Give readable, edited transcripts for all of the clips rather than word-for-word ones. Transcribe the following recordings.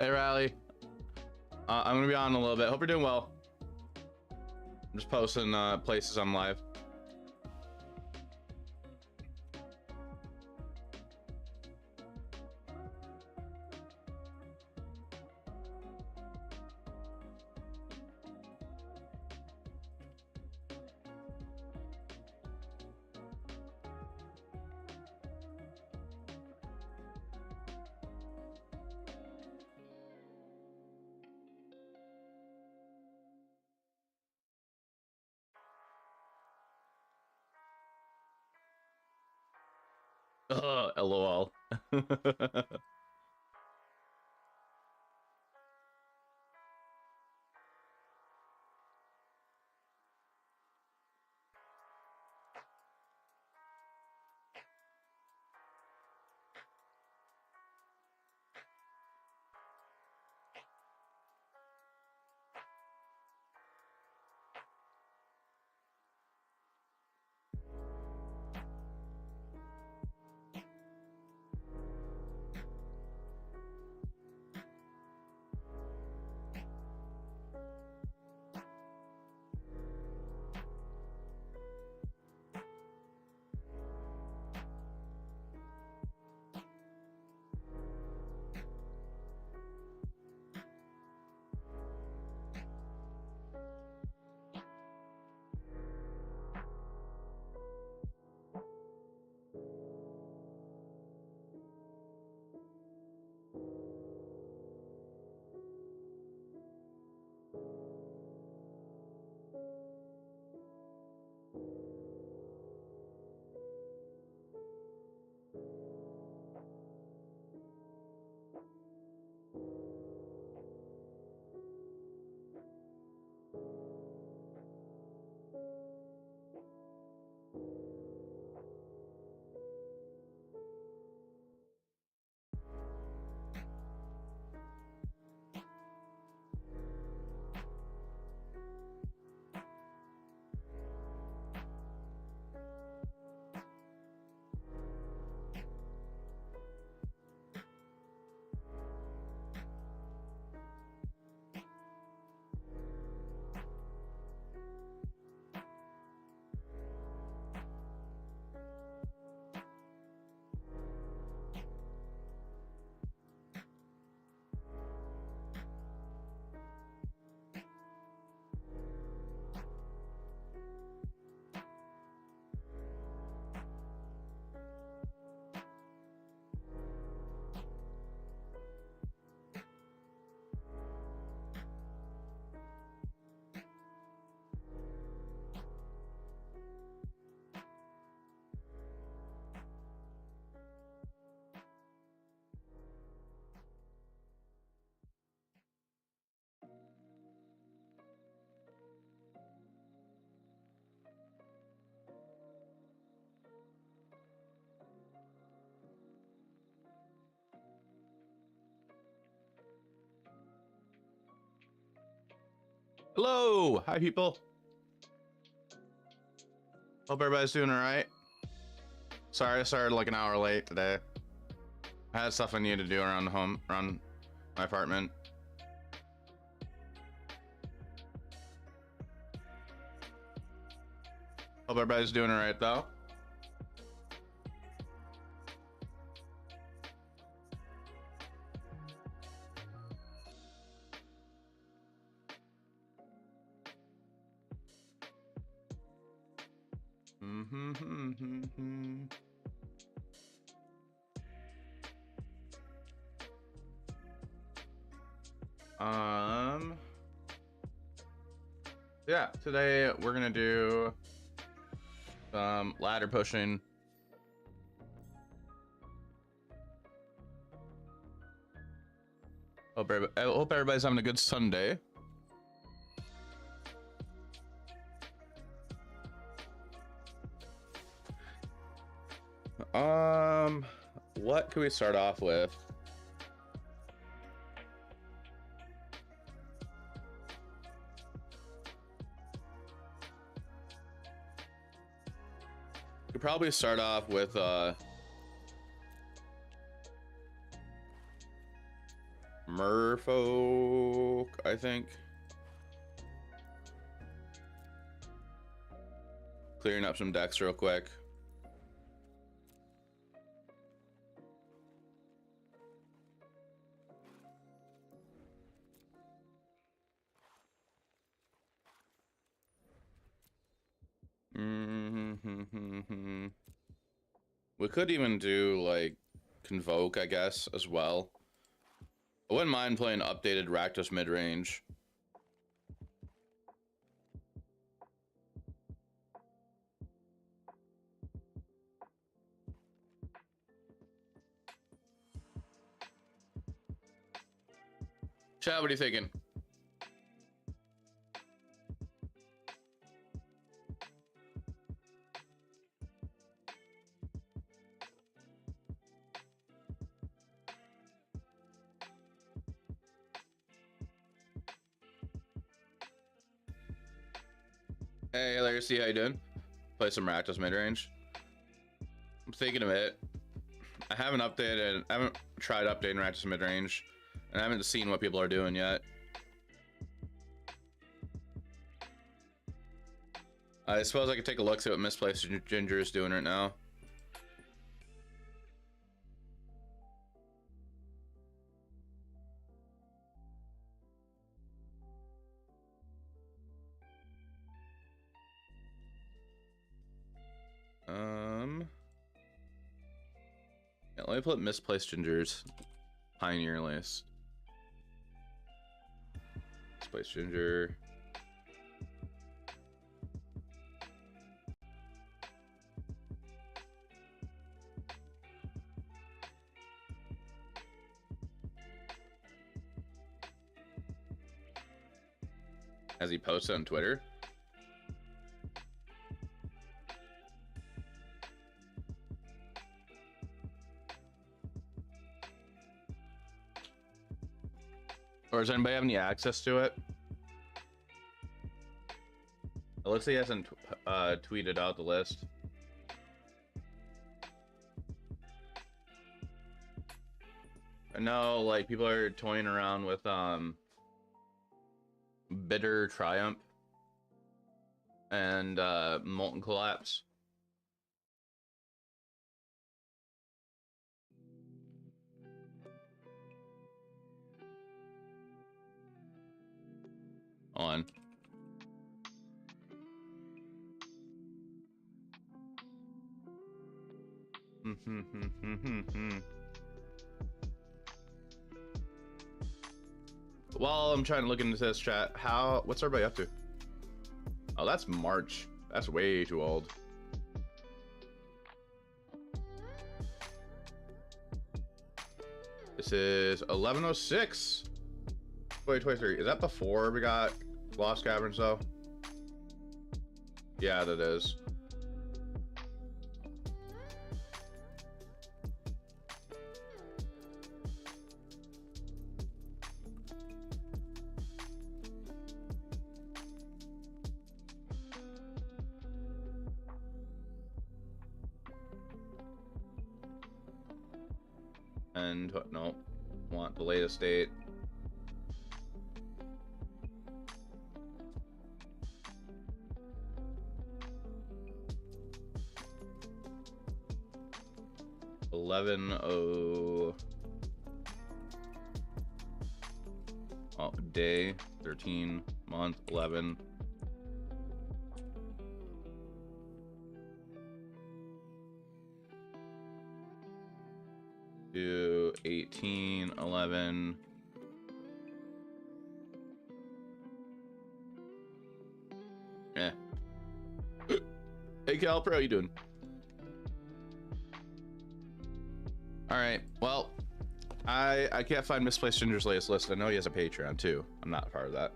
Hey, Riley. I'm gonna be on in a little bit. Hope you're doing well. I'm just posting places I'm live. LOL. Hello, hi people. Hope everybody's doing all right. Sorry, I started like an hour late today. I had stuff I needed to do around my apartment. Hope everybody's doing all right though. Yeah, today we're gonna do some ladder pushing. I hope everybody's having a good Sunday. What can we start off with? We could probably start off with Merfolk, I think. Clearing up some decks real quick. We could even do like Convoke, I guess, as well. I wouldn't mind playing updated Rakdos mid-range. Chat, what are you thinking? Hey, Larry, how you doing? Play some Rakdos mid-range. I'm thinking of it. I haven't tried updating Rakdos mid-range, and I haven't seen what people are doing yet. I suppose I could take a look, see what Misplaced Ginger is doing right now. Yeah, let me put Misplaced Ginger's Pioneer list. Misplaced Ginger. Has he posted on Twitter? Or does anybody have any access to it? It looks like he hasn't tweeted out the list. I know, like, people are toying around with Bitter Triumph and Molten Collapse. On. While I'm trying to look into this chat, what's everybody up to? Oh, that's March. That's way too old. This is 11:06. 2023. Is that before we got Lost Caverns though? Yeah, that is. And no, want the latest date. Day 13 month 11. To 18/11. Yeah. Hey Calpro, how you doing? All right. Well, I can't find Misplaced Ginger's latest list. I know he has a Patreon too. I'm not part of that.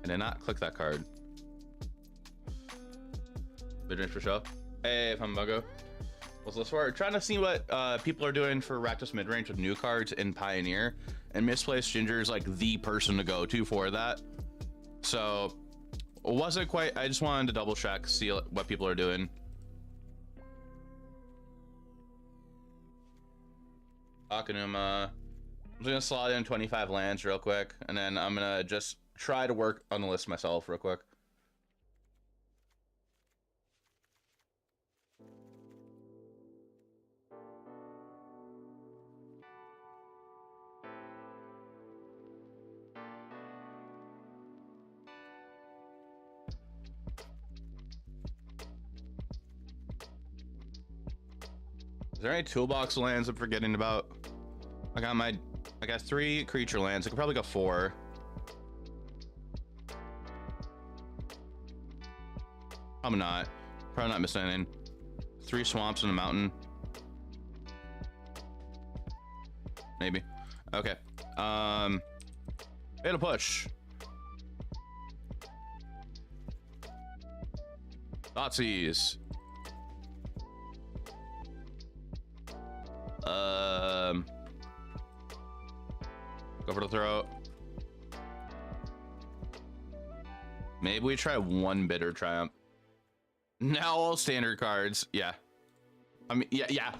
I did not click that card. Mid-range for show. Hey, if I'm Buggo. What's this for? Trying to see what people are doing for Rakdos mid-range with new cards in Pioneer, and Misplaced Ginger is like the person to go to for that. So Wasn't quite. I just wanted to double check, see what people are doing. Akanuma. I'm just gonna slot in 25 lands real quick, and then I'm gonna just try to work on the list myself real quick. Is there any toolbox lands I'm forgetting about? I got 3 creature lands. I could probably go 4. Probably not missing anything. 3 swamps and a mountain. Maybe. Okay. It'll push. Thoughtseize. Go for the throat. Maybe we try 1 bitter triumph. Now all standard cards. Yeah. I mean, yeah.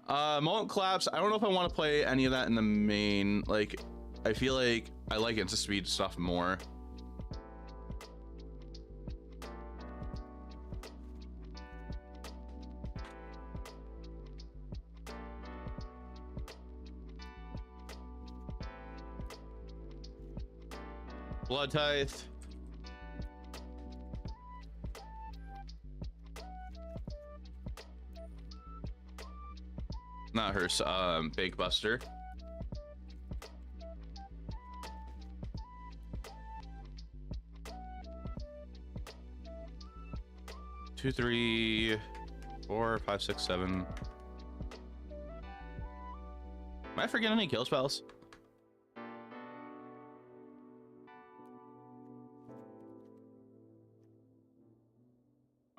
Molten Collapse. I don't know if I want to play any of that in the main. Like, I feel like I like instant speed stuff more. Blood Tithe. Not her, Bake Buster. Two, 3, 4, 5, 6, 7. Am I forgetting any kill spells?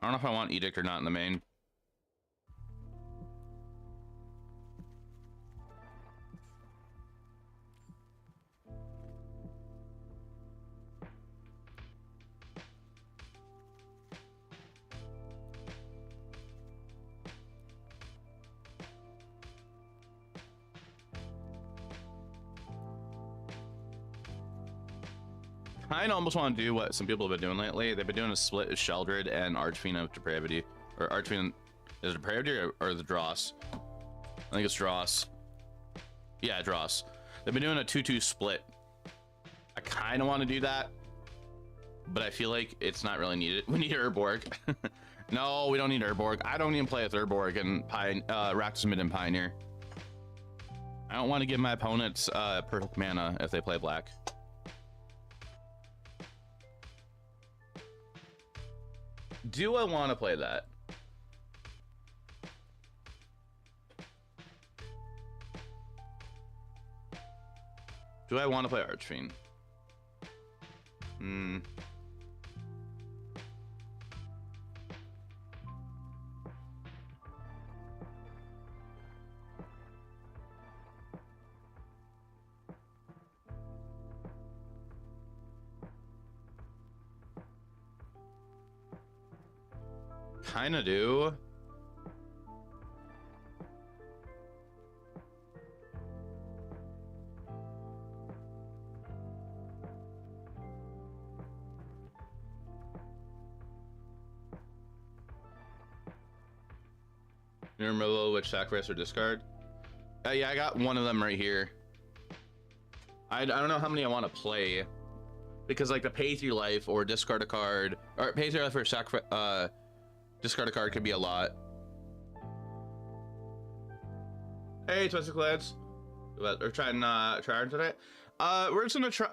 I don't know if I want Edict or not in the main. I almost want to do what some people have been doing lately. They've been doing a split of Sheldred and Archfiend of Depravity. Or Archfiend, is it Depravity or the Dross? I think it's Dross. Yeah, Dross. They've been doing a 2-2 split. I kind of want to do that, but I feel like it's not really needed. We need Urborg. No, we don't need Urborg. I don't even play with Urborg and Rakdos Mid and Pioneer. I don't want to give my opponents perfect mana if they play black. Do I want to play that? Do I want to play Archfiend? Kinda do. You remember which sacrifice or discard? Yeah, I got one of them right here. I don't know how many I want to play, because like the pay through life or discard a card, or pay through life or sacrifice, discard a card could be a lot. Hey, Twisted Clads. We're trying trying today. We're just gonna try,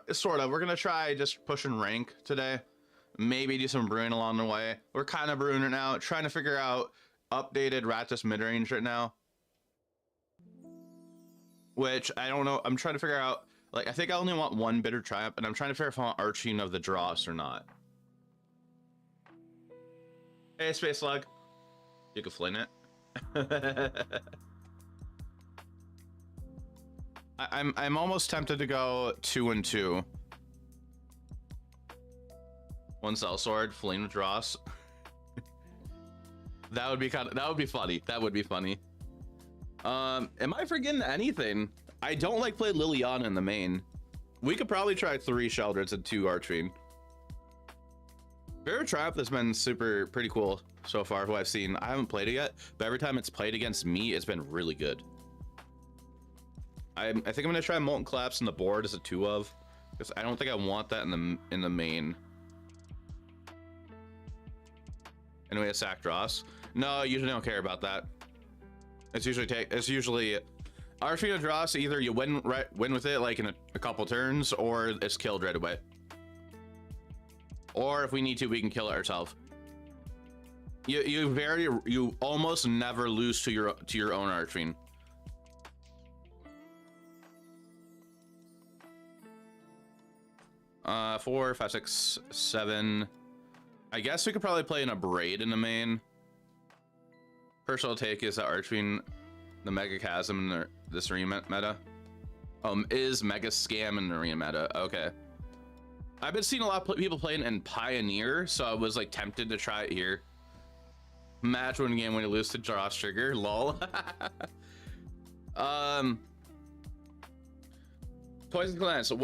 we're gonna try just pushing rank today. Maybe do some brewing along the way. We're kind of brewing it now, trying to figure out updated Rakdos midrange right now. Which I don't know. I'm trying to figure out. Like, I think I only want 1 bitter triumph, and I'm trying to figure out if I want Arching of the Dross or not. Hey, Space Slug. You can fling it. I'm almost tempted to go 2 and 2. One sellsword, fleeing with Dross. That would be funny. That would be funny. Am I forgetting anything? I don't like play Liliana in the main. We could probably try 3 Sheldreds and 2 Archfiend. Favorite Triumph has been pretty cool so far, who I've seen. I haven't played it yet, but every time it's played against me, it's been really good. I think I'm gonna try Molten Collapse on the board as a 2 of, because I don't think I want that in the main. Anyway, a sack Dross. No, I usually don't care about that. It's usually Archfiend and Dross. Either you win with it like in a couple turns, or it's killed right away. Or if we need to, we can kill it ourselves. You almost never lose to your own Archfiend. Four, 5, 6, 7. I guess we could probably play in a Braid in the main. Personal take is that Archfiend, the Mega Chasm in this arena meta. Is Mega Scam in the arena meta. Okay. I've been seeing a lot of people playing in Pioneer, so I was like tempted to try it here. Match one game when you lose to Dross Trigger. Lol. Toys and Clans. So,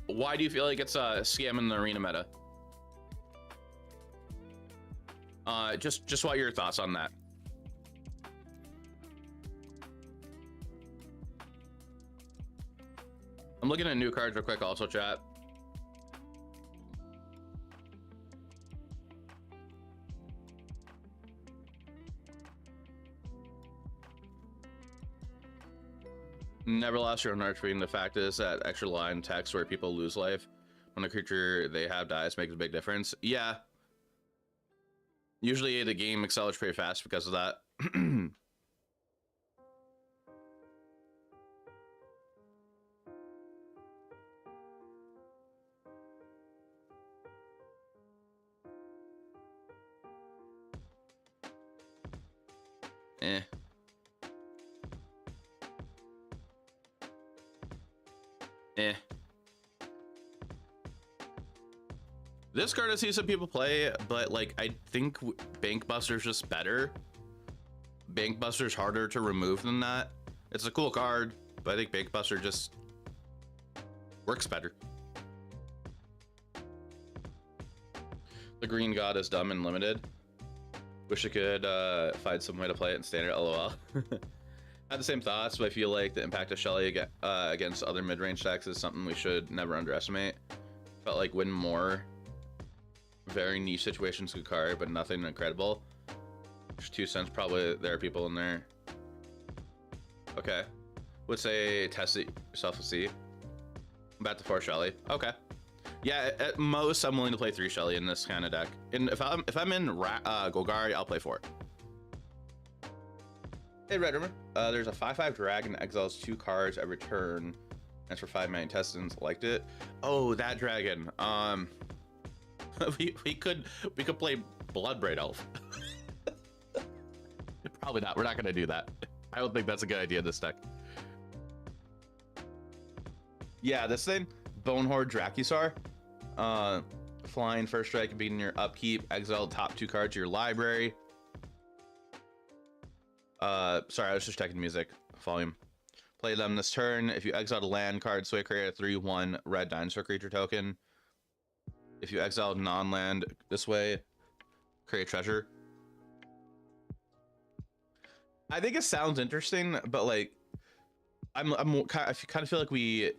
why do you feel like it's a scam in the arena meta? Just what are your thoughts on that? I'm looking at new cards real quick. Also, chat. Never lost your own Archfiend. The fact is that extra line text where people lose life when a creature they have dies makes a big difference. Yeah. Usually the game accelerates pretty fast because of that. Eh. Eh. This card I see some people play, but like I think Bank Buster's just better. Bank Buster's harder to remove than that. It's a cool card, but I think Bank Buster just works better. The Green God is dumb and limited. Wish I could find some way to play it in standard. LOL. Had the same thoughts, but I feel like the impact of Shelly against other mid-range decks is something we should never underestimate. Felt like win more. Very niche situations, good card, but nothing incredible. Just 2 cents. Probably there are people in there. Okay. Would say test it yourself to see. I'm about to 4 Shelly. Okay. Yeah, at most I'm willing to play 3 Shelly in this kind of deck. And if I'm in Golgari, I'll play 4. Hey Red Rumor. There's a 5/5 dragon that exiles 2 cards every turn. That's for 5 mana intestines. Liked it. Oh, that dragon. we could play Bloodbraid Elf. Probably not. We're not gonna do that. I don't think that's a good idea in this deck. Yeah, this thing, Bonehorde Dracusar. Flying first strike, beating your upkeep, exile top 2 cards of your library. Sorry, I was just checking music volume. Play them this turn. If you exile a land card, so I create a 3/1 red dinosaur creature token. If you exile non-land this way, create treasure. I think it sounds interesting, but like, I kind of feel like we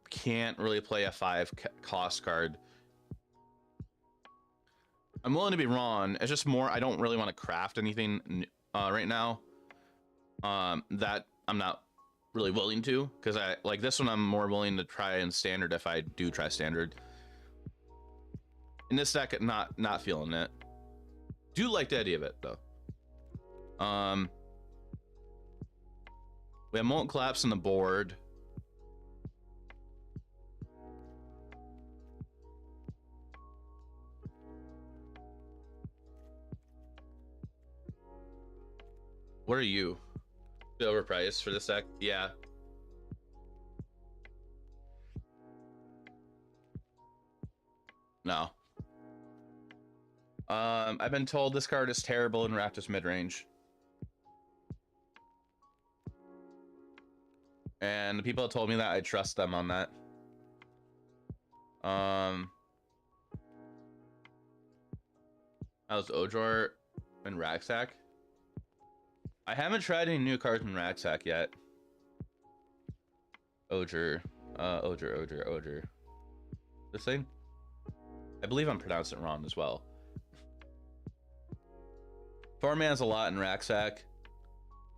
can't really play a 5 cost card. I'm willing to be wrong. It's just more, I don't really want to craft anything right now. That I'm not really willing to, because I like this one. I'm more willing to try in standard if I do try standard. In this deck, not feeling it. Do like the idea of it though. We have Molten Collapse on the board. What are you? Bit overpriced for this deck? Yeah. I've been told this card is terrible in Rakdos midrange. And the people that told me that, I trust them on that. How's Ojor and Ragsack? I haven't tried any new cards in Ragsack yet. Ojor. Ojor. This thing? I believe I'm pronouncing it wrong as well. 4-man's a lot in Ragsack.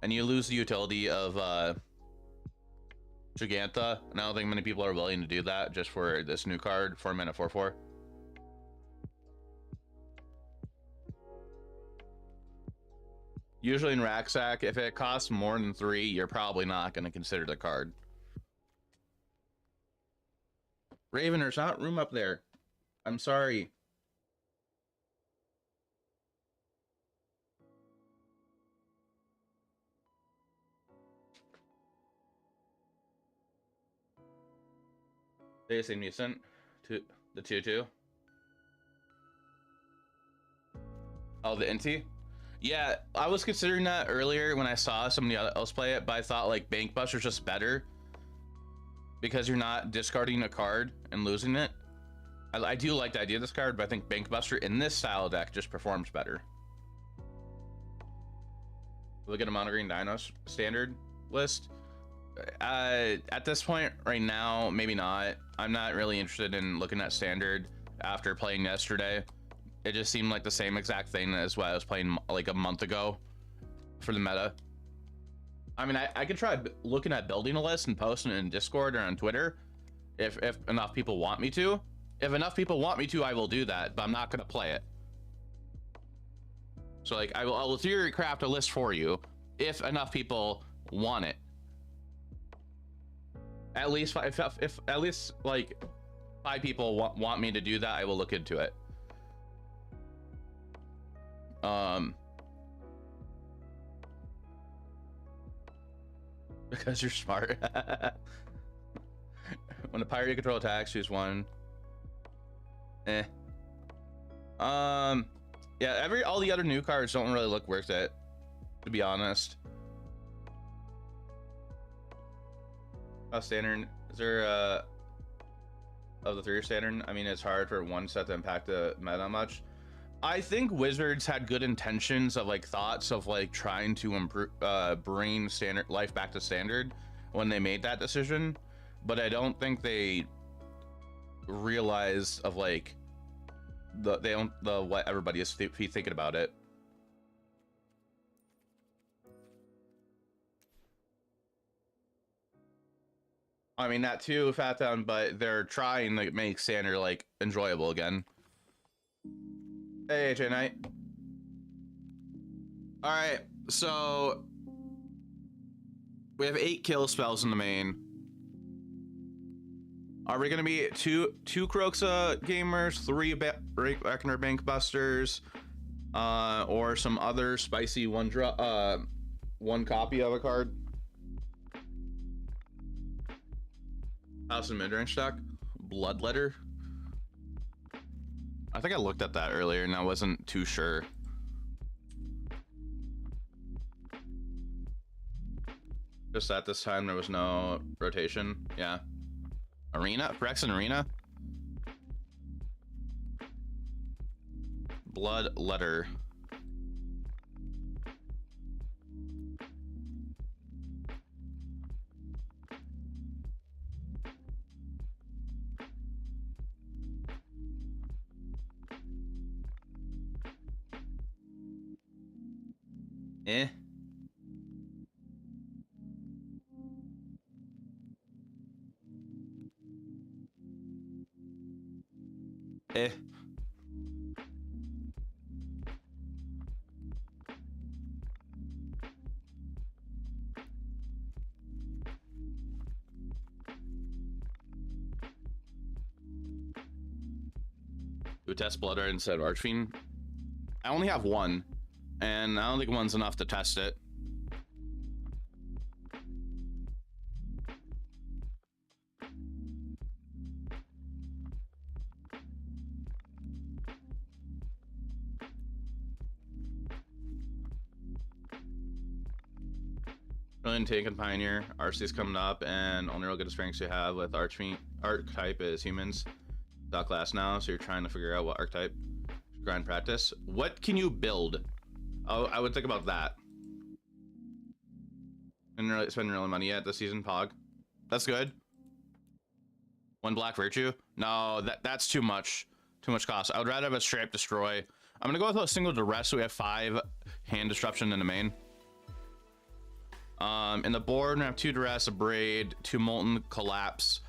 And you lose the utility of Giganta. And I don't think many people are willing to do that just for this new card, 4-mana 4/4. Usually in Ragsack, if it costs more than 3, you're probably not going to consider the card. Raven, there's not room up there. I'm sorry. They seem decent. The 2/2. Oh, the Inti? Yeah, I was considering that earlier when I saw somebody else play it, but I thought like Bank Buster's just better because you're not discarding a card and losing it. I do like the idea of this card, but I think Bank Buster in this style deck just performs better. Look at a Mono Green Dinos standard list. At this point right now, maybe not. I'm not really interested in looking at standard after playing yesterday. It just seemed like the same exact thing as what I was playing like a month ago for the meta. I mean, I could try looking at building a list and posting it in Discord or on Twitter if enough people want me to. If enough people want me to, I will do that, but I'm not going to play it. So like I will theory craft a list for you if enough people want it. At least if at least like 5 people want me to do that, I will look into it. Because you're smart. When a pirate you control attacks, choose 1. Yeah, all the other new cards don't really look worth it, to be honest. Standard, is there of the 3 standard? I mean, it's hard for one set to impact the meta much. I think Wizards had good intentions of like thoughts of like trying to improve, bring standard life back to standard when they made that decision, but I don't think they realized of like what everybody is thinking about it. I mean that too, Fat Town, but they're trying to make standard like enjoyable again. Hey, AJ Knight. All right, so we have 8 kill spells in the main. Are we gonna be two Kroxa gamers, 3 Reckoner Bank Busters, or some other spicy one copy of a card? House and midrange deck, Bloodletter. I think I looked at that earlier and I wasn't too sure. Just at this time there was no rotation. Yeah. Arena? Phyrexian Arena? Bloodletter. Eh. Eh. Do a test Bloodletter instead of Archfiend. I only have 1, and I don't think 1's enough to test it. Brilliant Tank and Pioneer. RC's coming up, and only real good strengths you have with archetype is humans. Dot class now, so you're trying to figure out what archetype. Grind practice. What can you build? Oh, I would think about that. Didn't really spend real money yet this season, Pog. That's good. One Black Virtue? No, that's too much. Too much cost. I would rather have a straight up destroy. I'm gonna go with a single duress, so we have 5 hand disruption in the main. In the board, we have 2 duress, a braid, 2 molten collapse.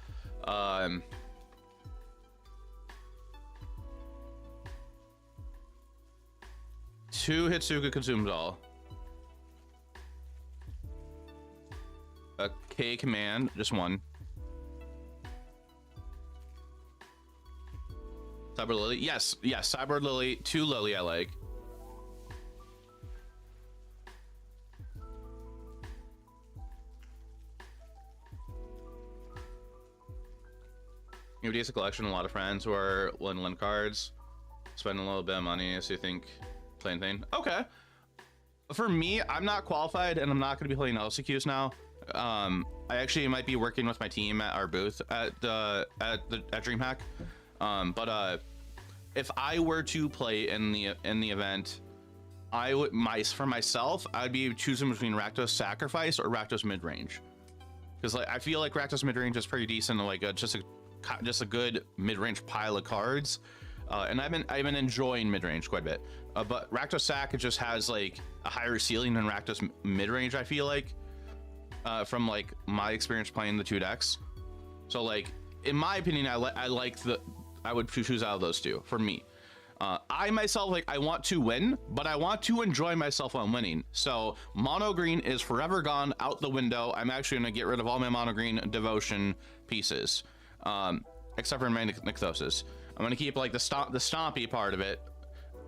2 Hitsuga consumes all. A K command, just 1. Cyber Lily, yes, Cyber Lily, 2 Lily I like. You have a decent collection, a lot of friends who are win cards, spend a little bit of money, so you think plain thing. Okay. For me, I'm not qualified and I'm not going to be playing LCQs now. I actually might be working with my team at our booth at DreamHack. But if I were to play in the event, I would for myself, I'd be choosing between Rakdos Sacrifice or Rakdos Midrange, because like I feel like Rakdos Midrange is pretty decent, like just a good mid-range pile of cards, and I've been enjoying mid-range quite a bit. But Rakdos Sac just has like a higher ceiling than Rakdos mid-range, I feel like, from like my experience playing the 2 decks. So like in my opinion, I would choose out of those 2 for me. I myself, like, I want to win, but I want to enjoy myself while winning. So mono green is forever gone out the window. I'm actually gonna get rid of all my mono green devotion pieces, except for my Nykthos. I'm gonna keep like the stompy part of it,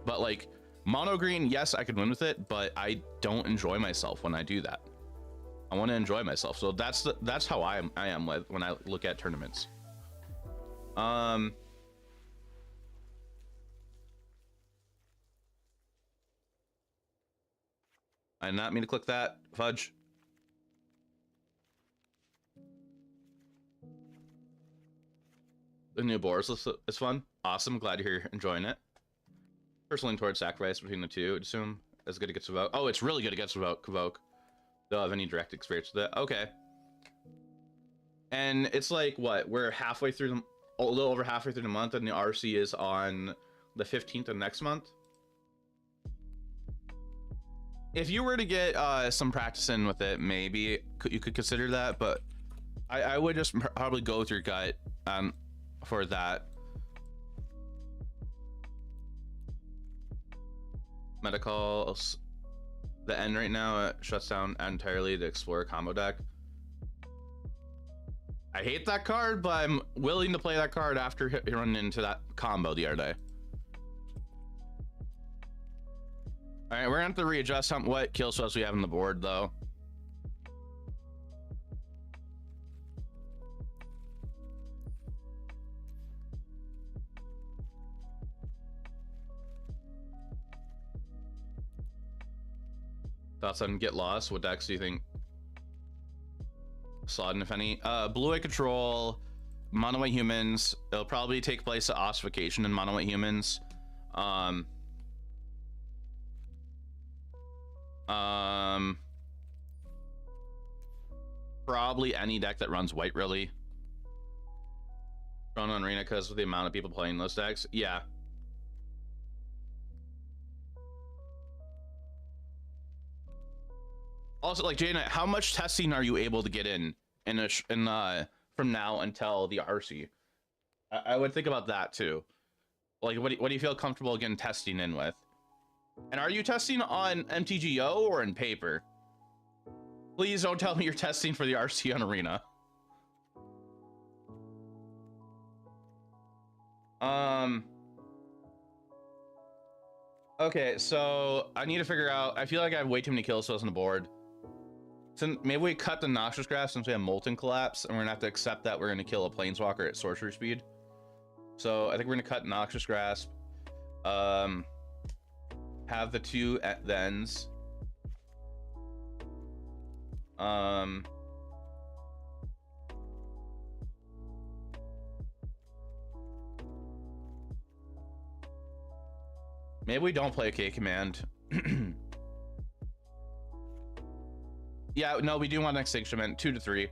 but like mono green, yes, I could win with it, but I don't enjoy myself when I do that. I want to enjoy myself, so that's how I am when I look at tournaments. I did not mean to click that, fudge. The new Boars is fun. Awesome, glad you're enjoying it. Personally towards sacrifice between the 2, I'd assume. As good against Evoke. Oh, it's really good against Evoke. Don't have any direct experience with it. Okay. And it's like, what? We're halfway through a little over halfway through the month, and the RC is on the 15th of next month. If you were to get some practice in with it, maybe you could consider that, but I would just probably go with your gut for that. Medical, the end right now shuts down entirely the Explorer combo deck. I hate that card, but I'm willing to play that card after running into that combo the other day. All right, we're gonna have to readjust what kill spells we have on the board, though. Thoughts on Get Lost? What decks do you think? Slotting, if any? Blue-White Control, Mono-White Humans. It'll probably take place at Ossification in Mono-White Humans. Probably any deck that runs white, really. Run on Arena, because with the amount of people playing those decks, yeah. Also, like, Jaina, how much testing are you able to get in from now until the RC? I would think about that too. Like, what do you feel comfortable getting testing in with? And are you testing on MTGO or in paper? Please don't tell me you're testing for the RC on Arena. Okay, so I need to figure out. I feel like I have way too many kill spells on the board. So maybe we cut the Noxious Grasp since we have Molten Collapse, and we're gonna have to accept that we're gonna kill a Planeswalker at sorcery speed. So I think we're gonna cut Noxious Grasp. Have the 2 at the ends. Maybe we don't play a K command. Yeah, no, we do want Extinction, 2 to 3.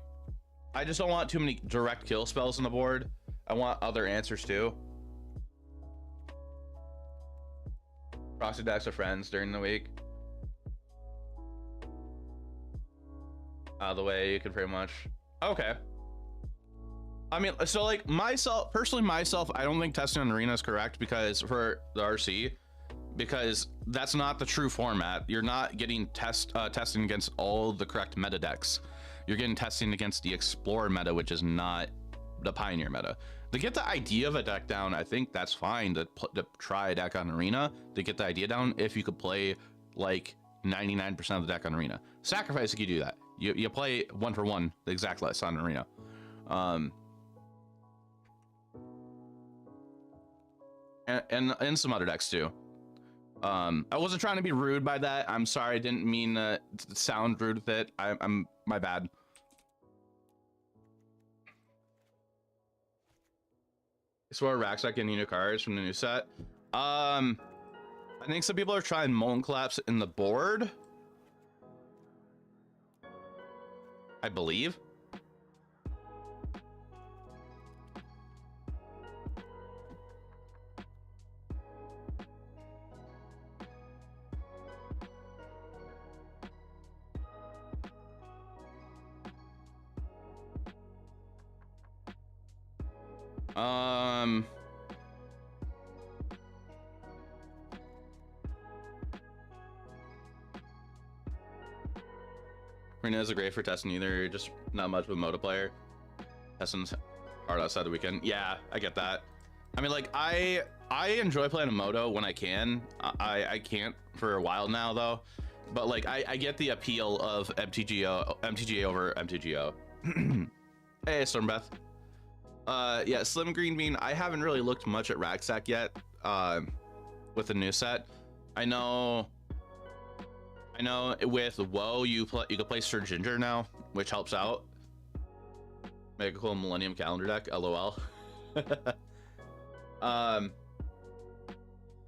I just don't want too many direct kill spells on the board. I want other answers too. Proxy decks of friends during the week. Out of the way, you could pretty much. Okay. I mean, so like myself, personally, I don't think testing on Arena is correct because for the RC, because that's not the true format. You're not getting testing against all the correct meta decks. You're getting testing against the Explorer meta, which is not the Pioneer meta. To get the idea of a deck down, I think that's fine to try a deck on Arena to get the idea down if you could play like 99% of the deck on Arena. Sacrifice, if you do that. You play 1-for-1 the exact list on Arena. And some other decks too. I wasn't trying to be rude by that. I'm sorry, I didn't mean to sound rude with it. I'm my bad. So are Racksack getting new cards from the new set? I think some people are trying Molten Collapse in the board, I believe. Arena is great for testing either, just not much of a Moto player. Testing's hard outside the weekend. Yeah, I get that. I mean, like, I enjoy playing a Moto when I can. I can't for a while now though, but like I get the appeal of MTGA over MTGO. Hey, Stormbeth. Yeah, Slim Green Bean. I haven't really looked much at Racksack yet. With the new set, I know with WoW you can play Sir Ginger now, which helps out. Make a cool Millennium Calendar deck. LOL.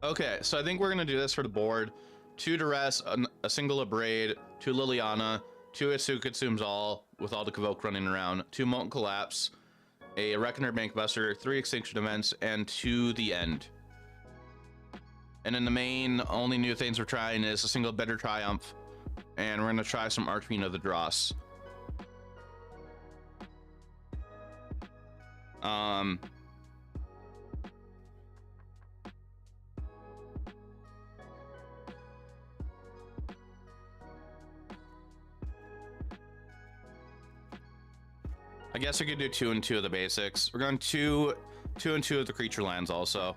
Okay, so I think we're gonna do this for the board: 2 Duress, a single Abrade, 2 Liliana, 2 Asuka Consumes All with all the Convoke running around, 2 Molten Collapse, a Reckoner Bankbuster, 3 Extinction Events, and 2 The End. And in the main, only new things we're trying is a single Bitter Triumph, and we're gonna try some Archfiend of the Dross. I guess we could do 2 and 2 of the basics. We're going 2 and 2 of the creature lands also.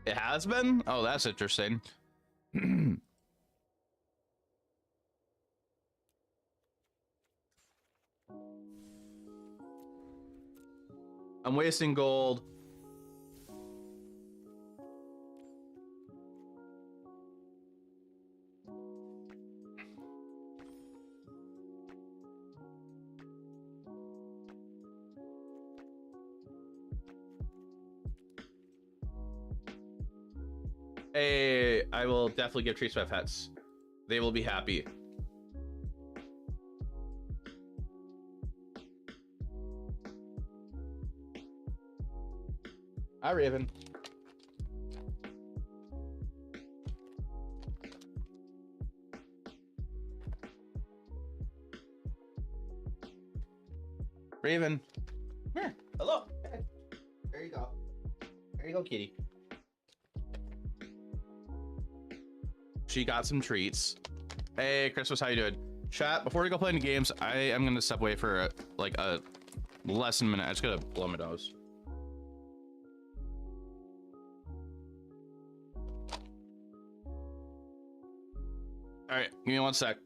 It has been? Oh, that's interesting. I'm wasting gold. Hey, I will definitely give treats to my pets. They will be happy. Hi, Raven. Raven. Here. Hello. Hey. There you go. There you go, kitty. She got some treats. Hey, Christmas, how you doing? Chat, before we go play any games, I am gonna step away for like a less than a minute. I just gotta blow my nose. All right, give me 1 sec.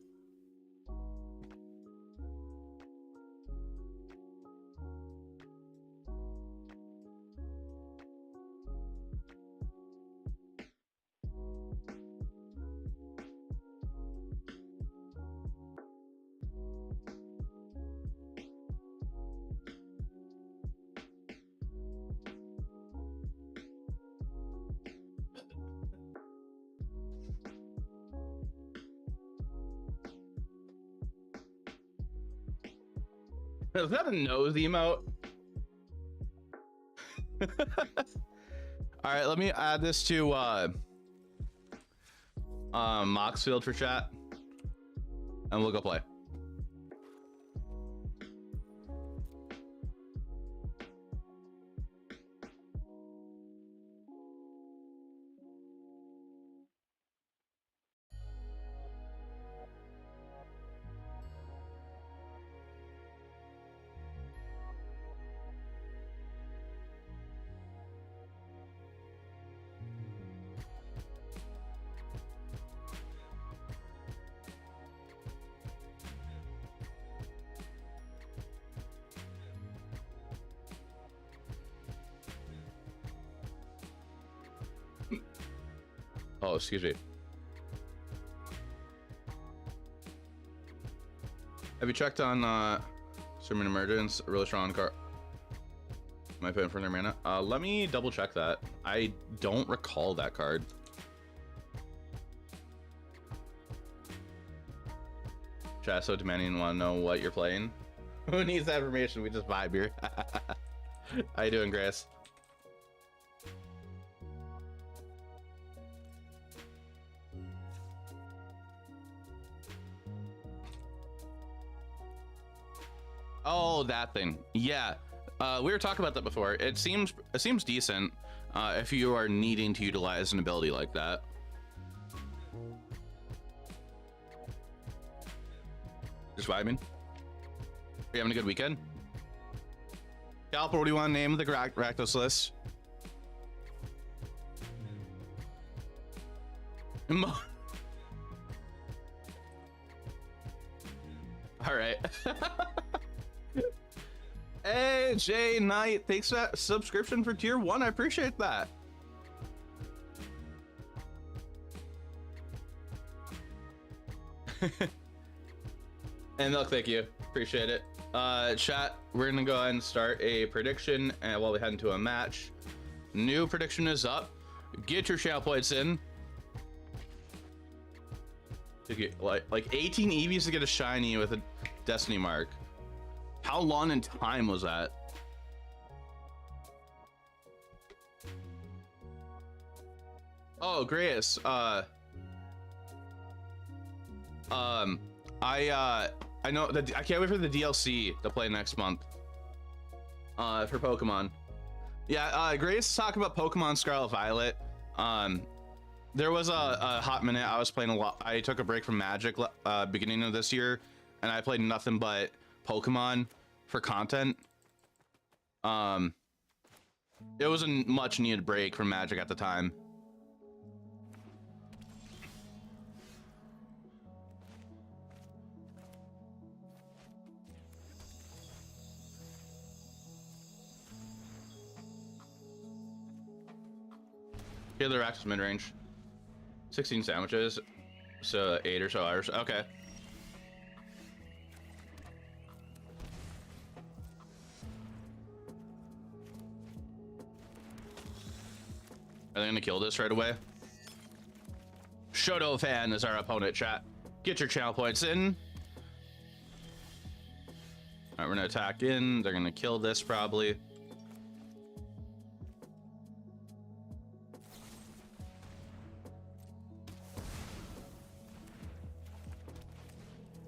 Is that a nose emote? All right, let me add this to Moxfield for chat, and we'll go play. Oh, excuse me. Have you checked on Sermon Emergence? A really strong card. Am I putting for their mana? Let me double check that. I don't recall that card. Chat so demanding, want to know what you're playing. Who needs that information? We just vibe here. How you doing, Grace? Oh, that thing. Yeah, we were talking about that before. It seems decent if you are needing to utilize an ability like that. Just vibing. Are you having a good weekend? Calper, what do you want to name the Rakdos list? All right. Hey, Jay Knight, thanks for that subscription for tier 1. I appreciate that. And look, thank you. Appreciate it. Chat, we're gonna go ahead and start a prediction while we head into a match. New prediction is up. Get your channel points in. Like 18 EVs to get a shiny with a Destiny mark. How long in time was that? Oh, Grace. I know that I can't wait for the DLC to play next month. For Pokemon. Yeah, Grace talking about Pokemon Scarlet Violet. There was a hot minute I was playing a lot. I took a break from Magic beginning of this year, and I played nothing but Pokemon for content. It was a much needed break from Magic at the time. Here, the Rakdos mid range. 16 sandwiches, so 8 or so hours. Okay. Are they gonna kill this right away? Shoto fan is our opponent, chat. Get your channel points in. All right, we're gonna attack in. They're gonna kill this probably.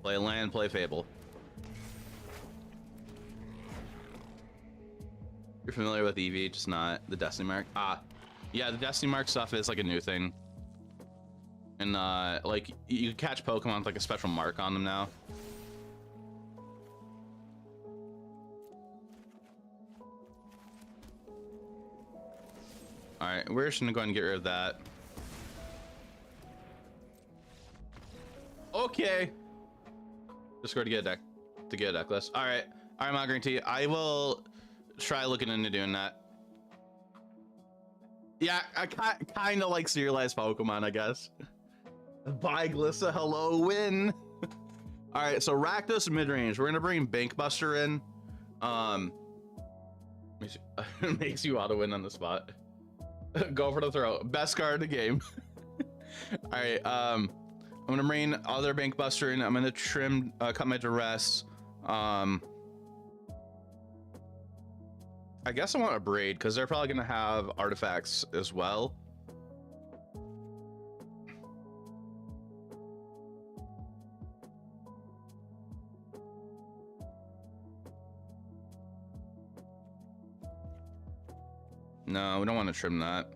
Play land, play Fable. You're familiar with EV, just not the Destiny mark. Ah, yeah, the Destiny mark stuff is like a new thing. And like you catch Pokemon with like a special mark on them now. All right, we're just gonna go ahead and get rid of that. Okay. Just go to get a deck list. All right, my green tea. I will try looking into doing that. Yeah, I kind of like serialized Pokemon, I guess. Bye, Glissa. Hello, win. All right, so Rakdos mid range. We're gonna bring Bankbuster in. Makes you auto win on the spot. Go for the throw. Best card in the game. All right. I'm gonna bring other Bankbuster in. I'm gonna cut my duress. I guess I want a braid because they're probably gonna have artifacts as well. No, we don't want to trim that.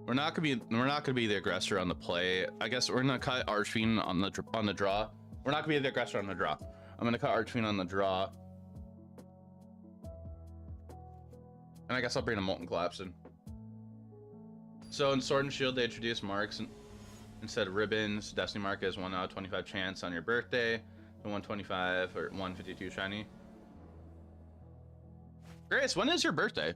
We're not gonna be the aggressor on the play. I guess we're gonna cut Archfiend on the draw. We're not gonna be the aggressor on the draw. I'm gonna cut Archfiend on the draw. And I guess I'll bring a Molten Collapse in. So in Sword and Shield, they introduced marks instead of ribbons. Destiny mark is 1 out of 25 chance on your birthday. 125 or 152 shiny. Grace, when is your birthday?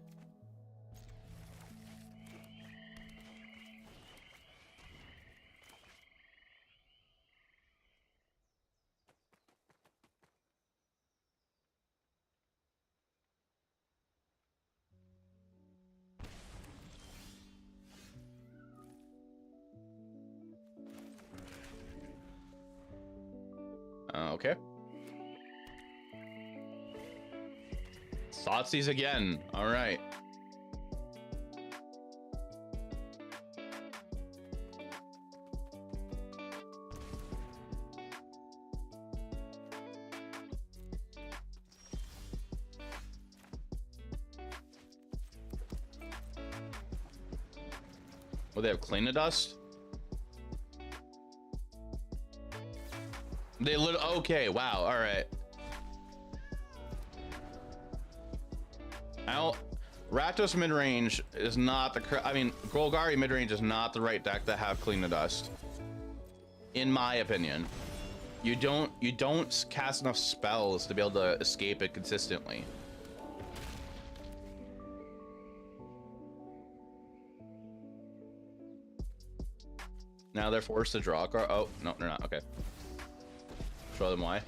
Okay. Thoughtseize again. All right. Oh, they have Clean the Dust? They okay, wow, all right. Rakdos midrange is not the I mean, Golgari midrange is not the right deck to have Clean the Dust. In my opinion. You don't cast enough spells to be able to escape it consistently. Now they're forced to draw a card. Oh, no, they're not. Okay. Show them why.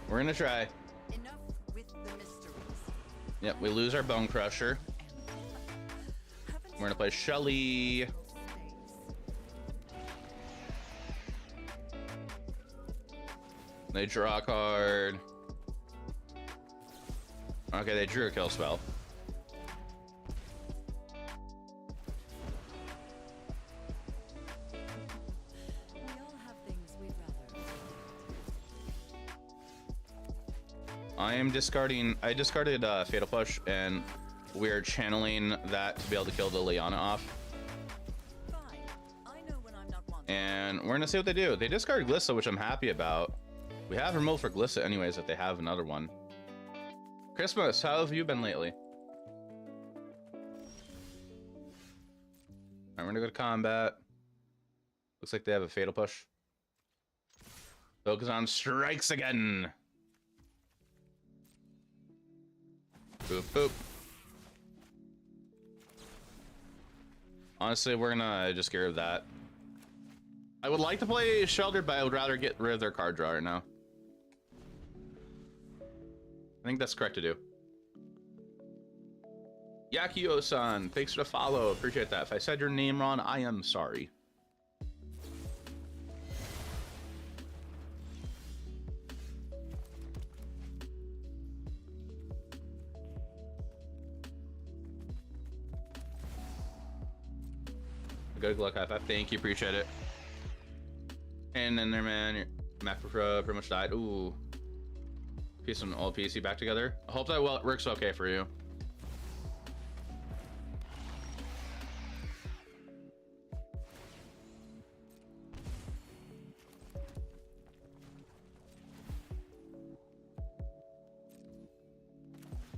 We're gonna try. Enough with the mysteries. Yep, we lose our Bone Crusher. We're gonna play Shelly. They draw a card. Okay, they drew a kill spell. I discarded Fatal Push, and we're channeling that to be able to kill the Liana off. And we're gonna see what they do. They discard Glissa, which I'm happy about. We have remote for Glissa anyways if they have another one. Christmas, how have you been lately? Alright, we're gonna go to combat. Looks like they have a Fatal Push. Focus on strikes again. Boop, boop. Honestly, we're gonna just get rid of that. I would like to play Sheltered, but I would rather get rid of their card draw right now. I think that's correct to do. Yakio-san, thanks for the follow. Appreciate that. If I said your name wrong, I am sorry. Good luck, high five. Thank you, appreciate it. And then there, man, your Macro pretty much died. Ooh. Piece and all PC back together. I hope that works okay for you.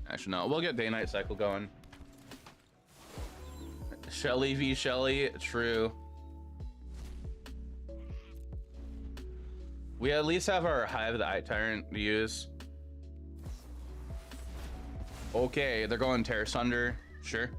Actually, no, we'll get day-night cycle going. Shelly v Shelly, true. We at least have our Hive of the Eye Tyrant to use. Okay, they're going Terror Sunder, sure.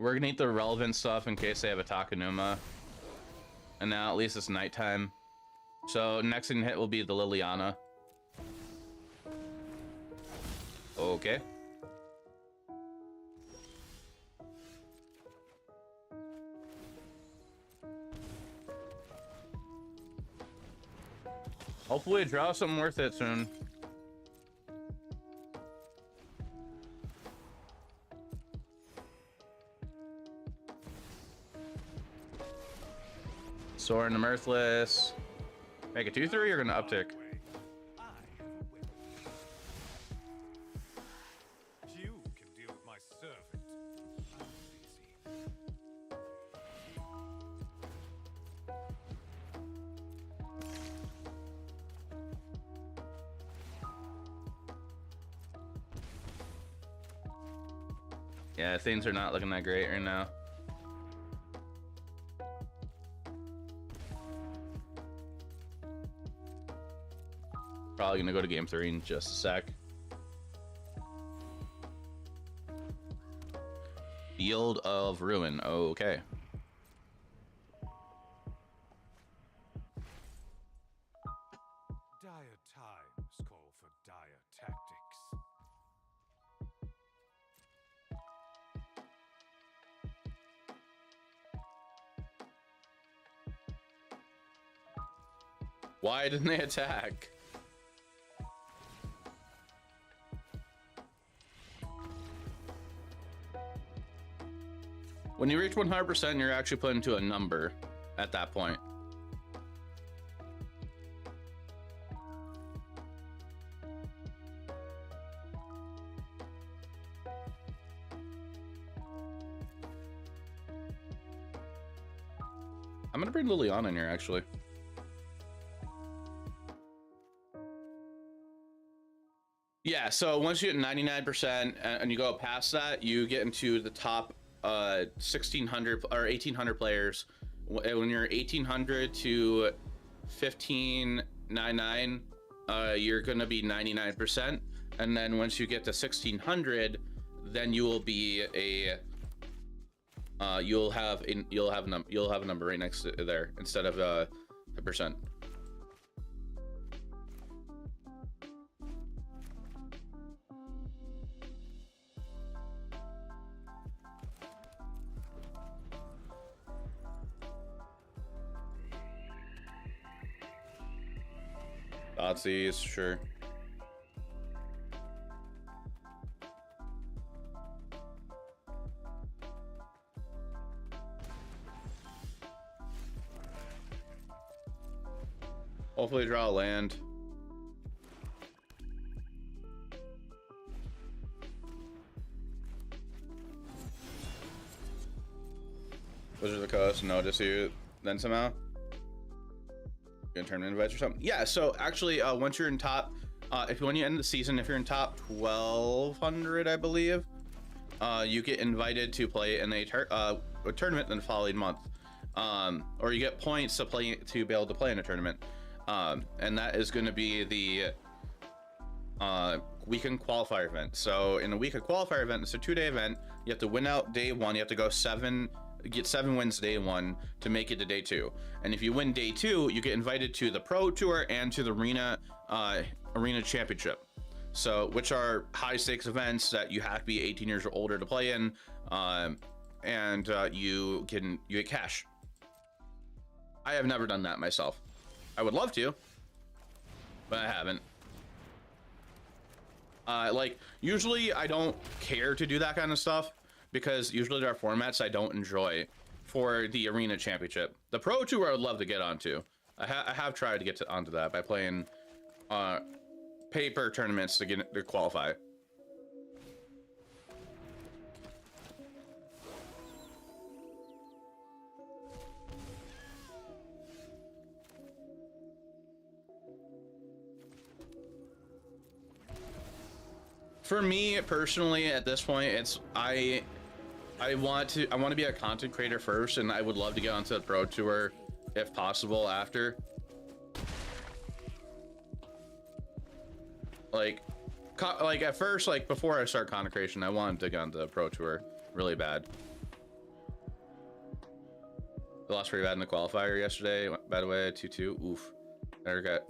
We're gonna eat the relevant stuff in case they have a Takanuma. And now at least it's nighttime. So next in hit will be the Liliana. Okay. Hopefully draw something worth it soon. Soaring the Mirthless. Make a 2-3 or gonna uptick? You can deal with my servant. Yeah, things are not looking that great right now. Probably gonna go to game 3 in just a sec. Field of Ruin. Okay. Dire times call for dire tactics. Why didn't they attack? When you reach 100%, you're actually put into a number at that point. I'm gonna bring Liliana in here, actually. Yeah, so once you get 99% and you go past that, you get into the top 1600 or 1800 players. When you're 1800 to 1599, you're gonna be 99%, and then once you get to 1600, then you will be a you'll have a number right next to there instead of the percent. Nazis, sure. Hopefully draw a land. Wizard of the Coast, notice you then somehow. Gonna turn invites or something. Yeah, so actually once you're in top when you end the season, if you're in top 1200, I believe, you get invited to play in a tournament in the following month, or you get points to be able to play in a tournament, and that is going to be the weekend qualifier event. So in a weekend qualifier event, it's a 2-day event. You have to win out day 1. You have to go get 7 wins day 1 to make it to day 2, and if you win day 2, you get invited to the Pro Tour and to the Arena Championship, so which are high stakes events that you have to be 18 years or older to play in, and you get cash. I have never done that myself. I would love to, but I haven't. Like usually I don't care to do that kind of stuff, because usually there are formats I don't enjoy for the Arena Championship. The Pro Tour I would love to get onto. I have tried to get onto that by playing paper tournaments to qualify. For me personally, at this point, it's I want to be a content creator first, and I would love to get onto the Pro Tour if possible after. Like at first, like before I start content creation, I wanted to get onto the Pro Tour really bad. I lost pretty bad in the qualifier yesterday, by the way. 2-2. Oof. Never got.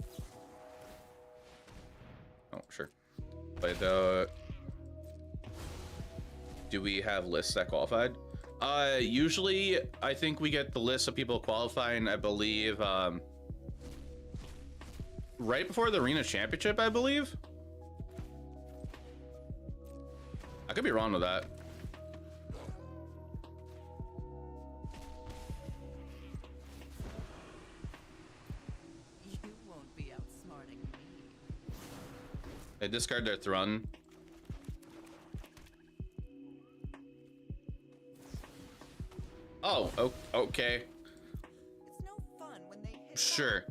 Oh, sure. But do we have lists that qualified? Usually I think we get the list of people qualifying, I believe, right before the arena championship, I believe. I could be wrong with that. You won't be outsmarting me. They discard their throne. Oh, okay. It's no fun when they hit Sure.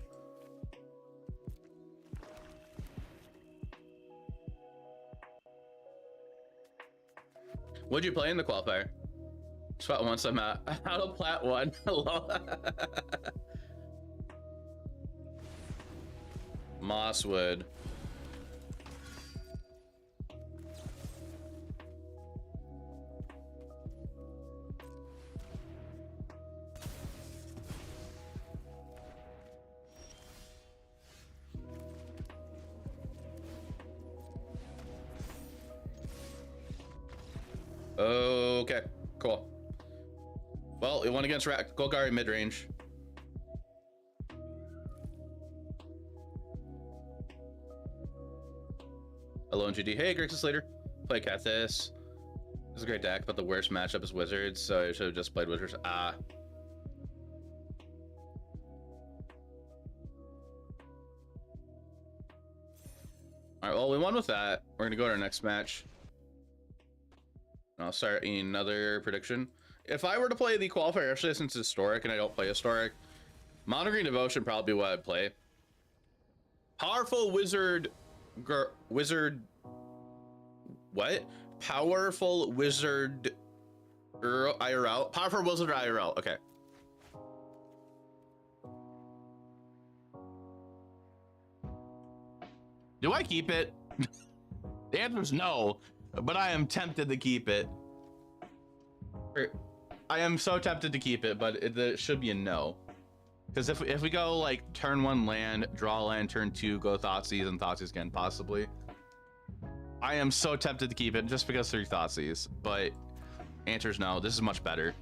What'd you play in the qualifier? Spot once I'm out of plat 1. Hello. Mosswood. Okay, cool. Well, it went against Golgari mid-range. Hello, GD. Hey, Grixis later. Play Cathis. This is a great deck, but the worst matchup is Wizards, so I should have just played Wizards. Ah. Alright, well, we won with that. We're gonna go to our next match. I'll start another prediction. If I were to play the qualifier, actually, since it's historic and I don't play historic, Mono Green Devotion probably what I'd play. Powerful Wizard. What? Powerful Wizard IRL. Powerful Wizard IRL. Okay. Do I keep it? The answer is no. But I am tempted to keep it. I am so tempted to keep it, but it should be a no. Because if we go like turn 1 land, draw land, turn 2, go Thoughtseize, and Thoughtseize again, possibly. I am so tempted to keep it just because 3 Thoughtseize, but answer is no. This is much better.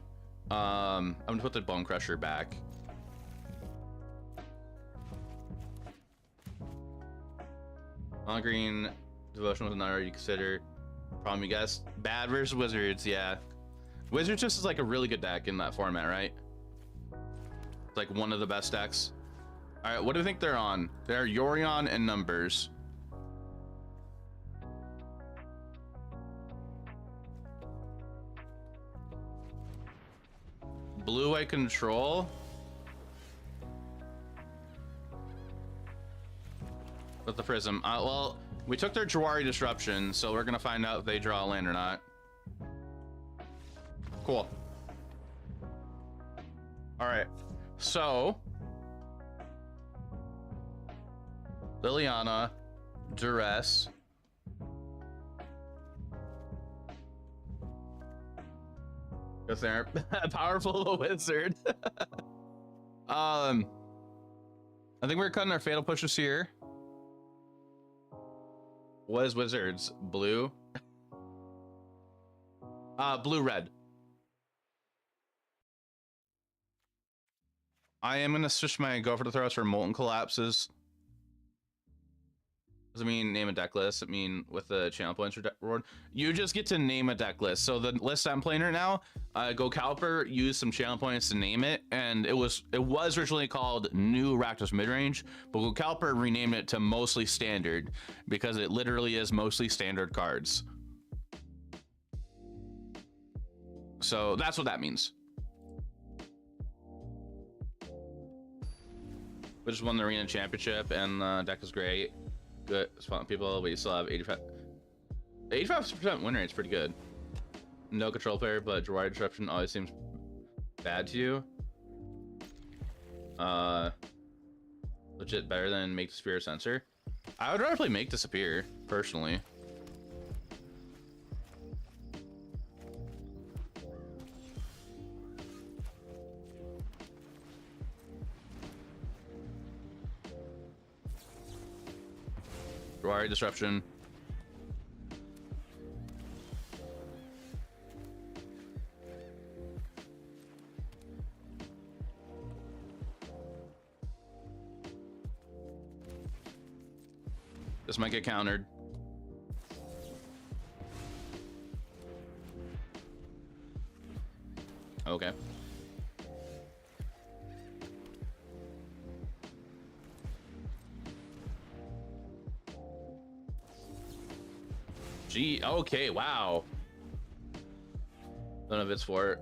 I'm gonna put the Bone Crusher back. On green, Devotion was not already considered. Problem, you guys. Bad versus Wizards, yeah. Wizards just is like a really good deck in that format, right? It's like one of the best decks. All right, what do you think they're on? They're Yorion and Numbers. Blue-white control. With the Prism. Well, we took their Jawari Disruption, so we're gonna find out if they draw a land or not. Cool. All right, so Liliana, Duress, because they're powerful wizard. I think we're cutting our fatal pushes here. What is Wizards? Blue? Blue-red. I am gonna switch my Go for the Throws for Molten Collapses. Does it mean name a deck list? It mean with the channel points reward? You just get to name a deck list. So the list I'm playing right now, Go Caliper used some channel points to name it, and it was originally called New Rakdos Midrange, but Go Caliper renamed it to Mostly Standard because it literally is mostly standard cards. So that's what that means. We just won the Arena Championship, and the deck is great. Good spot people, but you still have 85% win rate is pretty good. No control player, but Jawari Disruption always seems bad to you. Legit better than Make Disappear Sensor. I would rather play Make Disappear, personally. Dwari disruption. This might get countered. Okay. Gee, okay, wow. None of it's for it.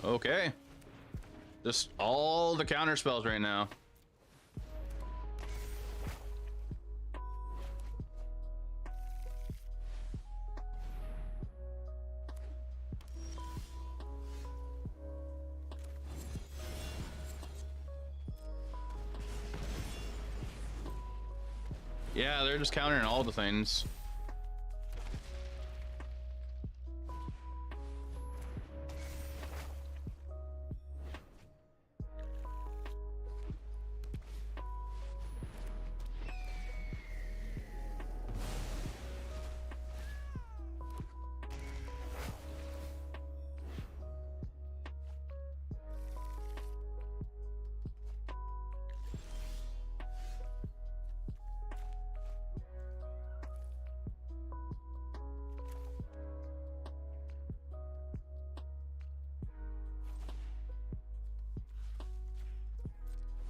Okay. Just all the counter spells right now. Yeah, they're just countering all the things.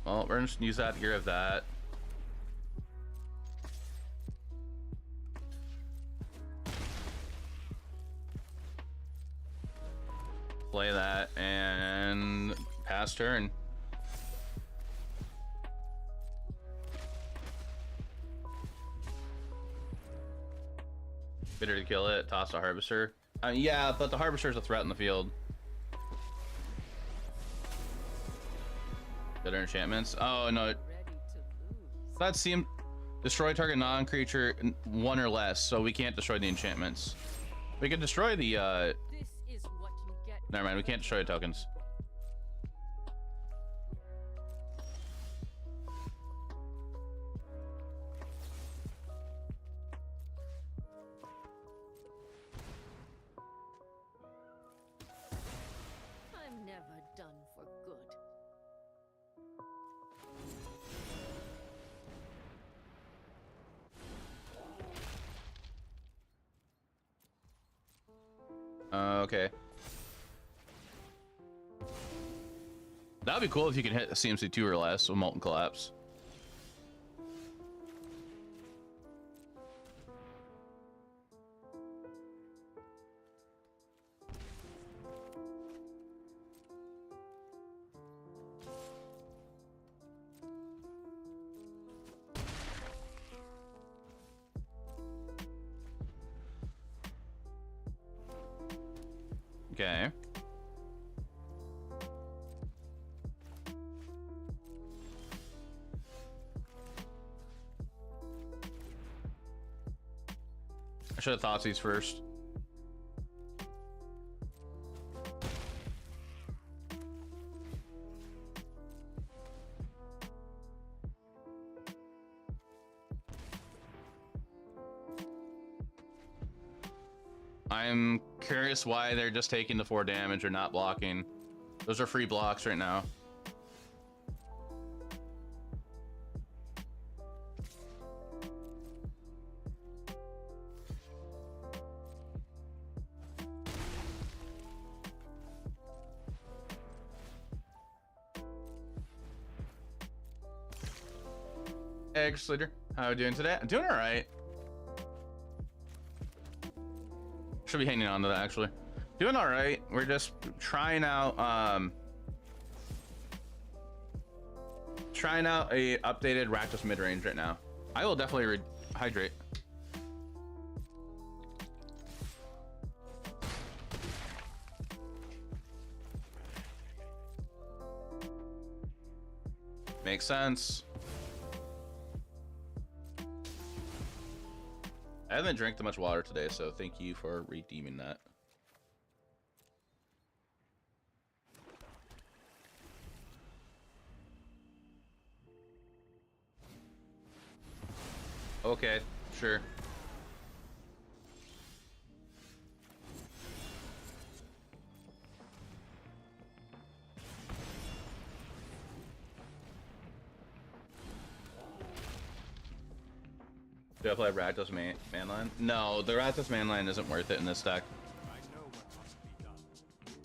Well, we're just gonna use that to get rid of that. Play that and pass turn. Bitter to kill it, toss a Harvester. Yeah, but the Harvester's a threat in the field. Better enchantments. Oh no. Ready to lose. That seemed destroy target non-creature 1 or less, so we can't destroy the enchantments. We can destroy the This is what you get. never mind, we can't destroy the tokens. I'm never done for good. Okay. That'd be cool if you could hit a CMC 2 or less with Molten Collapse. Okay. I should have thought these first. I'm curious why they're just taking the 4 damage or not blocking. Those are free blocks right now. Hey, Slater, how are you doing today? I'm doing all right. Should be hanging on to that actually. Doing all right. We're just trying out a updated Rakdos mid-range right now. I will definitely hydrate. Makes sense. I haven't drank that much water today, so thank you for redeeming that. Okay, sure. Do I play Rakdos manline? No, the Rakdos manline isn't worth it in this deck. I know what must be done.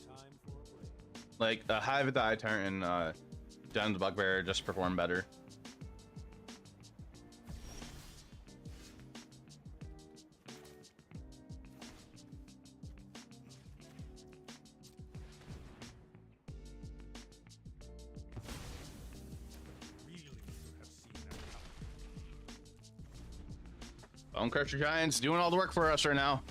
Time for a break. Like, the Hive at the Eye turn and Dun's Bugbear just perform better. Really should have seen that coming. Bone Crusher Giants doing all the work for us right now.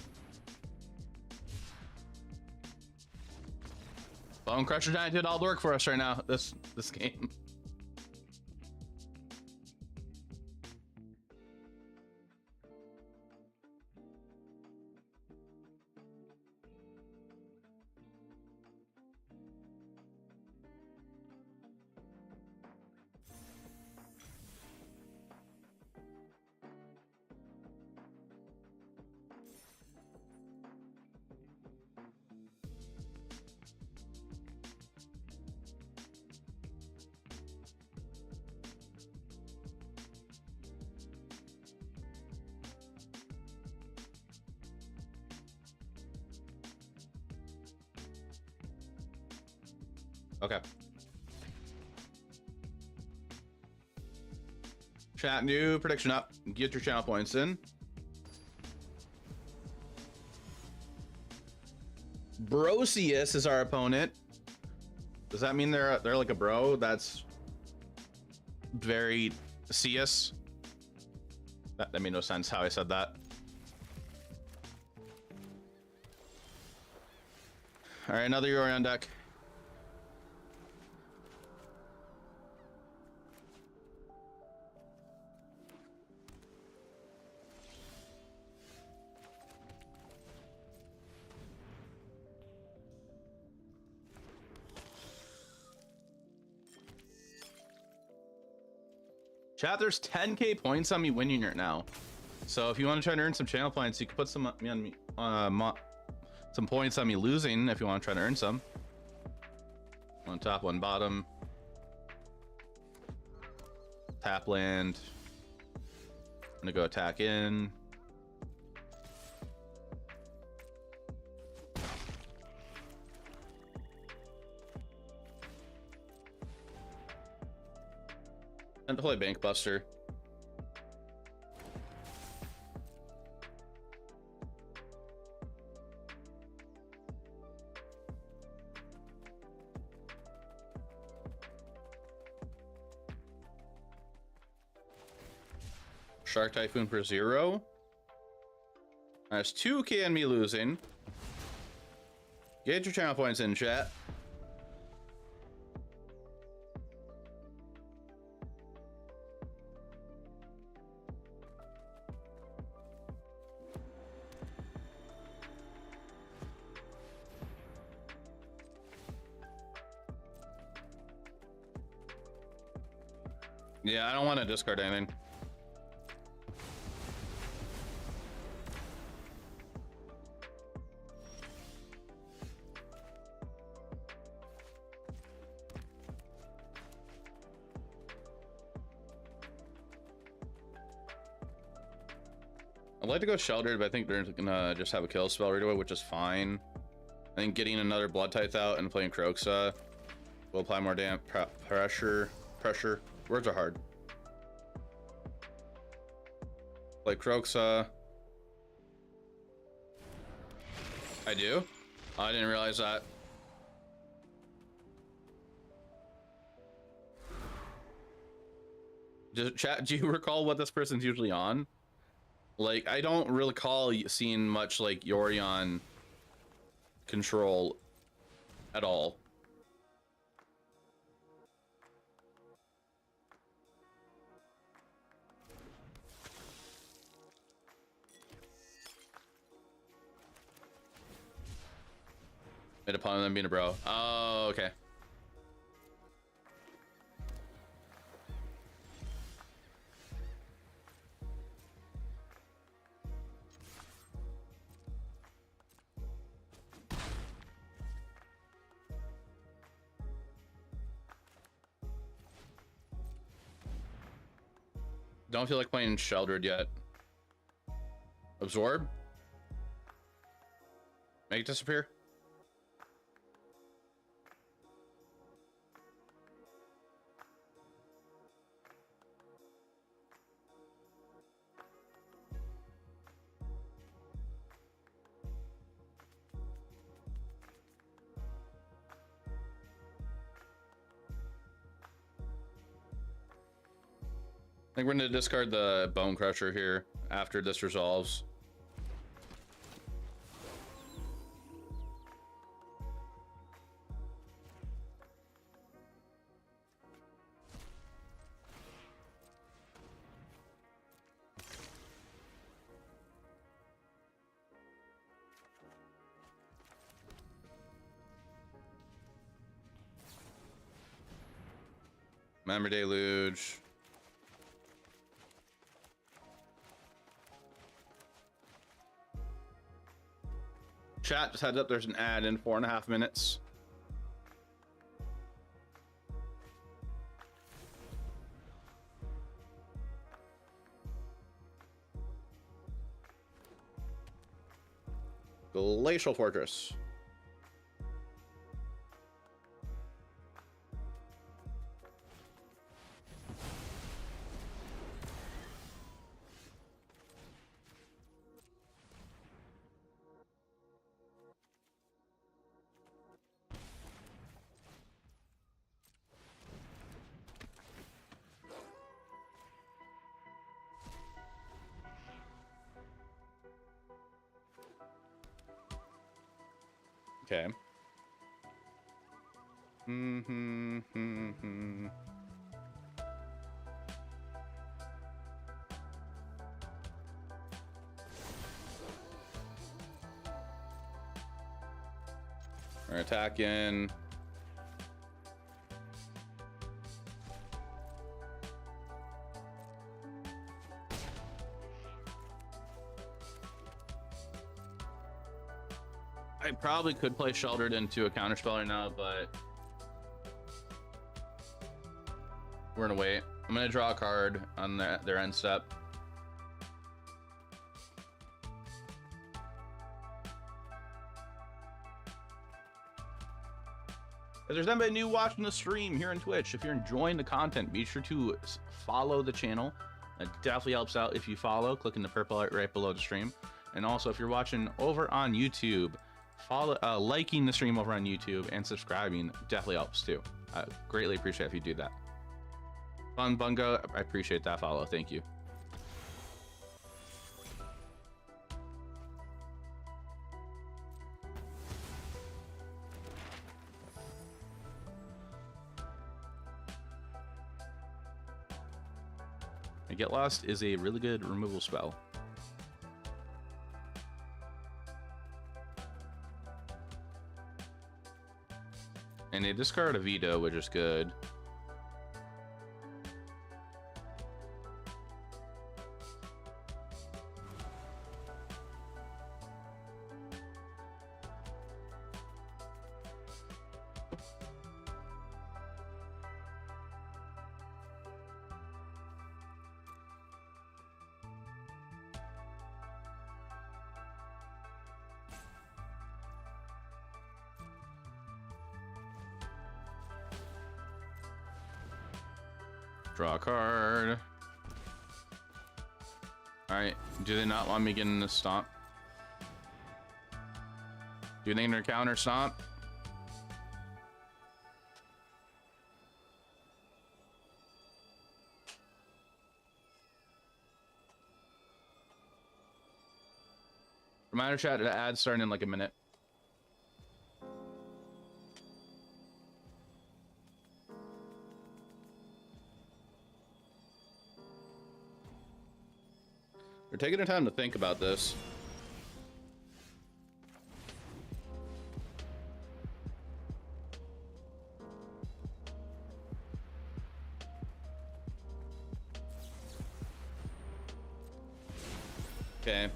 Bone Crusher Giant did all the work for us right now. This game. Okay. Chat, new prediction up. Get your channel points in. Brocius is our opponent. Does that mean they're like a bro? That's very CS. That made no sense how I said that. All right, another Yori on deck. Chat, there's 10k points on me winning right now. So if you want to try to earn some channel points, you can put some some points on me losing if you want to try to earn some. One top, one bottom. Tap land. I'm gonna go attack in. And to play Bank Buster. Shark Typhoon for 0. That's 2k on me losing. Get your channel points in, chat. Yeah, I don't want to discard anything. I'd like to go Sheltered, but I think they're gonna just have a kill spell right away, which is fine. I think getting another Blood Tithe out and playing Kroxa will apply more pressure. Words are hard. Play Kroxa. I do? Oh, I didn't realize that. Chat, do you recall what this person's usually on? Like, I don't really recall seeing much like Yorion control at all. Made a pun on them being a bro. Oh, okay. Don't feel like playing Sheltered yet. Absorb? Make it disappear? I think we're gonna discard the Bone Crusher here after this resolves. Member Deluge. Chat, just heads up, there's an ad in 4.5 minutes. Glacial Fortress. Okay. We're attacking. I probably could play Sheltered into a counterspell right now, but we're gonna wait. I'm gonna draw a card on their end step. If there's anybody new watching the stream here on Twitch, if you're enjoying the content, be sure to follow the channel. It definitely helps out if you follow, clicking the purple light right below the stream. And also, if you're watching over on YouTube, liking the stream over on YouTube and subscribing definitely helps too. I greatly appreciate if you do that. Fun Bungo, I appreciate that follow. Thank you. Get Lost is a really good removal spell. And they discard a veto, which is good. Draw a card. Alright, do they not want me getting the stomp? Do you think they're counter stomp? Reminder chat, the ad's starting in like a minute. We're taking our time to think about this. Okay.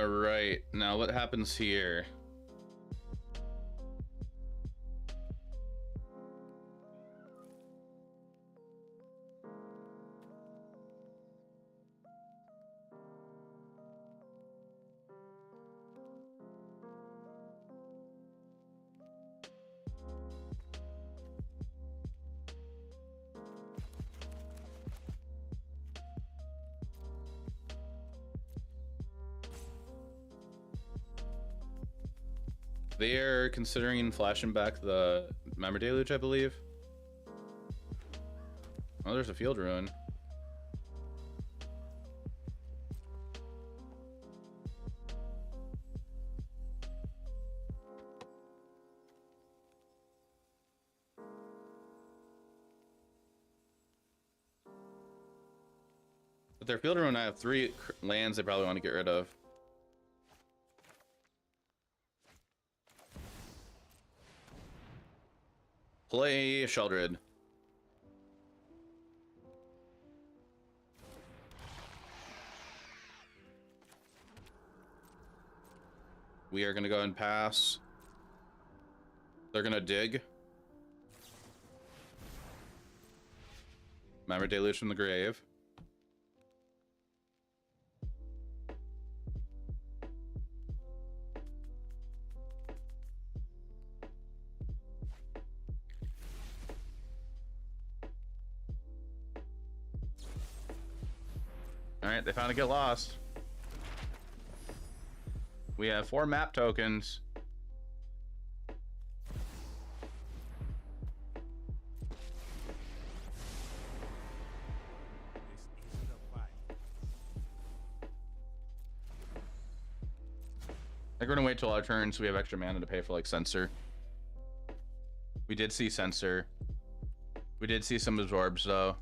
Right. Now what happens here? They're considering flashing back the Member Deluge, I believe. Oh, there's a field ruin. But their field ruin, I have 3 lands they probably want to get rid of. Play Sheldred. We are gonna go and pass. They're gonna dig. Remember Deluge from the grave. Alright, they finally get lost. We have 4 map tokens. This isn't a fight. I think we're gonna wait till our turn so we have extra mana to pay for like Censor. We did see Censor. We did see some absorbs though.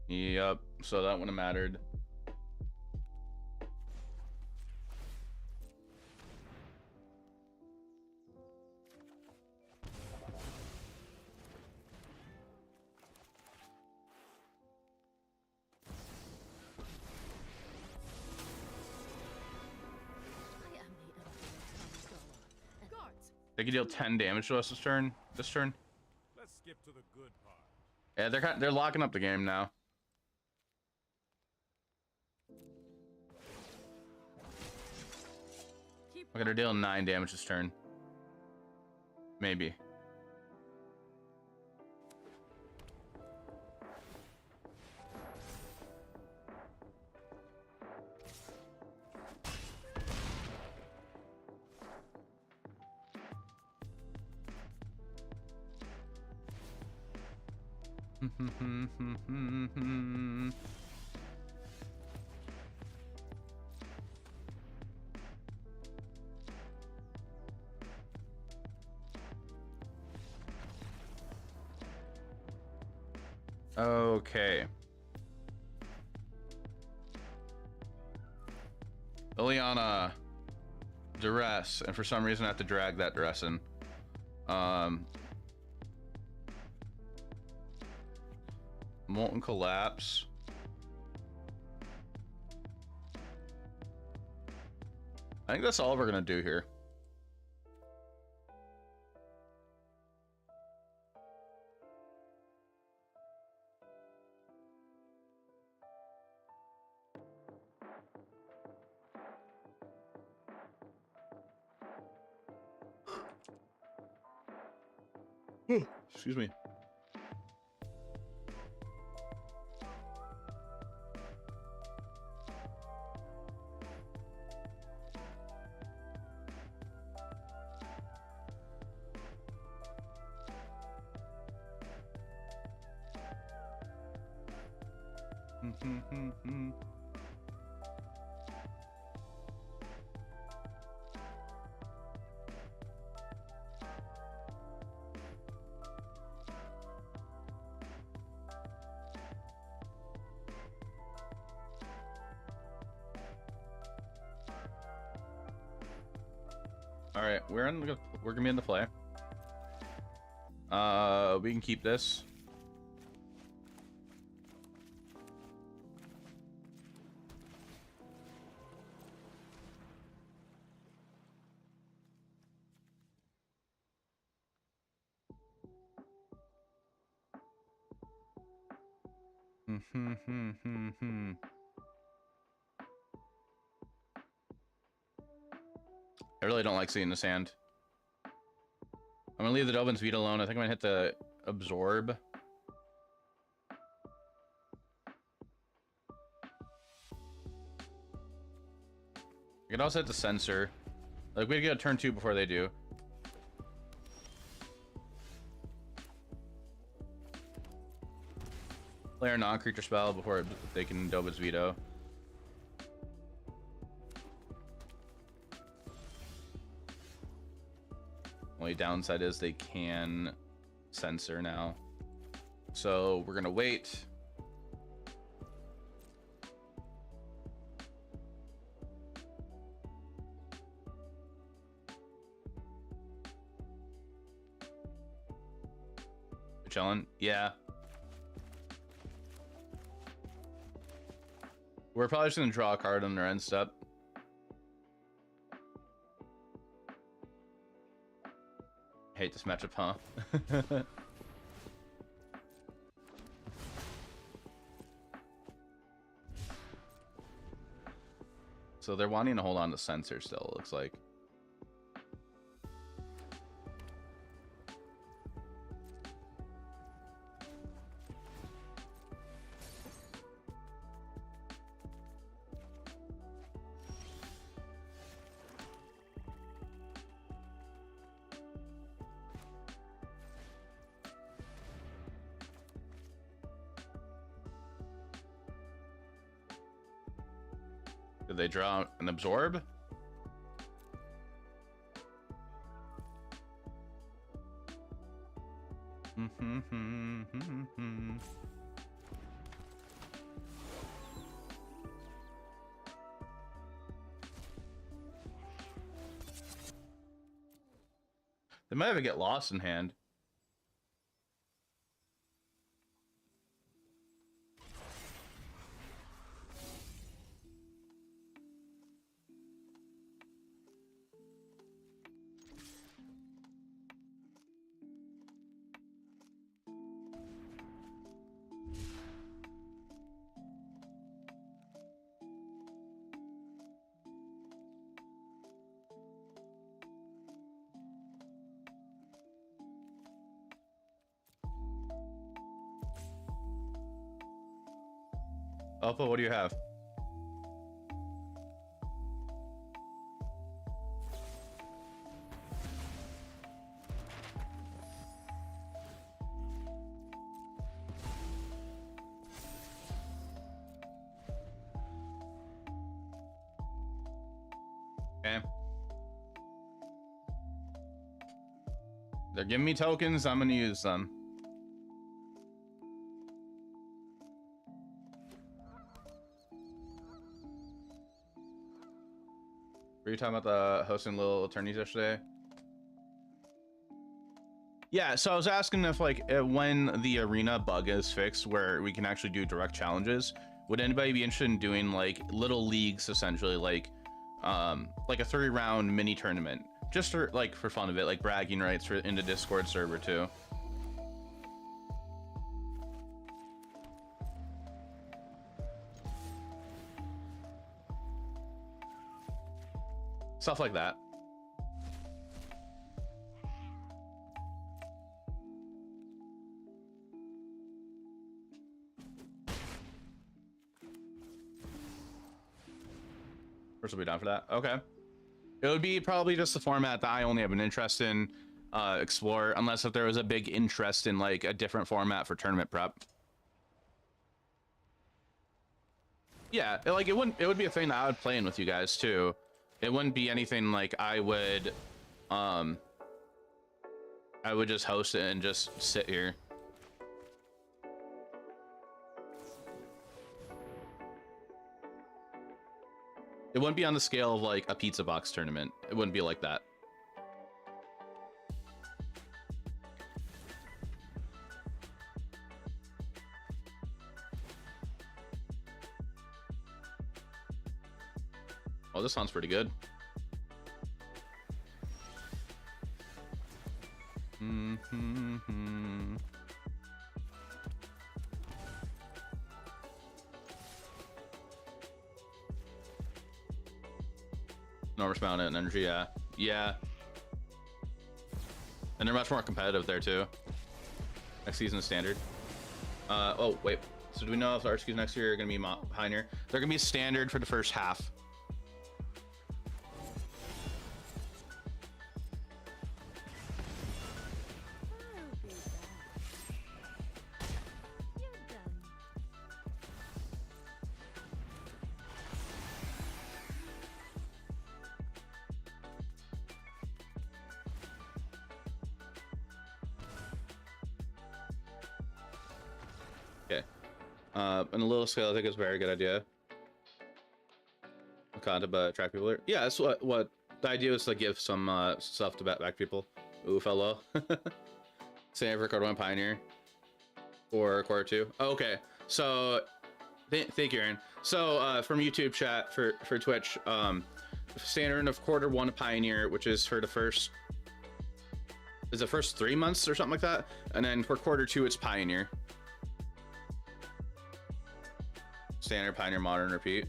Yep, so that wouldn't have mattered. I am the Emperor Kamigawa. Guards! They could deal 10 damage to us this turn. Let's skip to the good part. Yeah, they're locking up the game now. Keep Okay, they're dealing 9 damage this turn. Maybe. Okay. Liliana duress, and for some reason I have to drag that duress in. Molten Collapse. I think that's all we're gonna do here. Excuse me. All right, we're gonna be in the play. We can keep this. I really don't like seeing this hand. I'm gonna leave the Dovin's Veto alone. I think I'm gonna hit the absorb. I can also hit the sensor. Like, we get a turn 2 before they do. Play a non-creature spell before they can Dovin's Veto. Only downside is they can censor now. So we're gonna wait. Chilling? Yeah. We're probably just gonna draw a card on their end step. Hate this matchup, huh? So they're wanting to hold on to sensor still, it looks like. Did they draw an absorb? They might have to get lost in hand. Alpha, what do you have? Okay. They're giving me tokens, I'm gonna use them. Were you talking about the hosting little attorneys yesterday? Yeah, so I was asking if, like, when the arena bug is fixed where we can actually do direct challenges, would anybody be interested in doing, like, little leagues, essentially, like a 3-round mini tournament? Just for, like, for fun of it, like bragging rights for in the Discord server, too. Stuff like that. First, will be down for that. Okay. It would be probably just the format that I only have an interest in, explore, unless if there was a big interest in, like, a different format for tournament prep. Yeah, it would be a thing that I would play in with you guys too. It wouldn't be anything like I would just host it and just sit here. It wouldn't be on the scale of like a pizza box tournament. It wouldn't be like that. Oh, this sounds pretty good. Enormous amount of energy, yeah. Yeah. And they're much more competitive there too. Next season is standard. Oh, wait. So do we know if the RSQs next year are going to be Pioneer? They're going to be standard for the first half. I'll be back. You're done. Okay. And a little scale, I think is a very good idea. Content, but attract people there. Yeah, that's what the idea was, to give some stuff to back people. Ooh, fellow. Same for quarter one Pioneer or quarter two. Oh, okay, so thank you, Aaron. So from YouTube chat for Twitch, standard of quarter one Pioneer, which is for the first 3 months or something like that, and then for quarter two it's Pioneer. Standard, Pioneer, Modern, Repeat.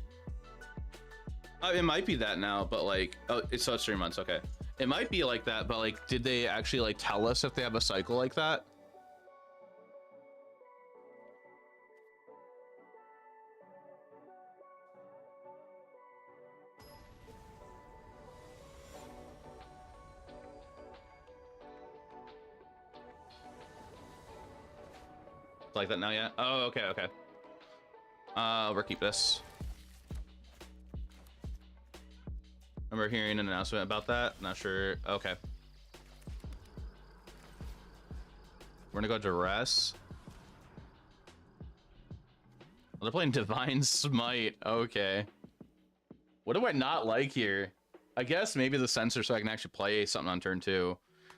It might be that now, but like, oh, it's 3 months. Okay, it might be like that, but like, did they actually like tell us if they have a cycle like that? Like that now, yeah. Oh, okay, okay. We'll keep this. Remember hearing an announcement about that? Not sure. Okay. We're gonna go Duress. Oh, they're playing Divine Smite. Okay. What do I not like here? I guess maybe the sensor so I can actually play something on turn 2.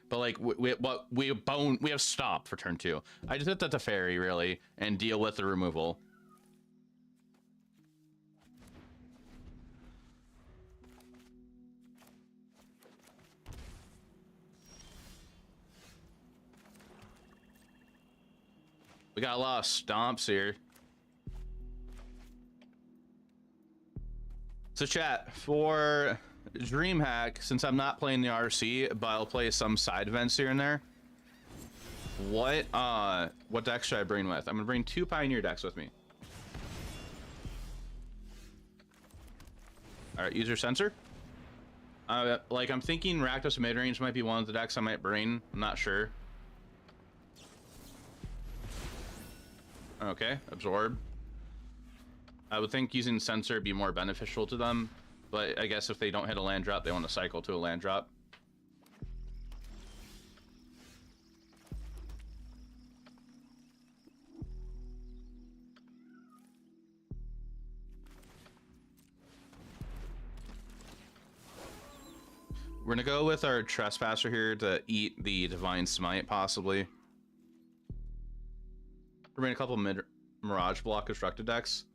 But like we have stop for turn 2. I just hit that to fairy really and deal with the removal. We got a lot of stomps here. So chat, for DreamHack, since I'm not playing the RC, but I'll play some side events here and there. What deck should I bring with? I'm gonna bring 2 Pioneer decks with me. All right, user sensor. Like I'm thinking Rakdos midrange might be one of the decks I might bring. I'm not sure. Okay, absorb. I would think using sensor would be more beneficial to them, but I guess if they don't hit a land drop, they want to cycle to a land drop. We're gonna go with our Trespasser here to eat the Divine Smite, possibly. We're bringing a couple Mirage Block constructed decks.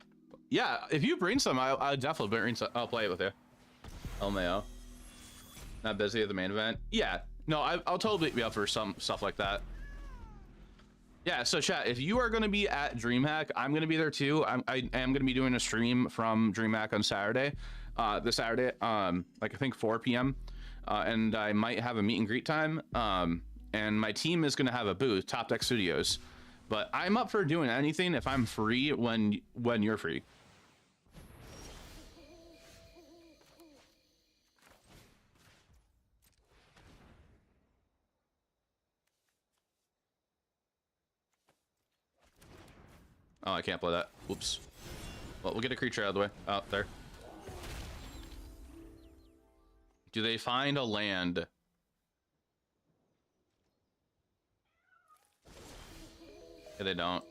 Yeah, if you bring some, I'll definitely bring some. I'll play it with you. LMAO. Not busy at the main event. Yeah, no, I'll totally be up for some stuff like that. Yeah, so chat, if you are going to be at DreamHack, I'm going to be there too. I am going to be doing a stream from DreamHack on Saturday. This Saturday, like I think 4 p.m. And I might have a meet and greet time. And my team is going to have a booth, Top Deck Studios. But I'm up for doing anything if I'm free when you're free. Oh, I can't play that. Whoops. Well, we'll get a creature out of the way. Out there. Do they find a land? Yeah, they don't.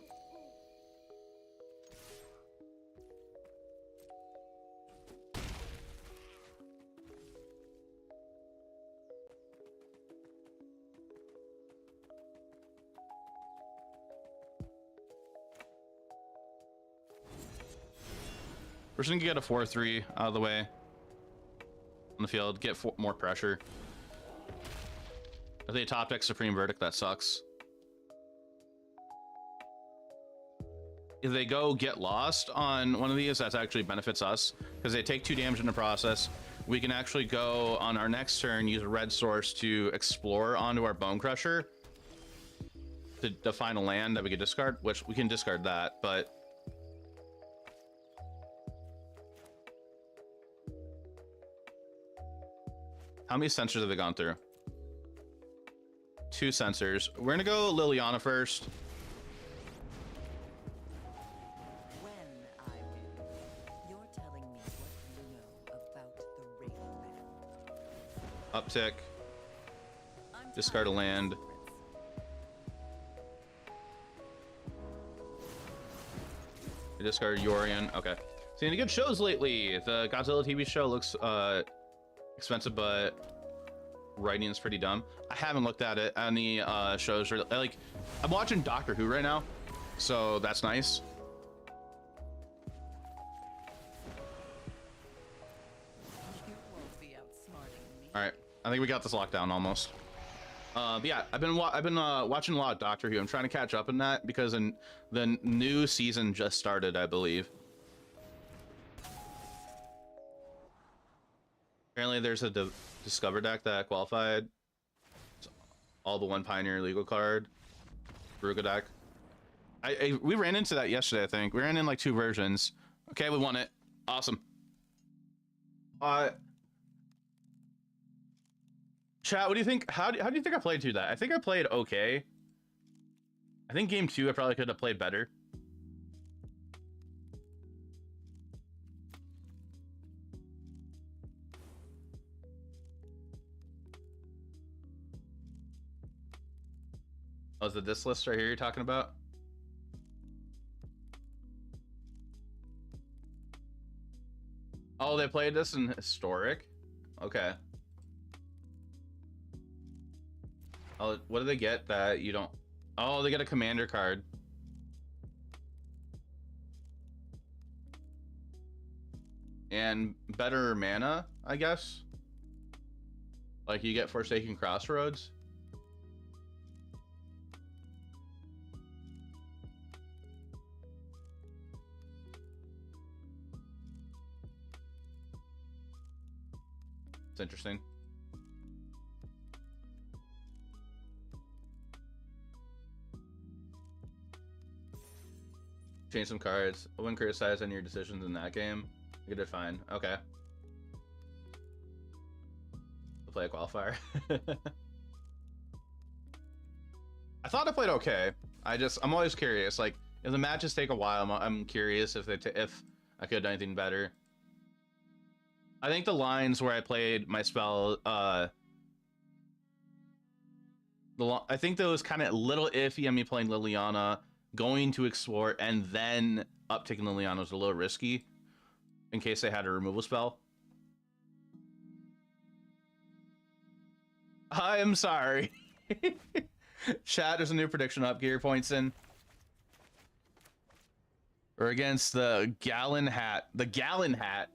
We're just gonna get a 4-3 out of the way on the field, get more pressure. If they top deck Supreme Verdict, that sucks. If they go get lost on one of these, that actually benefits us because they take 2 damage in the process. We can actually go on our next turn, use a red source to explore onto our Bone Crusher to find a land that we could discard, which we can discard that, but how many sensors have they gone through? 2 sensors. We're gonna go Liliana first. When I win, you're telling me what you know about the Raven Man. Uptick. I'm Discard a tired of land. secrets. We discard Yorion. Okay. Seen any good shows lately. The Godzilla TV show looks expensive, but writing is pretty dumb. I haven't looked at it. Any shows like I'm watching Doctor Who right now, so that's nice. You won't be outsmarting me. All right, I think we got this lockdown almost. But yeah, I've been watching a lot of Doctor Who. I'm trying to catch up in that because the new season just started, I believe. Apparently, there's a Discover deck that qualified. It's all the 1 Pioneer legal card. Ruga deck. We ran into that yesterday, I think. We ran in like 2 versions. Okay, we won it. Awesome. Chat, what do you think? How do you think I played through that? I think I played okay. I think game 2 I probably could have played better. Oh, is it this list right here you're talking about? Oh, they played this in Historic? Okay. Oh, what do they get that you don't... Oh, they get a Commander card. And better mana, I guess? Like, you get Forsaken Crossroads? It's interesting. Change some cards. I wouldn't criticize any of your decisions in that game. You did fine. Okay. I'll play a qualifier. I thought I played okay. I'm always curious. Like, if the matches take a while, I'm curious if if I could have done anything better. I think the lines where I played my spell, I think that was kind of a little iffy on me playing Liliana, going to explore, and then upticking Liliana was a little risky in case they had a removal spell. I am sorry. Chat, there's a new prediction up. Get your points in. We're against the Gallon Hat. The Gallon Hat.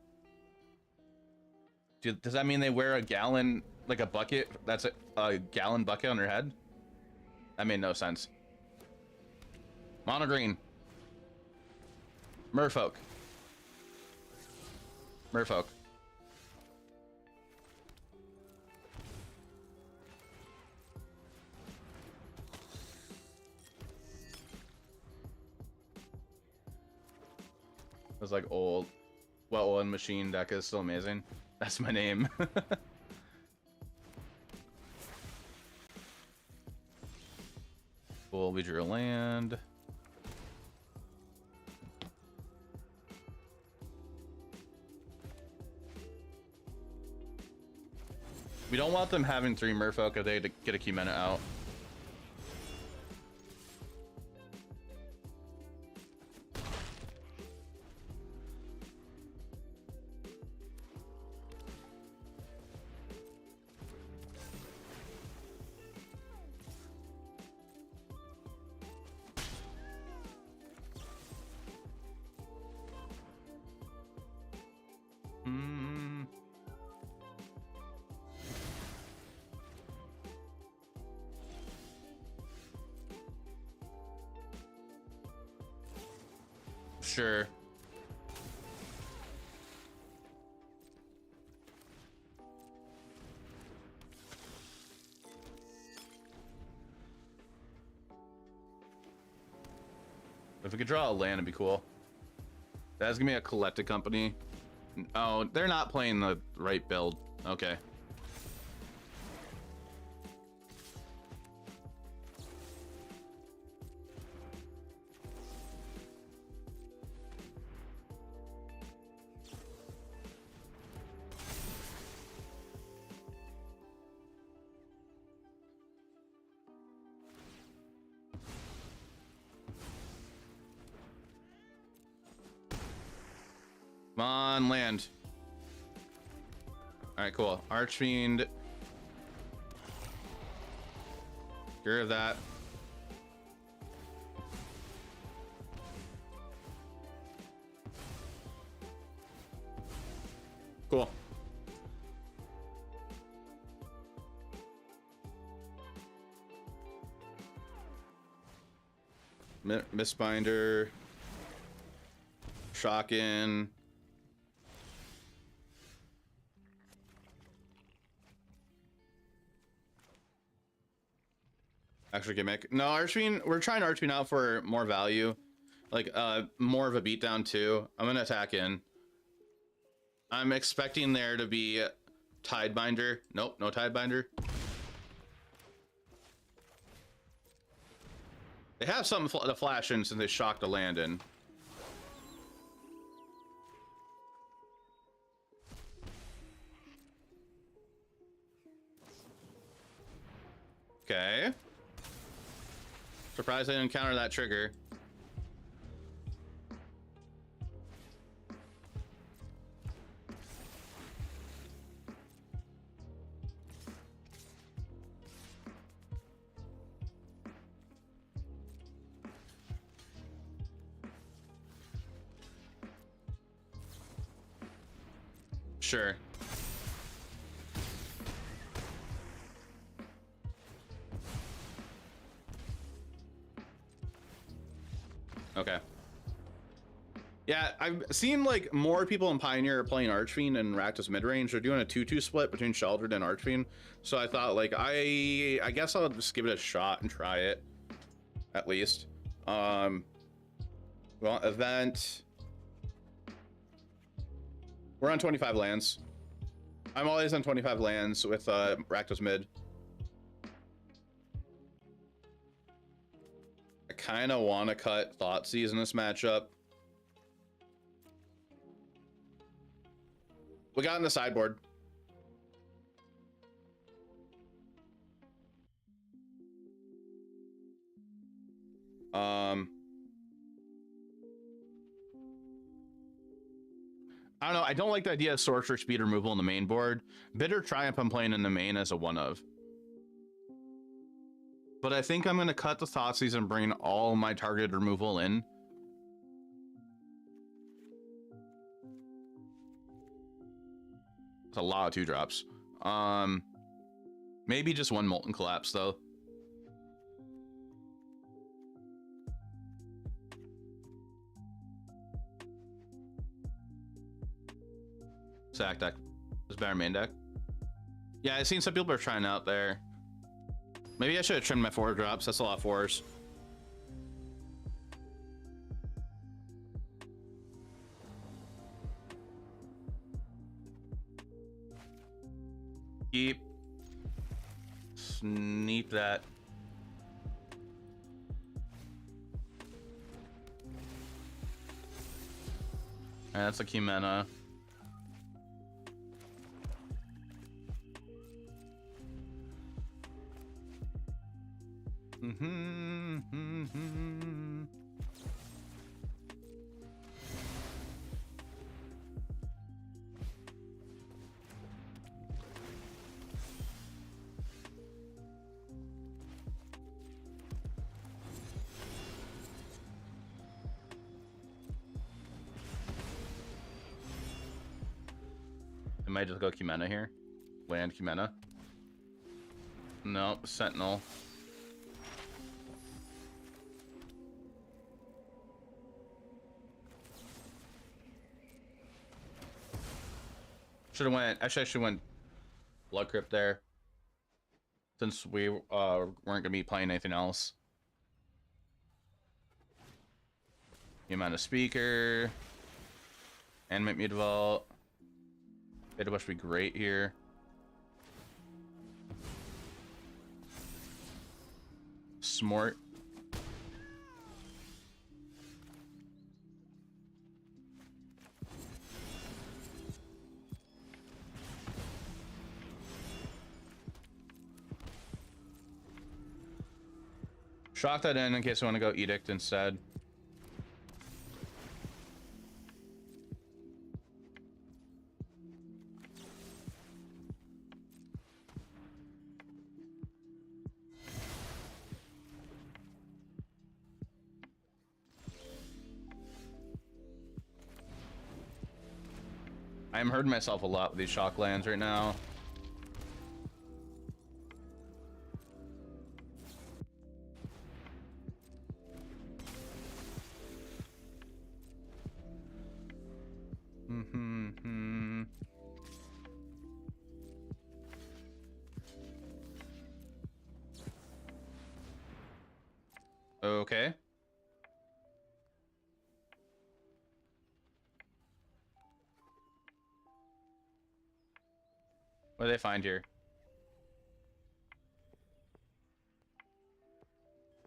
Dude, does that mean they wear a gallon, like a bucket? That's a gallon bucket on their head? That made no sense. Mono green. Merfolk. Merfolk. It was like old. Well-oiled machine deck is still amazing. That's my name. Cool, we drew a land. We don't want them having 3 merfolk if they get a key mana out. Sure. If we could draw a land, it'd be cool. That's gonna be a collected company. Oh, they're not playing the right build. Okay. Come on, land. All right, cool. Archfiend. Get rid of that. Cool. Mistbinder. Shockin. Extra gimmick. No, Archfiend, we're trying Archfiend out for more value. Like, more of a beatdown too. I'm gonna attack in. I'm expecting there to be Tidebinder. Nope, no Tidebinder. They have something to flash in since they shocked a land in. Okay. Surprised I didn't encounter that trigger. Sure. Okay. Yeah, I've seen like more people in Pioneer playing Archfiend and Rakdos midrange. They're doing a 2-2 split between Sheldred and Archfiend. So I thought like I guess I'll just give it a shot and try it. At least. Well, event. We're on 25 lands. I'm always on 25 lands with Rakdos mid. I kind of want to cut Thoughtseize in this matchup. We got in the sideboard. I don't know. I don't like the idea of sorcerer speed removal in the main board. Bitter Triumph I'm playing in the main as a one of. But I think I'm going to cut the Thoughtseize and bring all my targeted removal in. It's a lot of 2-drops. Maybe just one Molten Collapse though. Sack deck is better main deck. Yeah, I've seen some people are trying out there. Maybe I should have trimmed my 4-drops. That's a lot of 4s. Keep. Sneak that. Alright, that's a key mana. I might just go Kimena here. Land Kimena. Nope, Sentinel. Should have went. Actually, I should went Blood Crypt there. Since we weren't gonna be playing anything else. The amount of speaker. Animate Mute Vault. Beta Bush would be great here. Smart. Shock that in case I want to go Edict instead. I'm hurting myself a lot with these shock lands right now. Okay. What do they find here?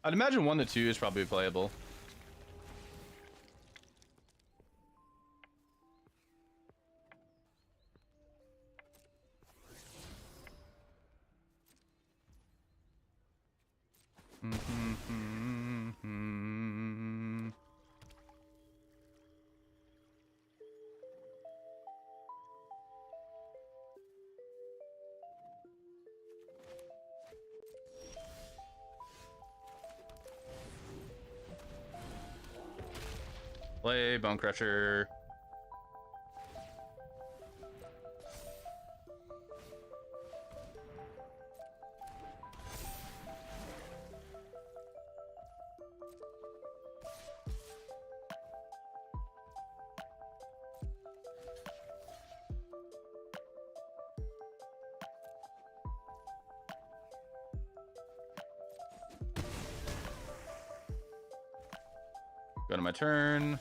I'd imagine 1 to 2 is probably playable. Play Bone Crusher. Go to my turn.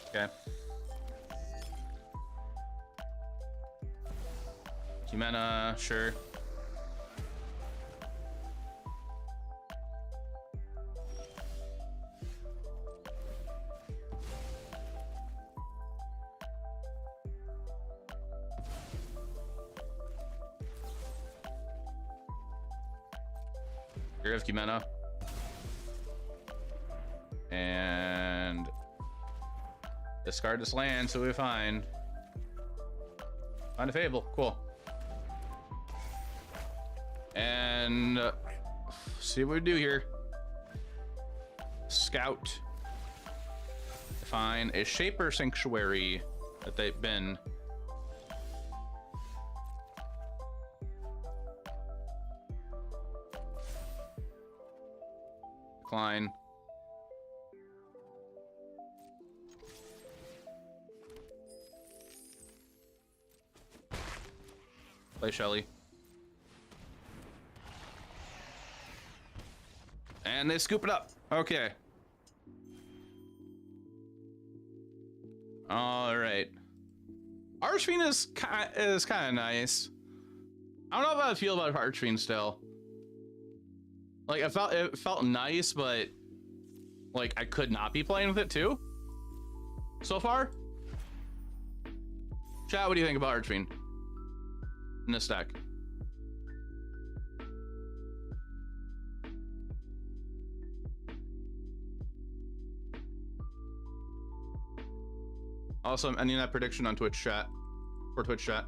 Okay. Humana, sure. Here's Kimena. And discard this land so we find a Fable. Cool. And see what we do here. Scout. Find a Shaper Sanctuary that they've been. Decline. Play Shelly. And they scoop it up. Okay. All right. Archfiend is kind of nice. I don't know how I feel about Archfiend still. Like it felt nice, but like I could not be playing with it too. So far, Chat, what do you think about Archfiend in this deck? Also, I'm ending that prediction on Twitch chat. For Twitch chat.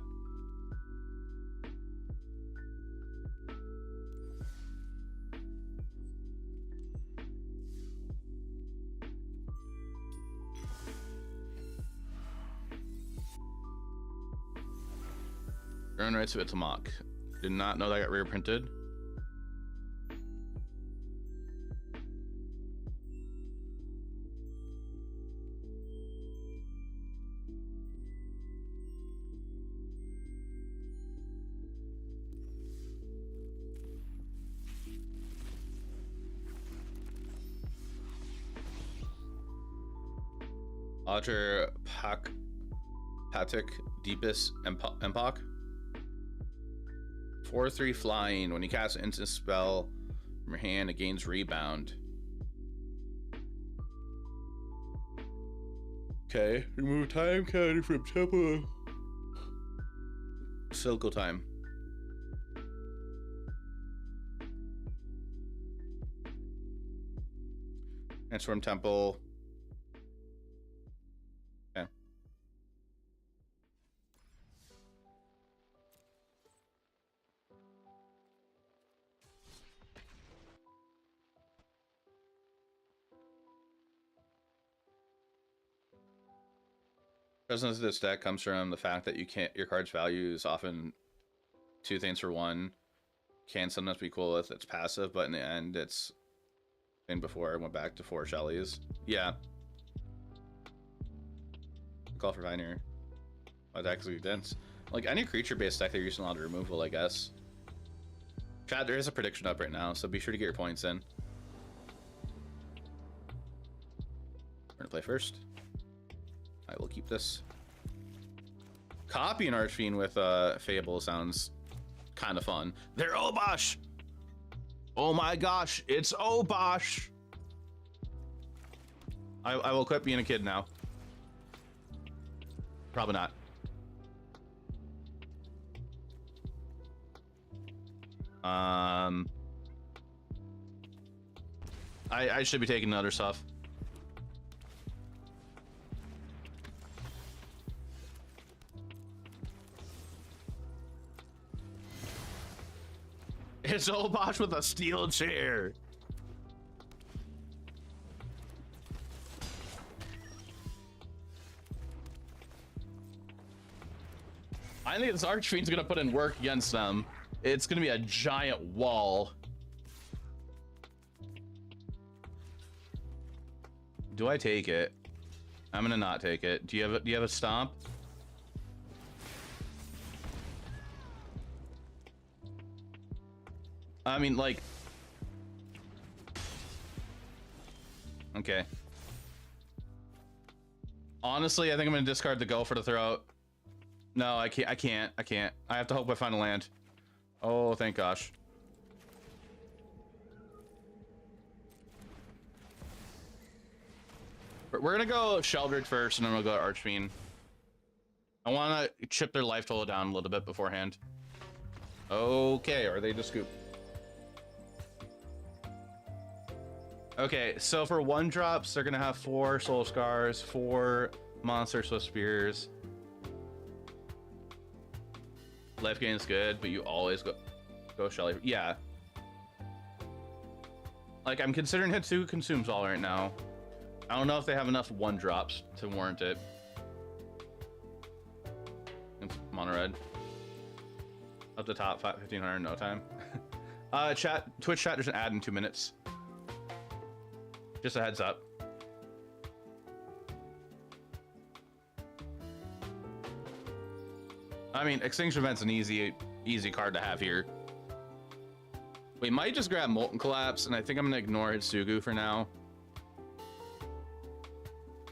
Earn rights to it to mock. Did not know that got reprinted. Alter Patek Deepest Empok. 4/3 flying. When you cast an instant spell from your hand, it gains rebound. Okay, remove time counter from temple. Circle time. Transform temple. Okay. Presence of this deck comes from the fact that your card's value is often 2 things for 1. Can sometimes be cool with its passive, but in the end it's been before I went back to 4 Shellys. Yeah. Call for Pioneer. Oh, it's actually dense. Like any creature based deck, they're using a lot of removal, I guess. Chad, there is a prediction up right now, so be sure to get your points in. We're gonna play first. I will keep this. Copying Archfiend with Fable sounds kind of fun. They're Obosh! Oh my gosh, it's Obosh! I will quit being a kid now. Probably not. I should be taking other stuff. It's Obosh with a steel chair. I think this Archfiend's gonna put in work against them. It's gonna be a giant wall. Do I take it? I'm gonna not take it. Do you have a stomp? I mean, like, okay. Honestly, I think I'm gonna discard the go for the throat. No, I can't. I have to hope I find a land. Oh, thank gosh. We're gonna go Sheldrick first, and then we'll go Archfiend. I want to chip their life total down a little bit beforehand. Okay, are they to scoop? Okay, so for 1-drops, they're gonna have 4 Soul Scars, 4 Monster Swift Spears. Life gain is good, but you always go Shelly. Yeah. Like, I'm considering Hitsu consumes all right now. I don't know if they have enough 1-drops to warrant it. It's mono red. Up the top, 1500 in no time. Twitch chat, there's an ad in 2 minutes. Just a heads up. I mean, Extinction Event's an easy card to have here. We might just grab Molten Collapse, and I think I'm gonna ignore Hitsugu for now.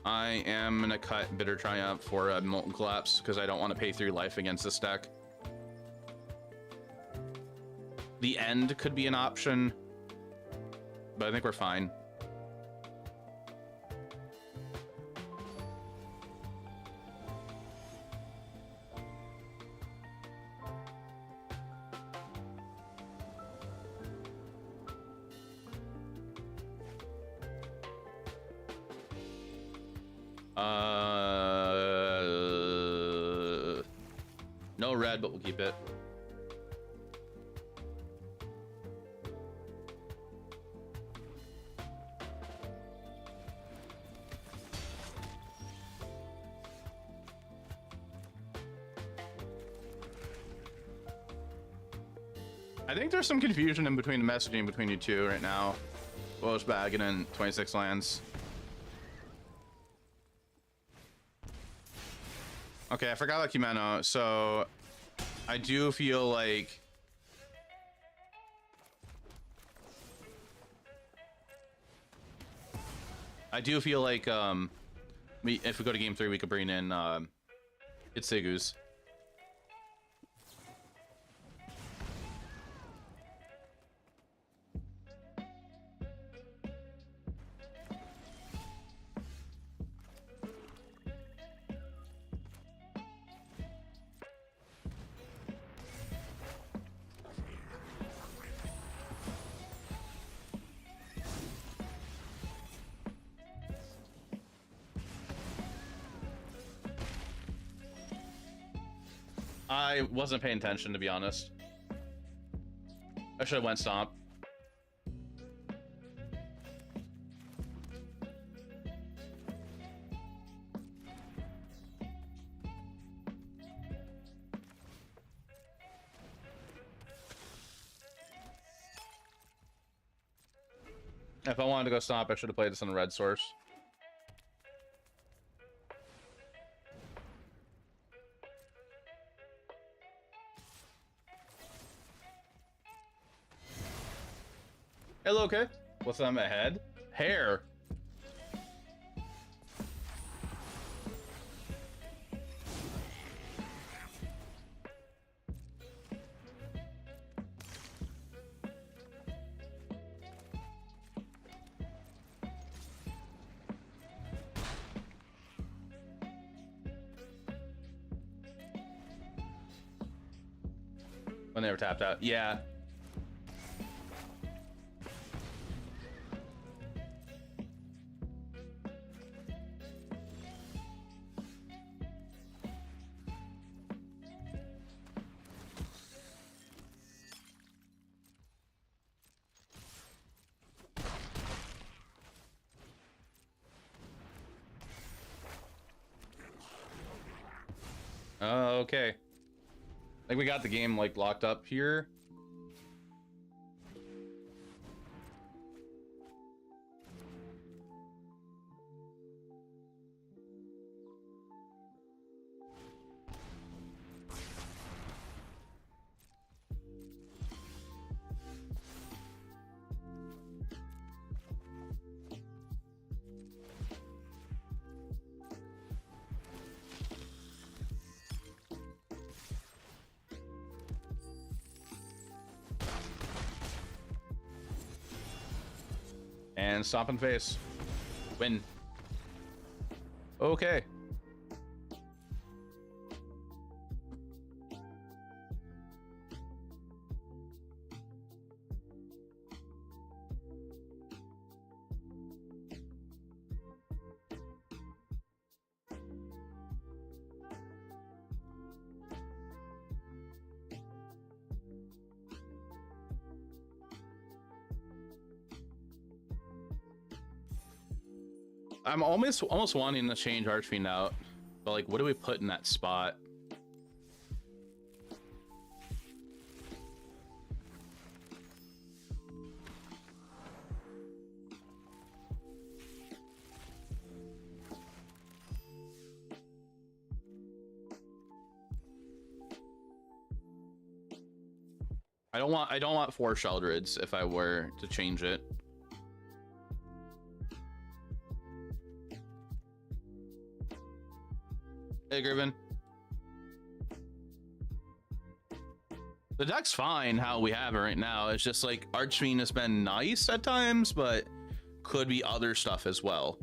I am gonna cut Bitter Triumph for a Molten Collapse because I don't want to pay 3 life against this deck. The End could be an option, but I think we're fine. No red, but we'll keep it. I think there's some confusion in between the messaging between you two right now. Welsh bagging in 26 lands. Okay, I forgot about Kimeno, so I do feel like if we go to game 3 we could bring in Itsugu's. I wasn't paying attention, to be honest. I should have went stomp. If I wanted to go stomp, I should have played this on the red source. Hello, okay. What's on my head? Hair. When they were tapped out. Yeah. Okay. I think we got the game like locked up here. And stomp in face. Win. Okay. I'm almost wanting to change Archfiend out, but like, what do we put in that spot? I don't want 4 Sheldreds if I were to change it. Hey, Griffin. The deck's fine how we have it right now. It's just like Archfiend has been nice at times, but could be other stuff as well.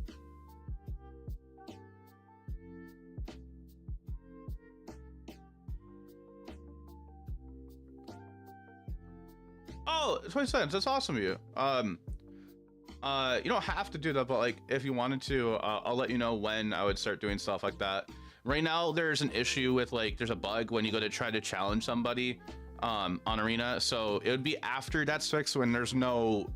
Oh, 20 cents. That's awesome of you. You don't have to do that, but like if you wanted to, I'll let you know when I would start doing stuff like that. Right now, there's an issue with like there's a bug when you go to try to challenge somebody on Arena, so it would be after that's fixed when there's no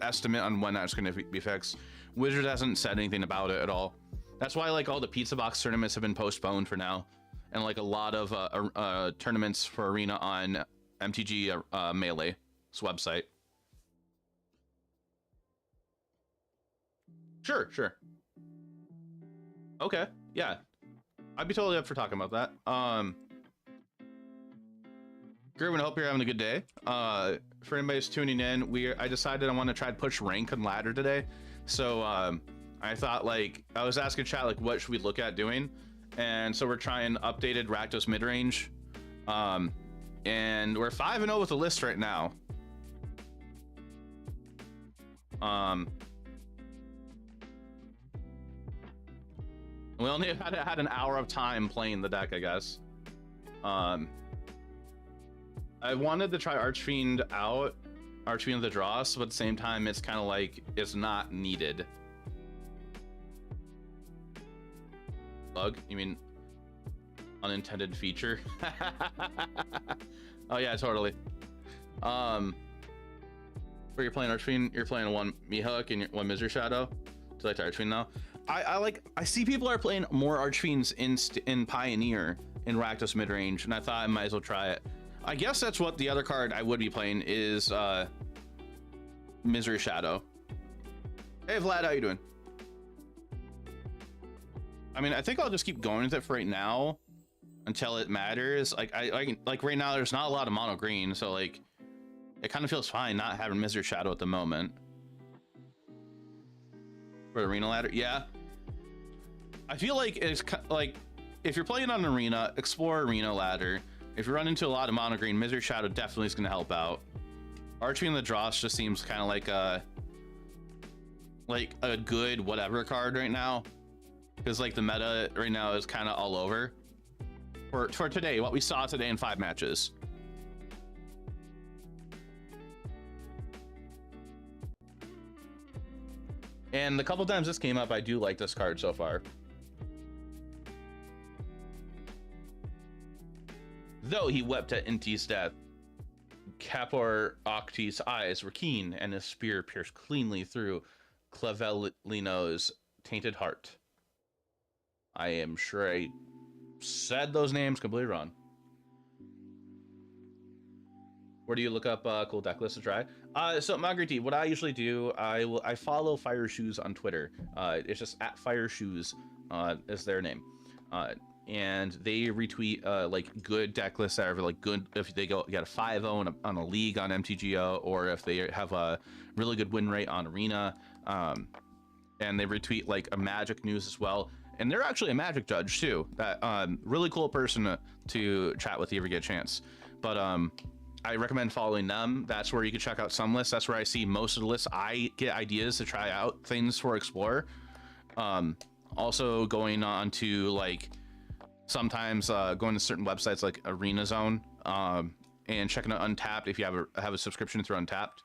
estimate on when that's going to be fixed. Wizards hasn't said anything about it at all. That's why like all the pizza box tournaments have been postponed for now, and like a lot of tournaments for Arena on MTGA Melee's website. Sure. Okay, yeah. I'd be totally up for talking about that. Groovin, I hope you're having a good day. For anybody who's tuning in, I decided I want to try to push rank and ladder today. So I thought like, I was asking chat like what should we look at doing? And so we're trying updated Rakdos midrange. And we're 5-0 with the list right now. We only had an hour of time playing the deck, I guess. I wanted to try Archfiend out, Archfiend of the Dross, but at the same time, it's kind of like it's not needed. Bug? You mean unintended feature? Oh yeah, totally. Where you're playing Archfiend, you're playing one Mihawk and one Misery Shadow. Do you like the Archfiend now? I see people are playing more Archfiends in Pioneer in Rakdos midrange, and I thought I might as well try it. I guess that's what the other card I would be playing is Misery Shadow. Hey Vlad, how you doing? I mean, I think I'll just keep going with it for right now until it matters. Like like right now there's not a lot of mono green, so like it kind of feels fine not having Misery Shadow at the moment. For Arena ladder, yeah. I feel like it's like if you're playing on Arena, explore Arena ladder. If you run into a lot of mono green, Misery Shadow definitely is going to help out. Archfiend of the Dross just seems kind of like a good whatever card right now, because like the meta right now is kind of all over for today, what we saw today in 5 matches. And the couple times this came up, I do like this card so far. Though he wept at Inti's death, Capor Octi's eyes were keen, and his spear pierced cleanly through Clevelino's tainted heart. I am sure I said those names completely wrong. Where do you look up cool deck lists to try? So Margaret, what I usually do, I follow Fire Shoes on Twitter. It's just at Fire Shoes is their name. And they retweet like good deck lists that are like good if they get a 5-0 on a league on MTGA, or if they have a really good win rate on Arena. And they retweet like a Magic news as well. And they're actually a Magic judge too. That really cool person to chat with if you ever get a chance. But I recommend following them. That's where you can check out some lists. That's where I see most of the lists. I get ideas to try out things for Explore. Also going on to like sometimes going to certain websites like Arena Zone and checking out Untapped if you have a subscription through Untapped.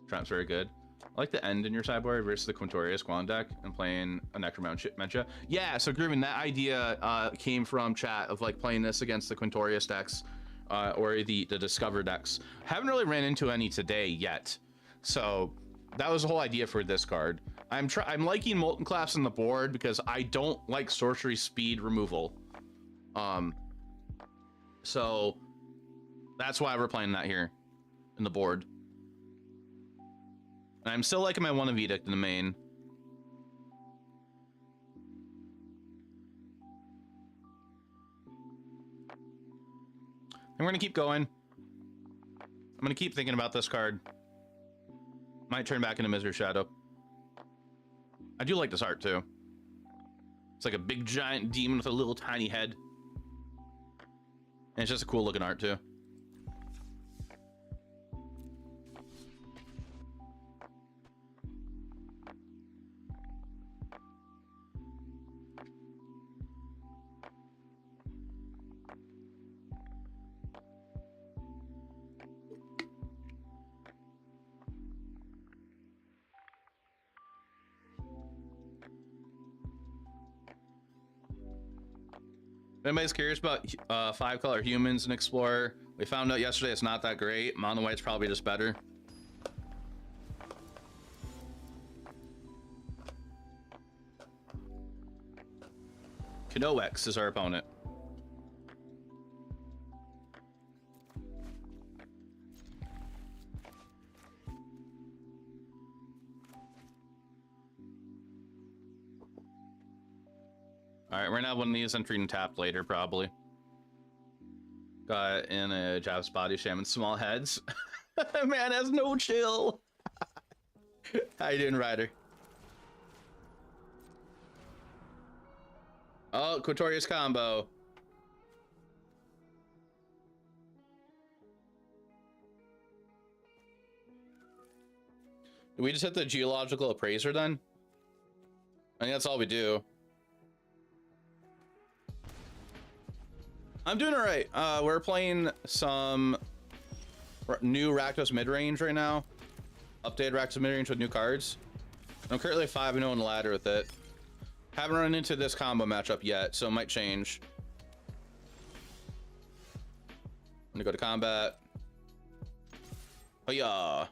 Trump's very good. I like the end in your sideboard versus the Quintorius Squall deck and playing a Necromantia. Yeah, so Groovin, that idea came from chat of like playing this against the Quintorius decks or the Discover decks. Haven't really ran into any today yet. So that was the whole idea for this card. I'm liking Molten Collapse on the board because I don't like sorcery speed removal. So that's why we're playing that here in the board. And I'm still liking my One of Edict in the main. I'm gonna keep going. I'm gonna keep thinking about this card. Might turn back into Misery Shadow. I do like this art too. It's like a big giant demon with a little tiny head. And it's just a cool looking art too. anybody's curious about 5-color humans and Explorer, we found out yesterday it's not that great. Mono White's probably just better. Kanoex is our opponent. All right, we're gonna have one of these entering tapped later, probably. Got in a Jav's body shaman, small heads. Man has no chill. How you doing, Ryder? Oh, Quatorius combo. Did we just hit the geological appraiser then? I think that's all we do. I'm doing all right. We're playing some new Rakdos mid-range right now. Updated Rakdos mid-range with new cards. I'm currently 5-0 in the ladder with it. Haven't run into this combo matchup yet, so it might change. I'm gonna go to combat. Oh yeah.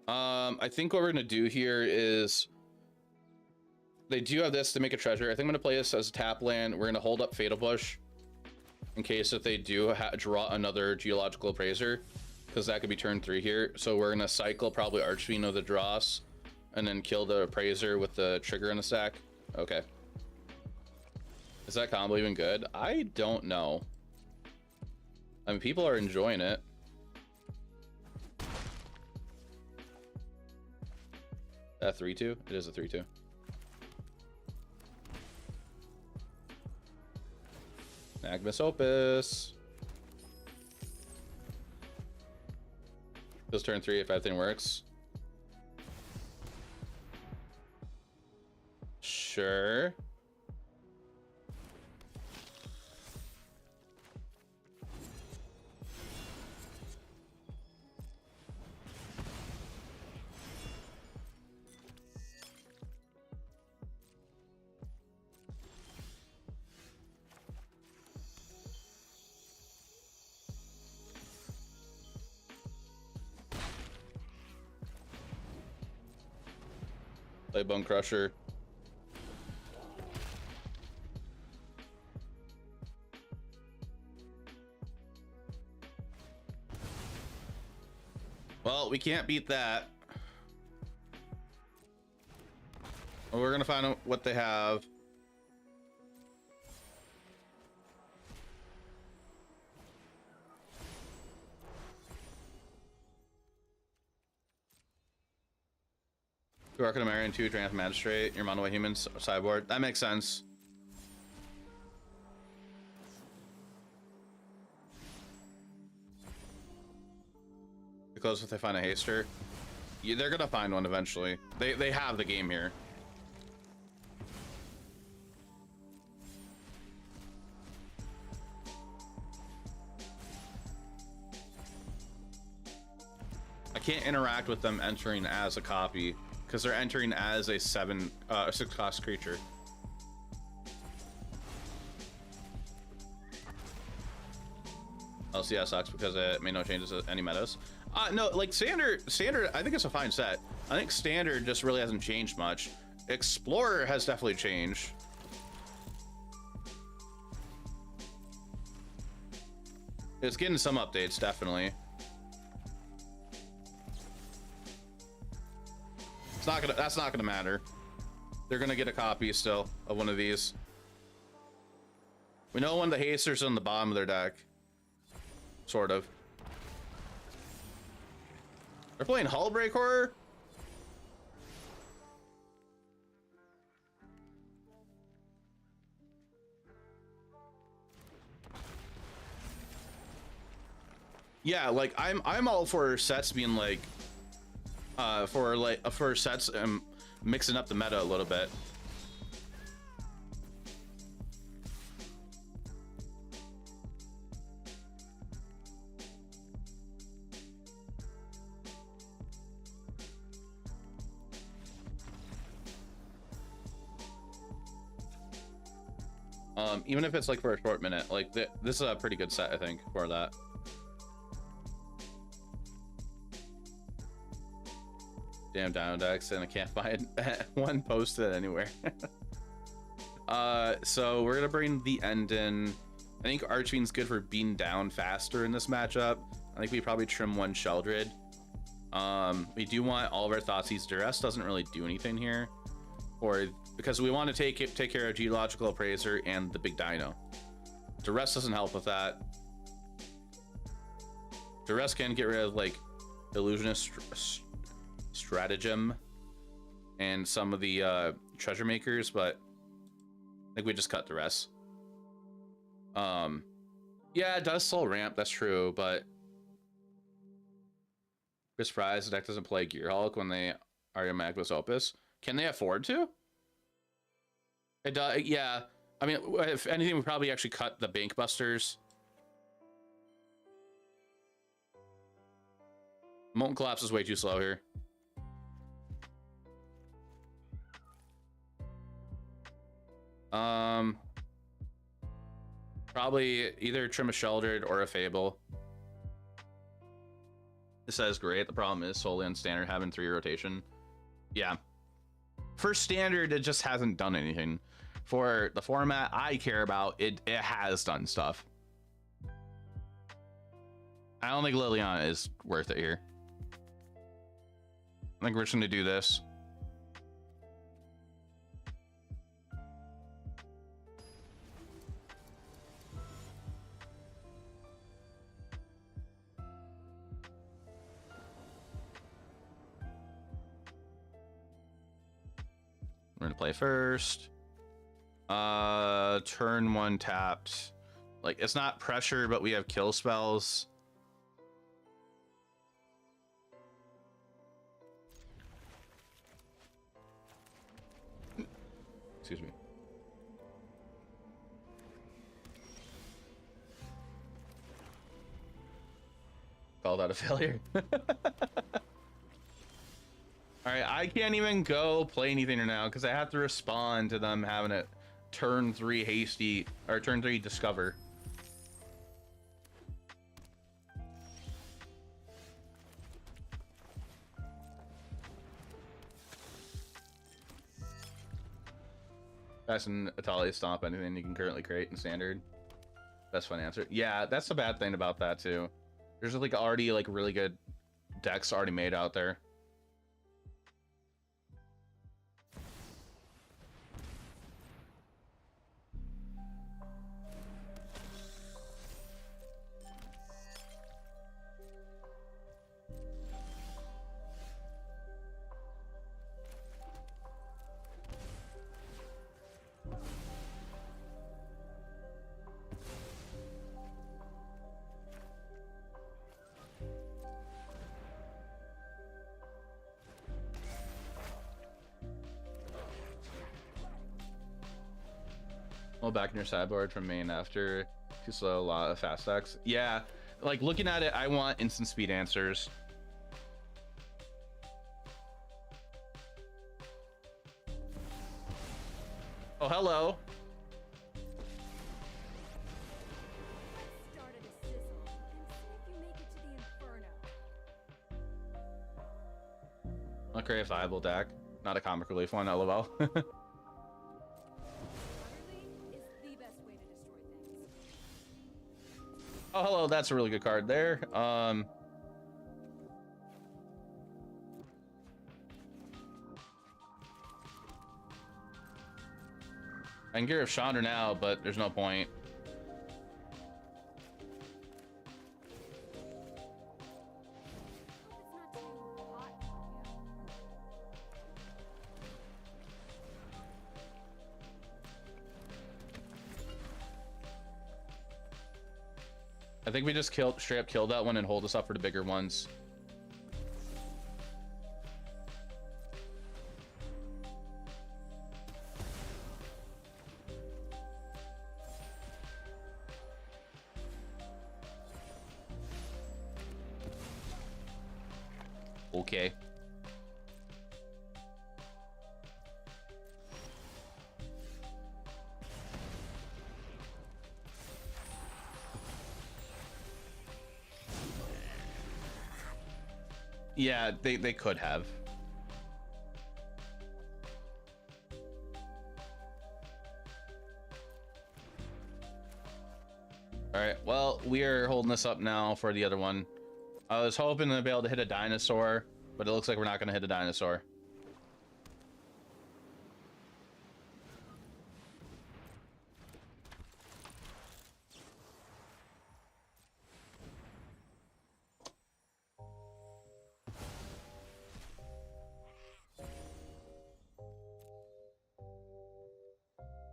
I think what we're gonna do here is they do have this to make a treasure. I think I'm gonna play this as a tap land. We're gonna hold up Fatal Bush in case if they do draw another Geological Appraiser, because that could be turn 3 here. So we're gonna cycle probably Archfiend of the Dross and then kill the Appraiser with the trigger in the stack. Okay. Is that combo even good? I don't know. I mean, people are enjoying it. That 3-2? It is a 3-2. Magnus Opus. Just turn 3 if everything works. Sure. Play Bone Crusher. Well, we can't beat that. Well, we're gonna find out what they have. Two Arcanumarian, 2 Draenith Magistrate, your Mono White Humans sideboard. That makes sense. Because if they find a haster, yeah, they're gonna find one eventually. They have the game here. I can't interact with them entering as a copy because they're entering as a 6-cost creature. LCS sucks because it made no changes to any metas. No, like standard, I think it's a fine set. I think standard just really hasn't changed much. Explorer has definitely changed. It's getting some updates, definitely. That's not gonna matter. They're gonna get a copy still of one of these. We know when the hasters on the bottom of their deck. Sort of. They're playing Hullbreak Horror? Yeah, like I'm all for sets being like for sets and mixing up the meta a little bit. Even if it's like for a short minute, like this is a pretty good set, I think, for that. Damn Dino decks, and I can't find one posted anywhere. So we're gonna bring the end in. I think Archfiend's good for being down faster in this matchup. I think we probably trim one Sheldred. We do want all of our Thoughtseize. Duress doesn't really do anything here, or because we want to take care of Geological Appraiser and the big Dino. Duress doesn't help with that. Duress can get rid of like Illusionist Stratagem and some of the Treasure Makers, but I think we just cut Duress. Yeah, it does slow ramp, that's true, but Chris Fry's deck doesn't play Gearhulk when they are your Magnus Opus. Can they afford to? It does, yeah. I mean, if anything, we probably actually cut the Bank Busters. Molten Collapse is way too slow here. Probably either trim a Sheldred or a Fable. This says great. The problem is solely on standard having 3 rotation. Yeah. For standard, it just hasn't done anything. For the format I care about, it has done stuff. I don't think Liliana is worth it here. I think we're just gonna do this. We're gonna play first. Turn 1 tapped. Like, it's not pressure, but we have kill spells. Excuse me. Called out a failure. All right, I can't even go play anything right now because I have to respond to them having it turn 3 hasty or turn 3 discover. That's an Atalia Stomp anything you can currently create in standard. That's a fun answer. Yeah, that's the bad thing about that too. There's like already like really good decks already made out there. Well, back in your sideboard from main after too slow, a lot of fast decks. Yeah, like looking at it, I want instant speed answers. Oh, hello. Started a sizzle and see if you make it to the inferno. I'll create a viable deck, not a comic relief one. LOL. Utterly is the best way to destroy things. Oh, hello. That's a really good card there. I can get rid of Chandra now, but there's no point. Hope it's not too hot for you. I think we just straight up killed that one and hold us up for the bigger ones. Okay. Yeah, they could have. All right, well, we are holding this up now for the other one. I was hoping to be able to hit a dinosaur, but it looks like we're not going to hit a dinosaur.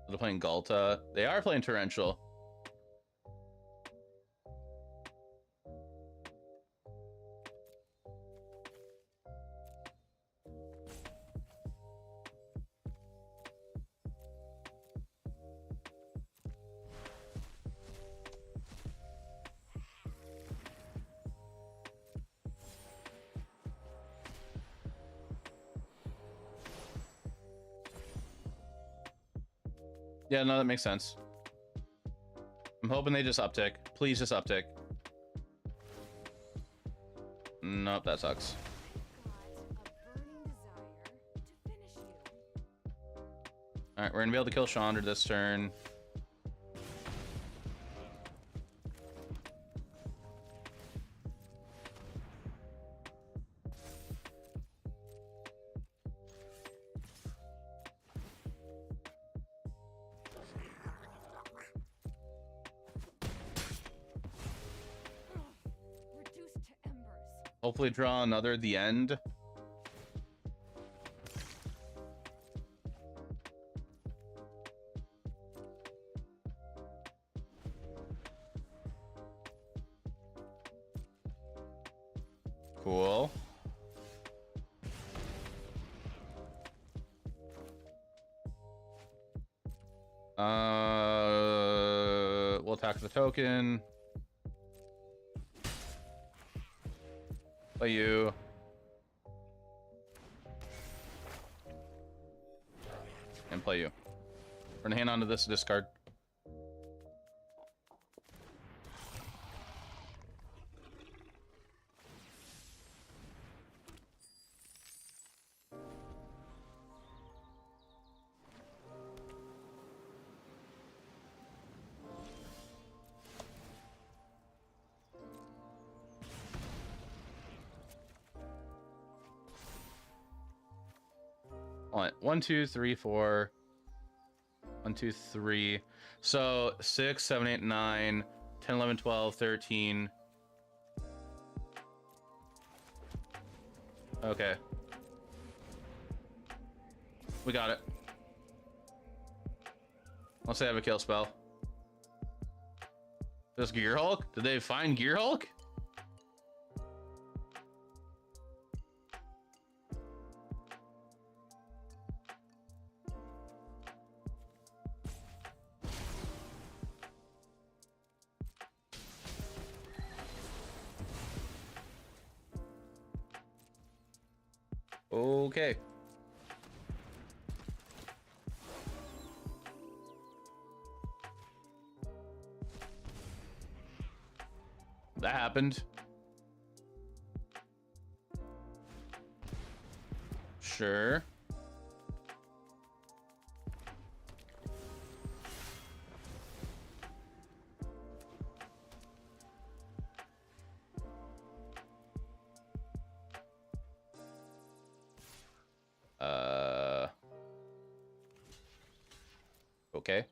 They're playing Galta. They are playing Torrential. Yeah, no, that makes sense. I'm hoping they just uptick. Please just uptick. Nope, that sucks. Alright, we're gonna be able to kill Chandra this turn. Reduced to embers. Hopefully draw another at the end. Cool. We'll attack the token. Play you. And play you. We're gonna hand on to this discard. All right, 1, 2, 3, 4. 1, 2, 3. So 6, 7, 8, 9, 10, 11, 12, 13. Okay. We got it. Unless they have a kill spell. This Gear Hulk? Did they find Gear Hulk? Okay. That happened. Sure. Okay.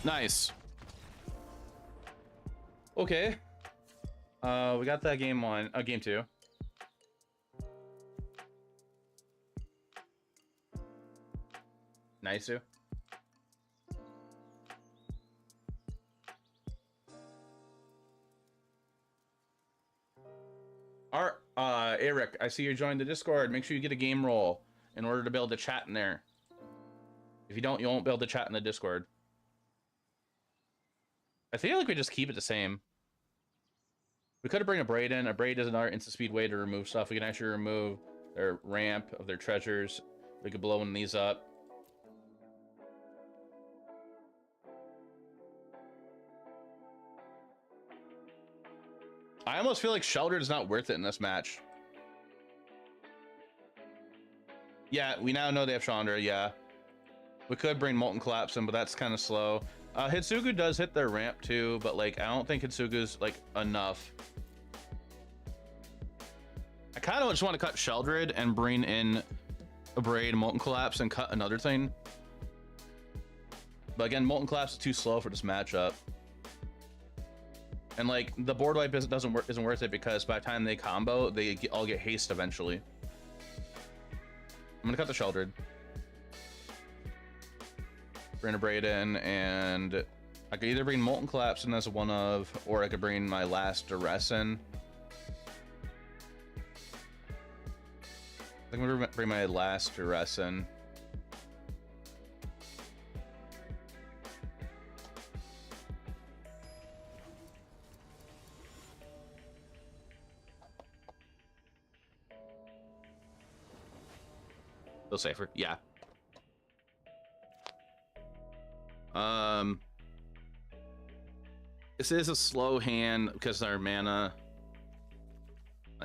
Nice. Okay. We got that game one. Game two. Nice. Eric, I see you joined the Discord. Make sure you get a game roll. in order to be able to chat in there. If you don't, you won't be able to chat in the Discord. I feel like we just keep it the same. We could bring a braid in. A braid is another instant speed way to remove stuff. We can actually remove their ramp of their treasures. We could blow one of these up. I almost feel like Sheltered is not worth it in this match. Yeah, we now know they have Chandra, yeah. We could bring Molten Collapse in, but that's kind of slow. Hitsugu does hit their ramp too, but like I don't think Hitsugu's like enough. I kind of just want to cut Sheldred and bring in a Braid, Molten Collapse, and cut another thing. But again, Molten Collapse is too slow for this matchup. And like the board wipe isn't worth it because by the time they combo, they all get haste eventually. I'm gonna cut the Sheldred. Bring a Braid in, and I could either bring Molten Collapse in as one of, or I could bring my last Duress in. I'm gonna bring my last Duress in. Feel safer, yeah. This is a slow hand because our mana.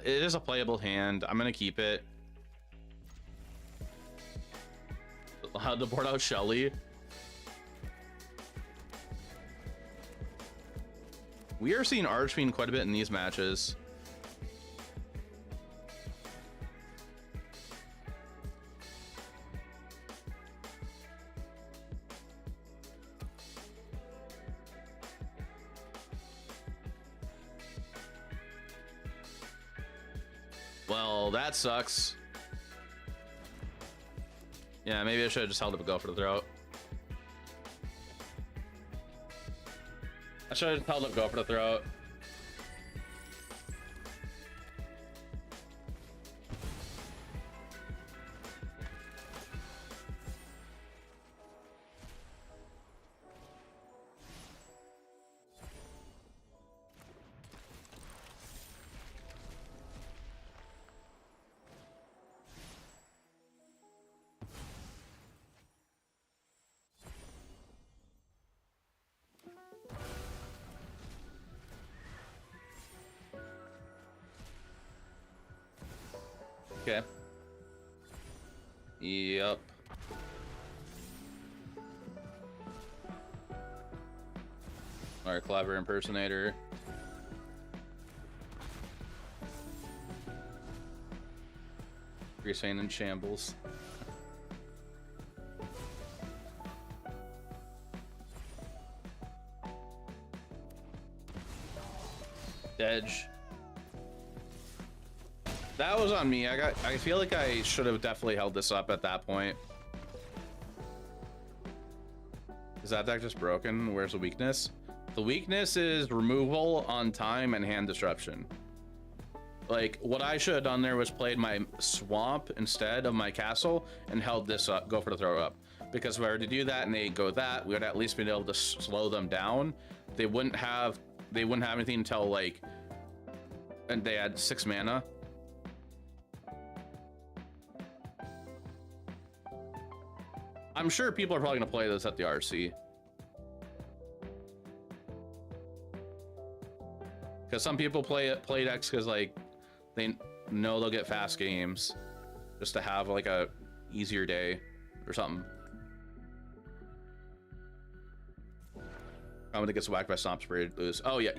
It is a playable hand. I'm gonna keep it. How to board out Shelly. We are seeing Archfiend quite a bit in these matches. Well, that sucks. Yeah, maybe I should have just held up a go for the throat. I should have just held up go for the throat. Okay. Yep. Our clever impersonator. Greasane in shambles. Edge. That was on me. I feel like I should have definitely held this up at that point. Is that deck just broken? Where's the weakness? The weakness is removal on time and hand disruption. Like, what I should have done there was played my swamp instead of my castle and held this up, go for the throw up. Because if I were to do that and they go that, we would at least be able to slow them down. They wouldn't have anything until like, and they had 6 mana. I'm sure people are probably gonna play this at the RC. Because some people play decks because like they know they'll get fast games, just to have like a easier day or something. I'm gonna get whacked by Stomp Spirit, lose. Oh yeah.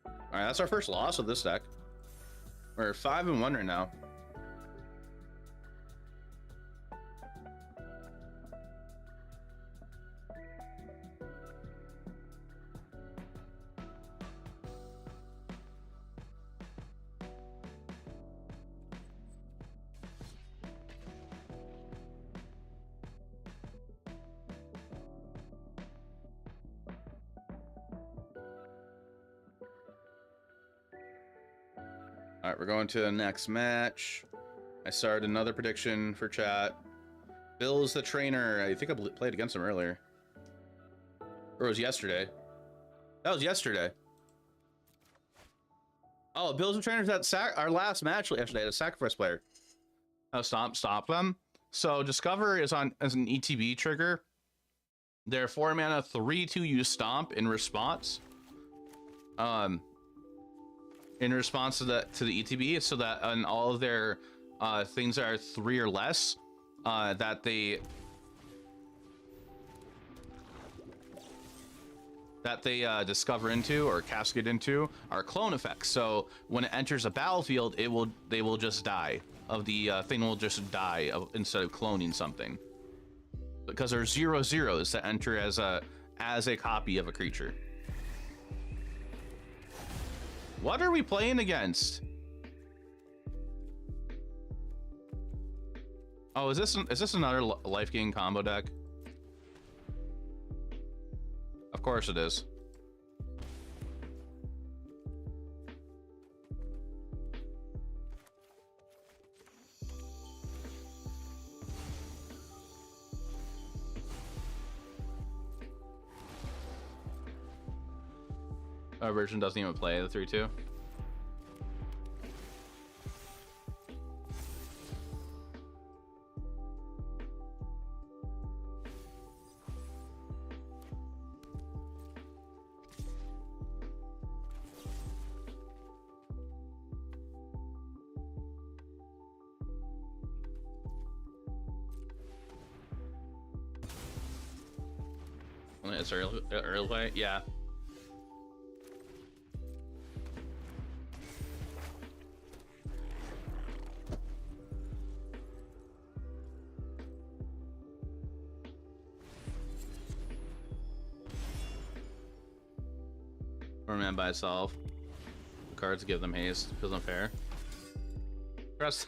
All right, that's our first loss of this deck. We're 5-1 right now. All right, we're going to the next match. I started another prediction for chat. Bill's the trainer. I think I played against him earlier. Or it was yesterday. That was yesterday. Oh, Bill's the trainer at our last match yesterday, the sacrifice player. Oh, stop them. So Discover is on as an ETB trigger. They're 4 mana, 3/2 use Stomp in response. In response to the ETB, so that on all of their things that are 3 or less, that they discover into or cascade into are clone effects. So when it enters a battlefield, they will just die. The thing will just die instead of cloning something, because there's 0/0s that enter as a copy of a creature. What are we playing against? Oh, is this another life gain combo deck? Of course it is. Our version doesn't even play the 3/2. It's early play, yeah. Or man by itself. The cards give them haste. Feels unfair. Press.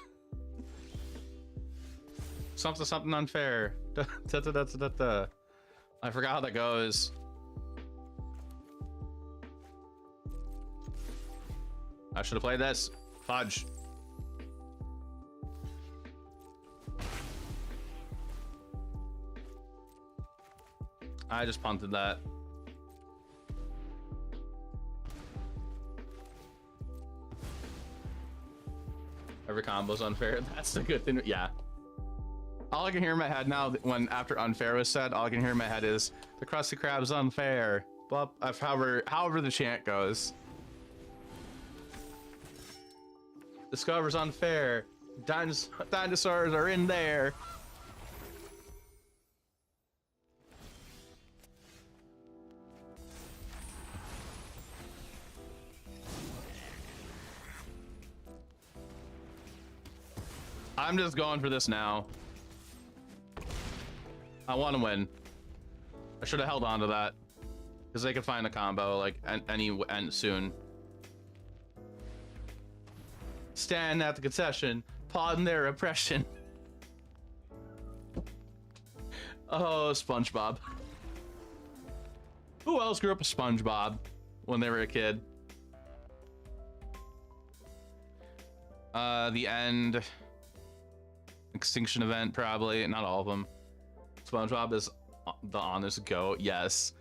Something unfair. I forgot how that goes. I should have played this. Fudge. I just punted that. Every combo's unfair. That's the good thing. Yeah. All I can hear in my head now, after unfair was said, all I can hear in my head is the Krusty Krab's unfair. Blah, however the chant goes. Discover's unfair. Dinosaurs are in there. I'm just going for this now. I want to win. I should have held on to that, because they could find a combo like any end soon. Stand at the concession, pardon their oppression. Oh, SpongeBob. Who else grew up with SpongeBob when they were a kid? The end. Extinction event, probably. Not all of them. SpongeBob is the honest goat. Yes.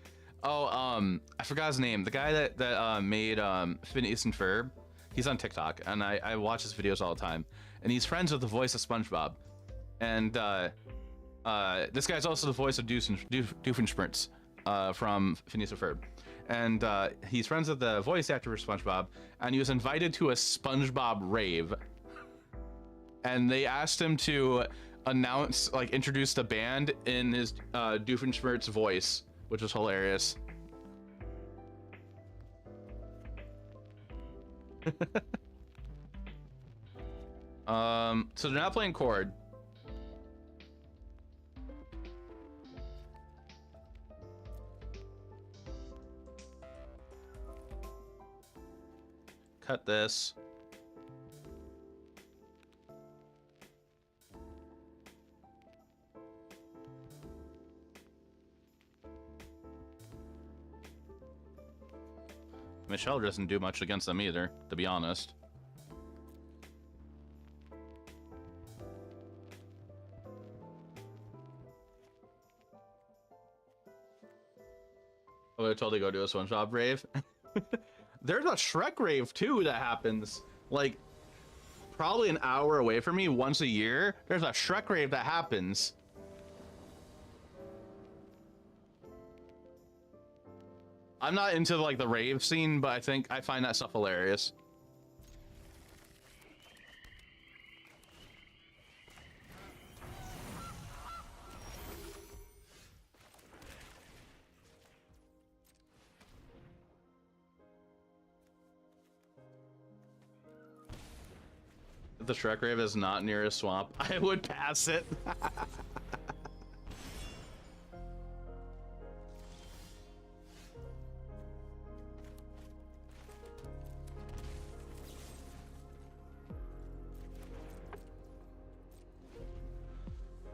Oh, I forgot his name. The guy that made Phineas and Ferb. He's on TikTok, and I watch his videos all the time. And he's friends with the voice of SpongeBob. And this guy's also the voice of Doofenshmirtz from Phineas and Ferb. And he's friends with the voice actor for SpongeBob. And he was invited to a SpongeBob rave. And they asked him to introduce the band in his Doofenshmirtz voice, which was hilarious. So they're not playing chord. Cut this. Michelle doesn't do much against them either, to be honest. would totally go to a SpongeBob rave. There's a Shrek rave too that happens like probably an hour away from me once a year. There's a Shrek rave that happens. I'm not into like the rave scene, but I find that stuff hilarious. If the Shrek rave is not near a swamp, I would pass it.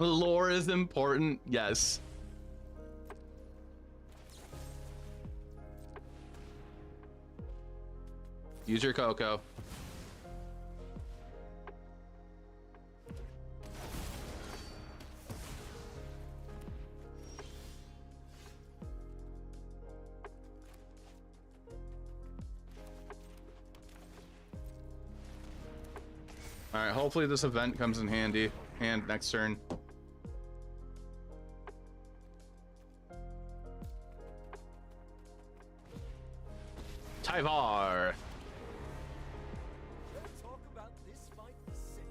Lore is important, yes. Use your cocoa. All right, hopefully this event comes in handy. Next turn. Tyvar. Let's talk about this fight for centuries.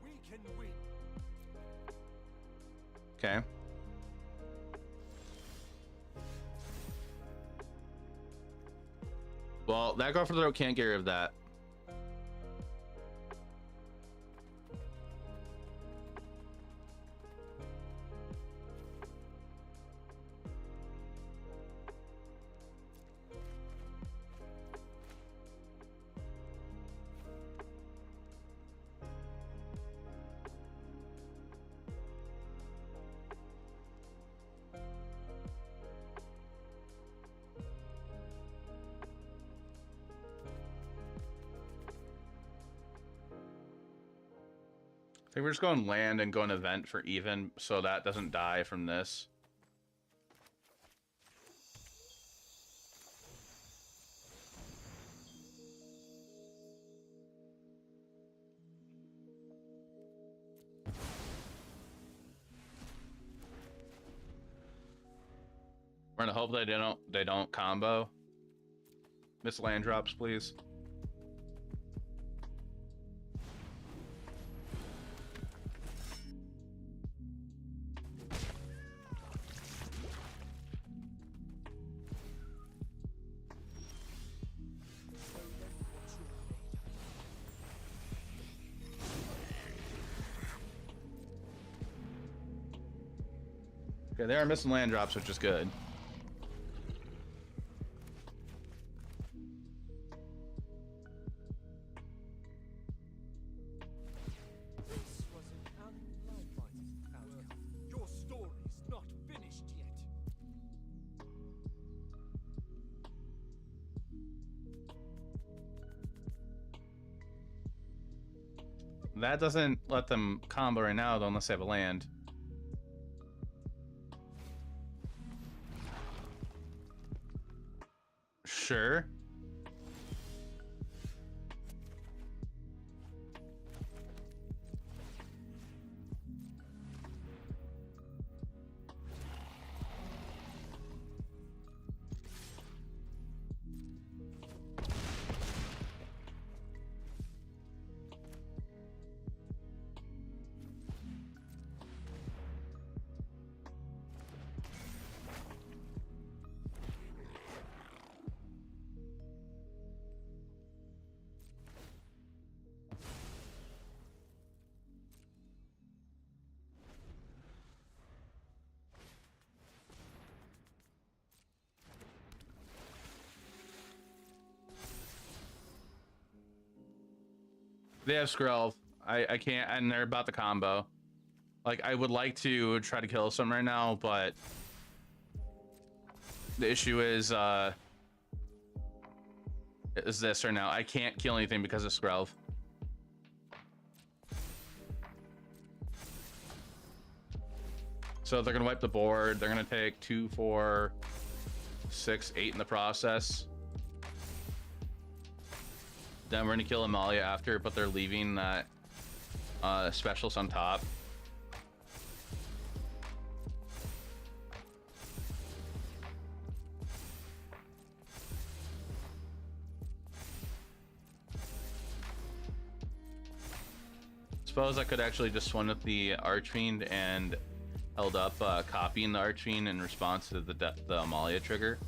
We can win. Okay. Well, that girl for the throat can't get rid of that. I think we're just going land and going event for even, so that doesn't die from this. We're gonna hope they don't combo. Miss land drops, please. Okay, they are missing land drops, which is good. This was an unlikely outcome. Your story's not finished yet. That doesn't let them combo right now, though, unless they have a land. Sure. They have Skrelv. I can't, and they're about the combo. Like, I would like to try to kill some right now, but the issue is this right now. I can't kill anything because of Skrelv. So they're gonna wipe the board. They're gonna take 2, 4, 6, 8 in the process. Then we're gonna kill Amalia after, but they're leaving that specialist on top. Suppose I could actually just swing with the Archfiend and held up copying the Archfiend in response to the Amalia trigger.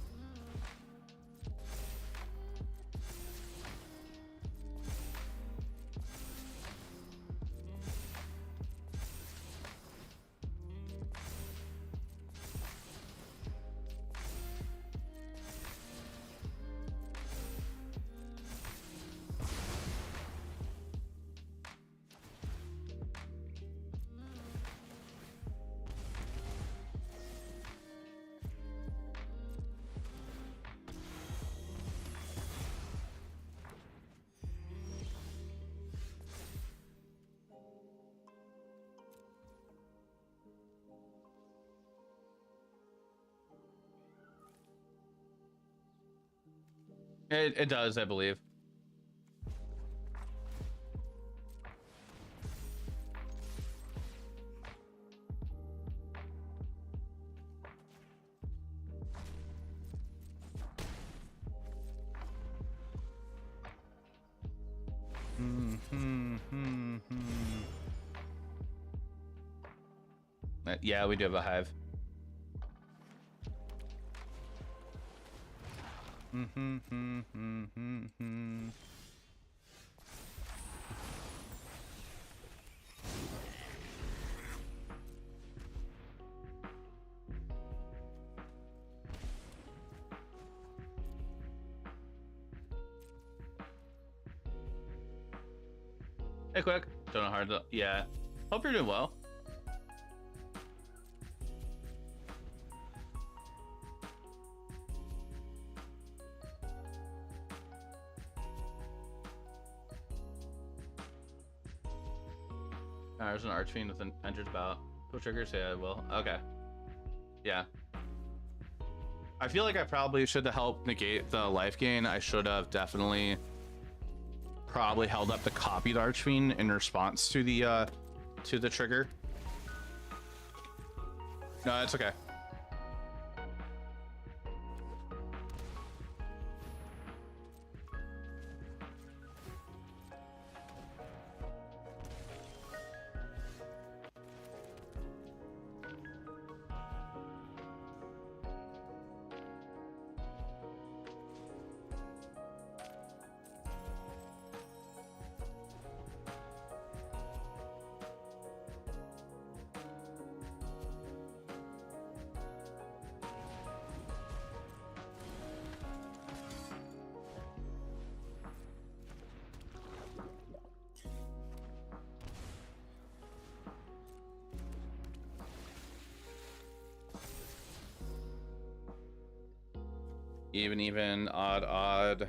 It does, I believe. Yeah, we do have a hive. Hey, quick. Don't know hard to. Yeah. Hope you're doing well. There's an Archfiend with an enters bout. Pull triggers? Yeah, I will. Okay. Yeah. I feel like I probably should have helped negate the life gain. I should have definitely probably held up the copied Archfiend in response to the trigger. No, it's okay. Even, odd.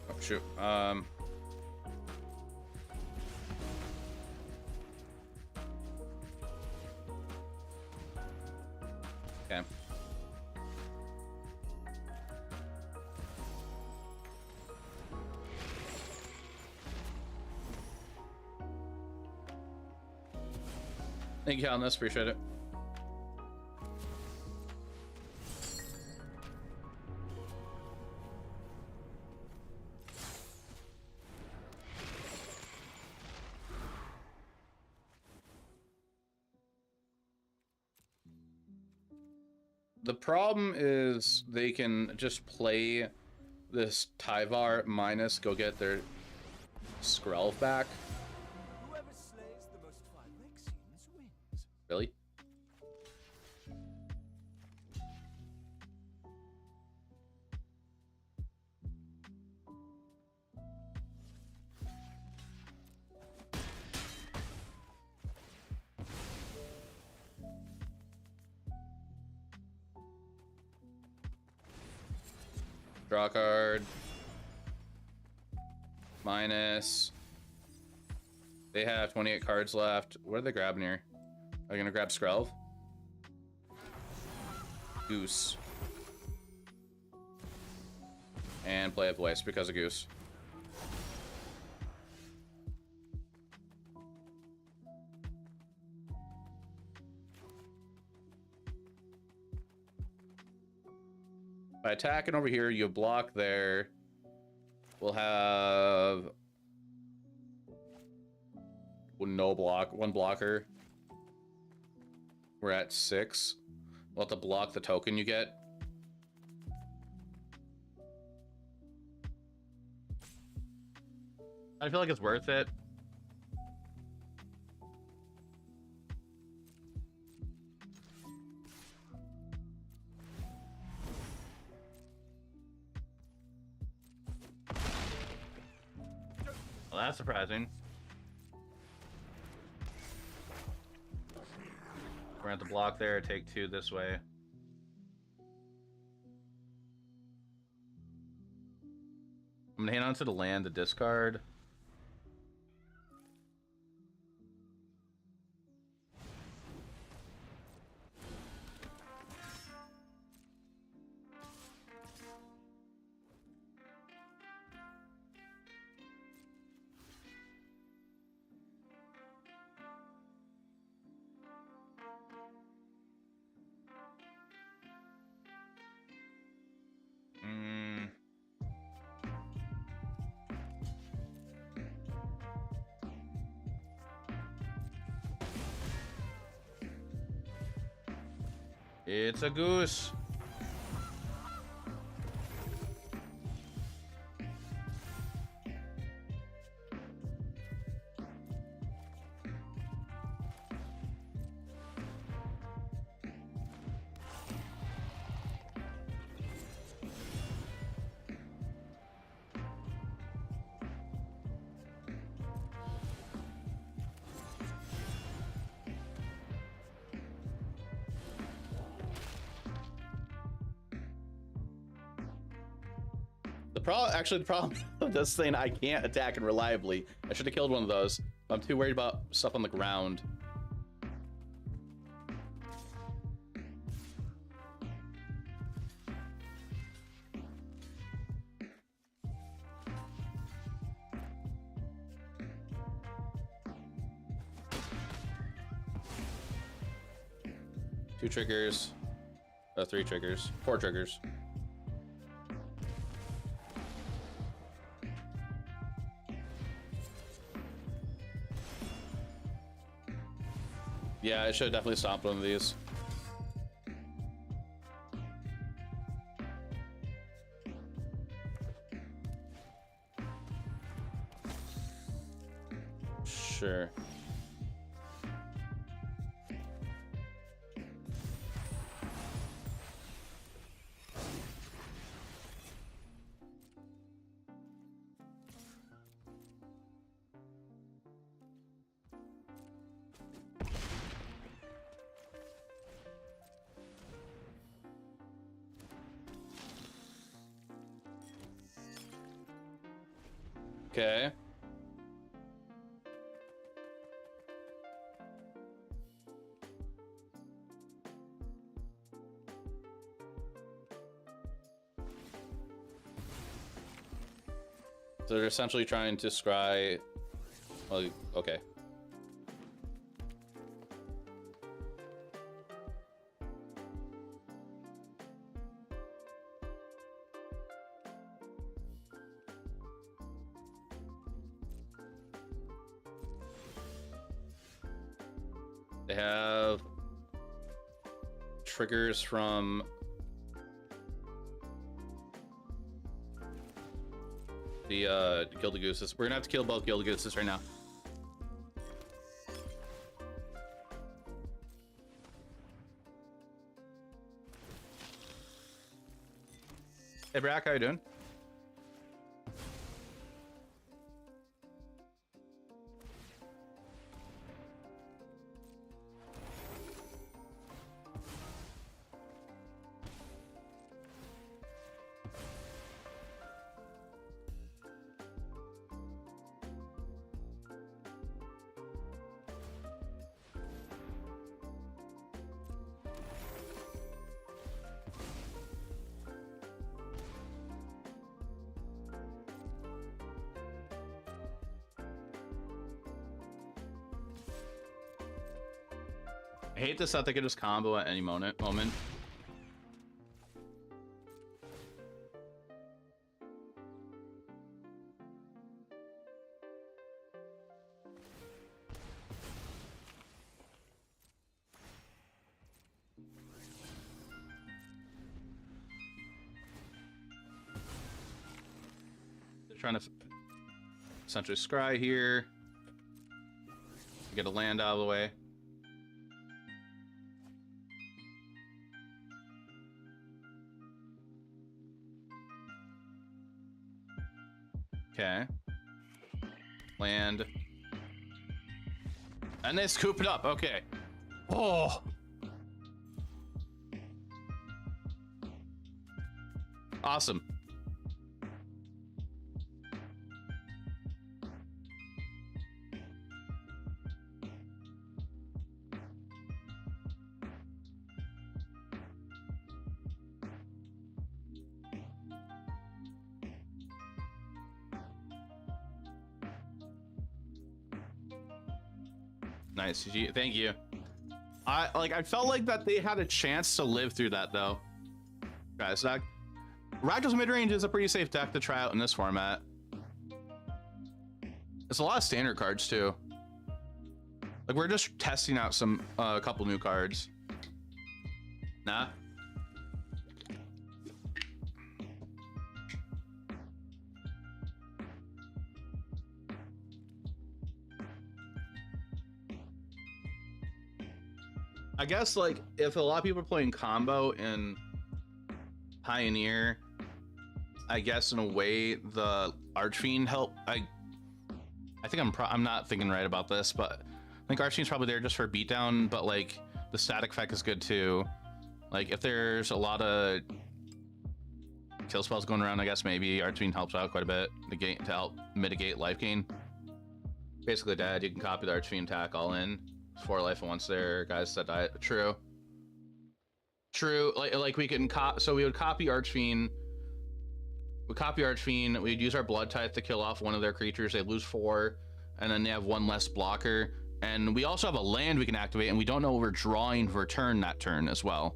Oh, shoot. Okay. Thank you, Helness. Appreciate it. The problem is they can just play this Tyvar minus go get their Skrelv back. Whoever slays the most Phyrexians wins. Really? Draw card. Minus. They have 28 cards left. What are they grabbing here? Are they gonna grab Skrelv? Goose. And play a voice because of Goose. By attacking over here, you block there. We'll have no block, one blocker. We're at 6. We'll have to block the token you get. I feel like it's worth it. Well, that's surprising. We're gonna have to block there, take 2 this way. I'm gonna hang on to the land, the discard. It's a goose. The problem of this thing, I can't attack it reliably. I should have killed one of those. I'm too worried about stuff on the ground. Two triggers. 3 triggers. 4 triggers. Yeah, I should have definitely stopped one of these. Sure. Okay. So they're essentially trying to scry. Well, okay. They have triggers from the Gildagooses. We're gonna have to kill both Gildagooses right now. Hey Brack, how you doing? hate this that they could just combo at any moment. They're trying to essentially scry here. Get a land out of the way. Okay. Land. And they scoop it up. Okay. Oh. Awesome. Nice, GG. Thank you. I felt like that they had a chance to live through that though. Guys, Rakdos midrange is a pretty safe deck to try out in this format. It's a lot of standard cards too. Like we're just testing out some a couple new cards. Nah. I guess like if a lot of people are playing combo in Pioneer, I guess in a way the Archfiend help. I think I'm not thinking right about this, but I think Archfiend's probably there just for beatdown. But like the static effect is good too. Like if there's a lot of kill spells going around, I guess maybe Archfiend helps out quite a bit to help mitigate life gain. Basically, dead. You can copy the Archfiend attack all in. 4 life and once there, guys that die. True. Like we can so we would copy Archfiend. We'd use our Blood Tithe to kill off one of their creatures. They lose 4, and then they have 1 less blocker. And we also have a land we can activate, and we don't know what we're drawing for return that turn as well,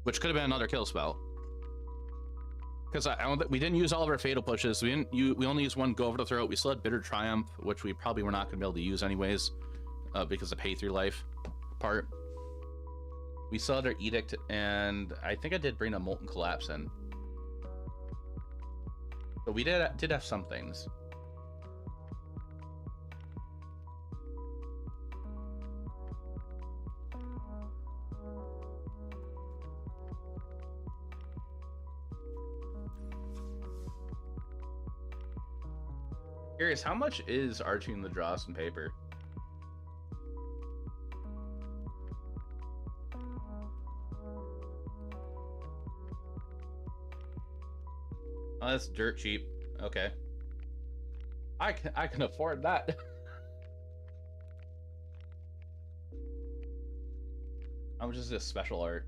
which could have been another kill spell. Because we didn't use all of our fatal pushes. We only used 1 go over the throat. We still had Bitter Triumph, which we probably were not going to be able to use anyways, because of pay through life part. We still had our Edict, and I think I did bring a Molten Collapse in. But we did have some things. Curious, how much is Arching the Dross in paper? Oh, that's dirt cheap. Okay. I can afford that. How much is this special art?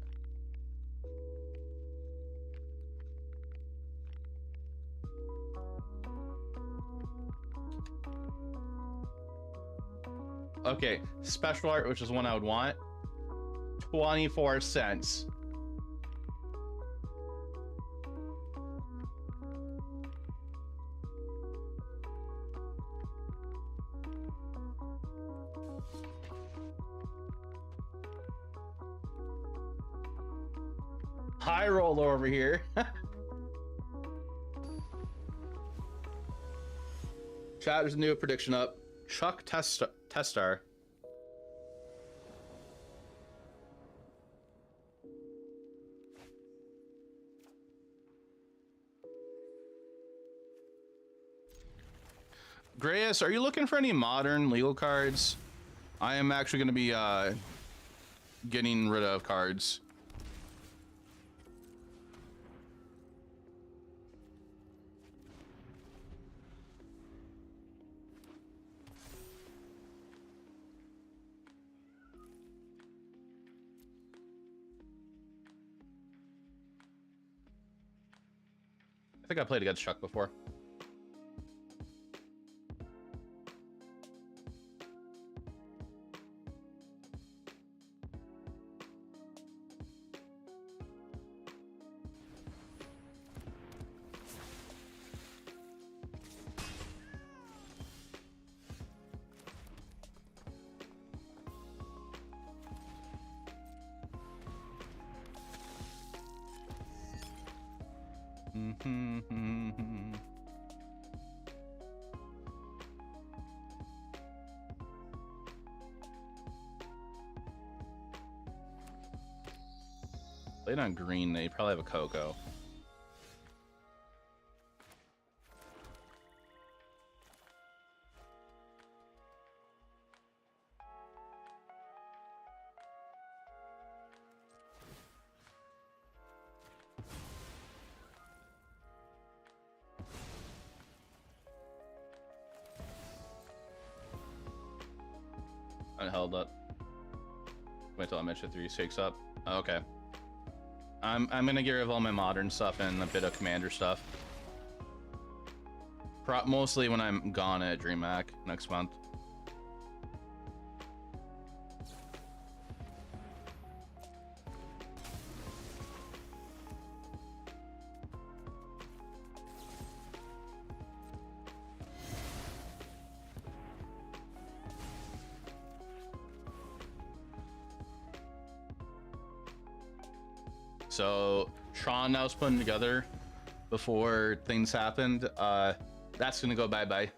Okay, special art, which is one I would want. 24 cents. High roll over here. Chat, there's a new prediction up. Chuck Testar. Grayus, are you looking for any modern legal cards? I am actually going to be getting rid of cards. I think I played against Chuck before. Played on green, they probably have a Coco. Held up. Wait till Amisha 3 shakes up. Oh, okay. I'm gonna get rid of all my modern stuff and a bit of commander stuff. Mostly when I'm gone at DreamHack next month. So Tron I was putting together before things happened. That's gonna go bye-bye.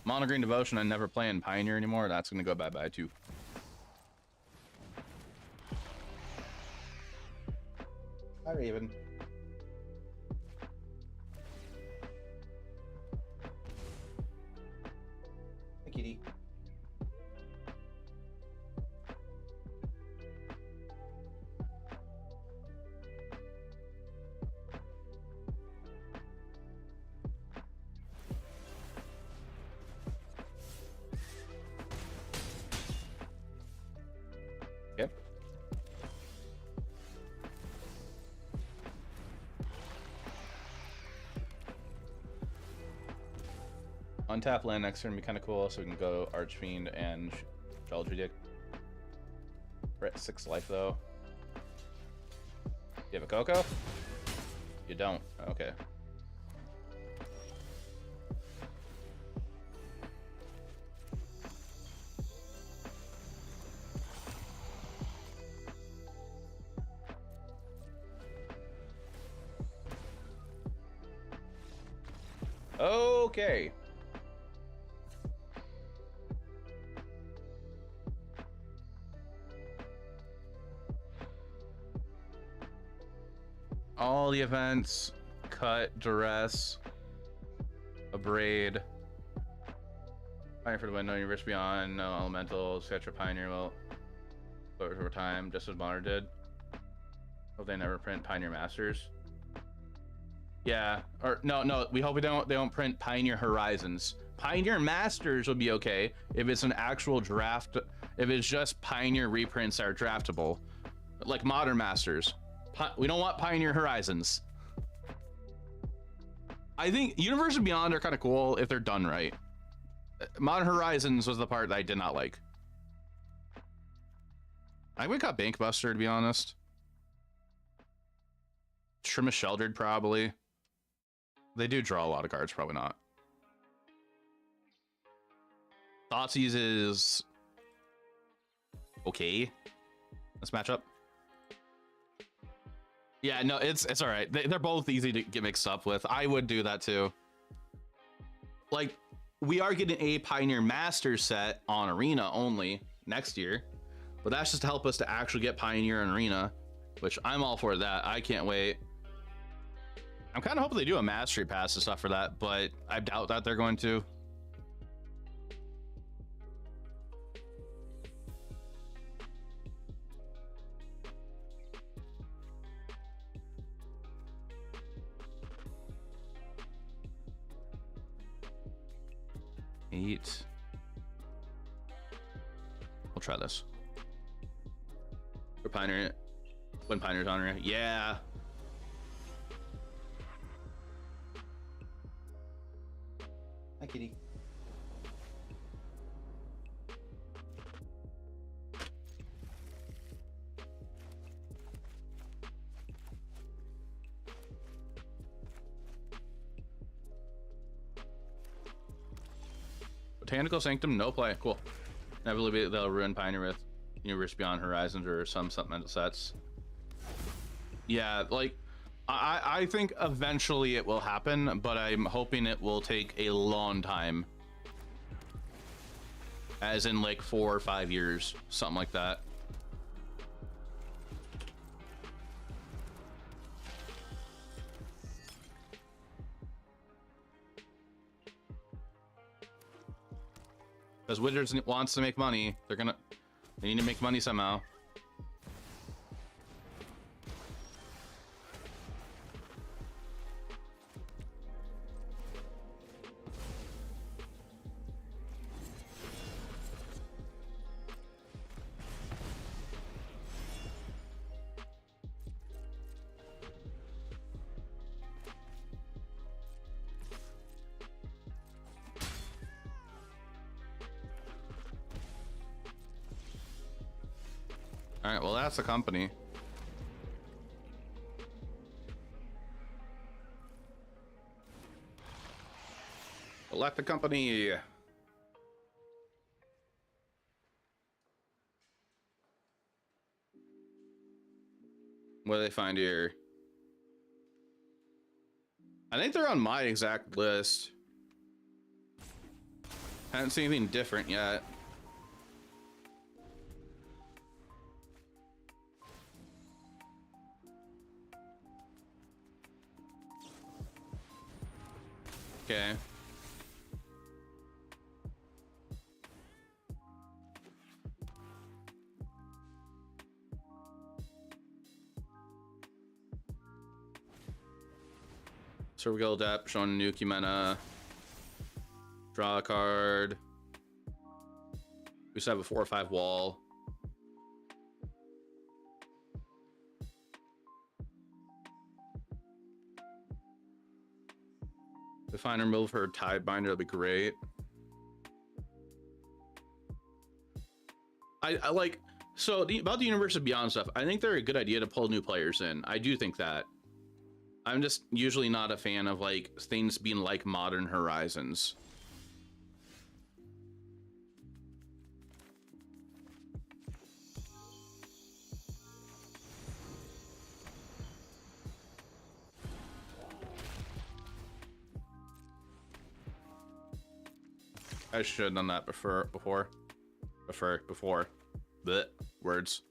Mono Green Devotion I never play in Pioneer anymore. That's gonna go bye-bye too. Hi Raven. Kitty. Okay. Untap land next turn would be kind of cool, so we can go Archfiend and Eldritch. We're at 6 life though. You have a Coco? You don't. Okay. Okay. All the events, cut, duress, abrade, Pioneer for the win, no Universe Beyond, no elementals, Cetra Pioneer will over time, just as Modern did. Hope they never print Pioneer Masters. Yeah, or no, we hope they don't print Pioneer Horizons. Pioneer Masters will be okay if it's an actual draft, if it's just Pioneer reprints that are draftable, like Modern Masters. We don't want Pioneer Horizons. I think Universe and Beyond are kind of cool if they're done right. Modern Horizons was the part that I did not like. I would cut Bankbuster, to be honest. Trim a Sheldred, probably. They do draw a lot of cards, probably not. Thoughtseize is okay. Let's match up. Yeah, no, it's all right. They're both easy to get mixed up with. I would do that too. Like, we are getting a Pioneer Master set on Arena only next year, but that's just to help us to actually get Pioneer in Arena, which I'm all for that. I can't wait. I'm kind of hoping they do a Mastery Pass and stuff for that, but I doubt that they're going to. We'll try this. Or Pioneer. When Pioneer's on here. Yeah. Hi, kitty. Mechanical Sanctum, no play. Cool. Inevitably, they'll ruin Pioneer with Universe Beyond Horizons or some supplemental sets. Yeah, like, I think eventually it will happen, but I'm hoping it will take a long time. As in, like, 4 or 5 years, something like that. Because Wizards wants to make money, they need to make money somehow. All right, well, that's the company. Elect the company. What do they find here? I think they're on my exact list. Haven't seen anything different yet. Okay. Surgical Depth, showing Nuke Umena. Draw a card. We just have a 4 or 5 wall. If I remove her Tidebinder, that'd be great. I like, so about the Universe of Beyond stuff, I think they're a good idea to pull new players in. I do think that. I'm just usually not a fan of like things being like Modern Horizons. I should have done that before. Blech, words.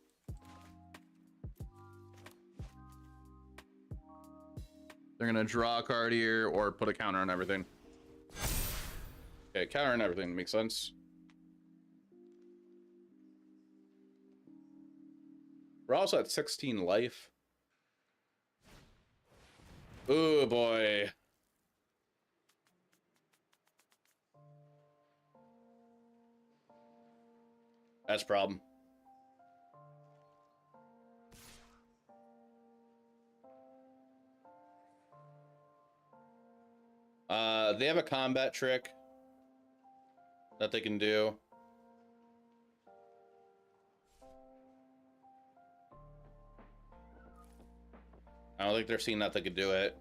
They're gonna draw a card here or put a counter on everything. Okay, counter on everything makes sense. We're also at 16 life. Oh boy. That's a problem. They have a combat trick that they can do. I don't think they're seeing that they could do it.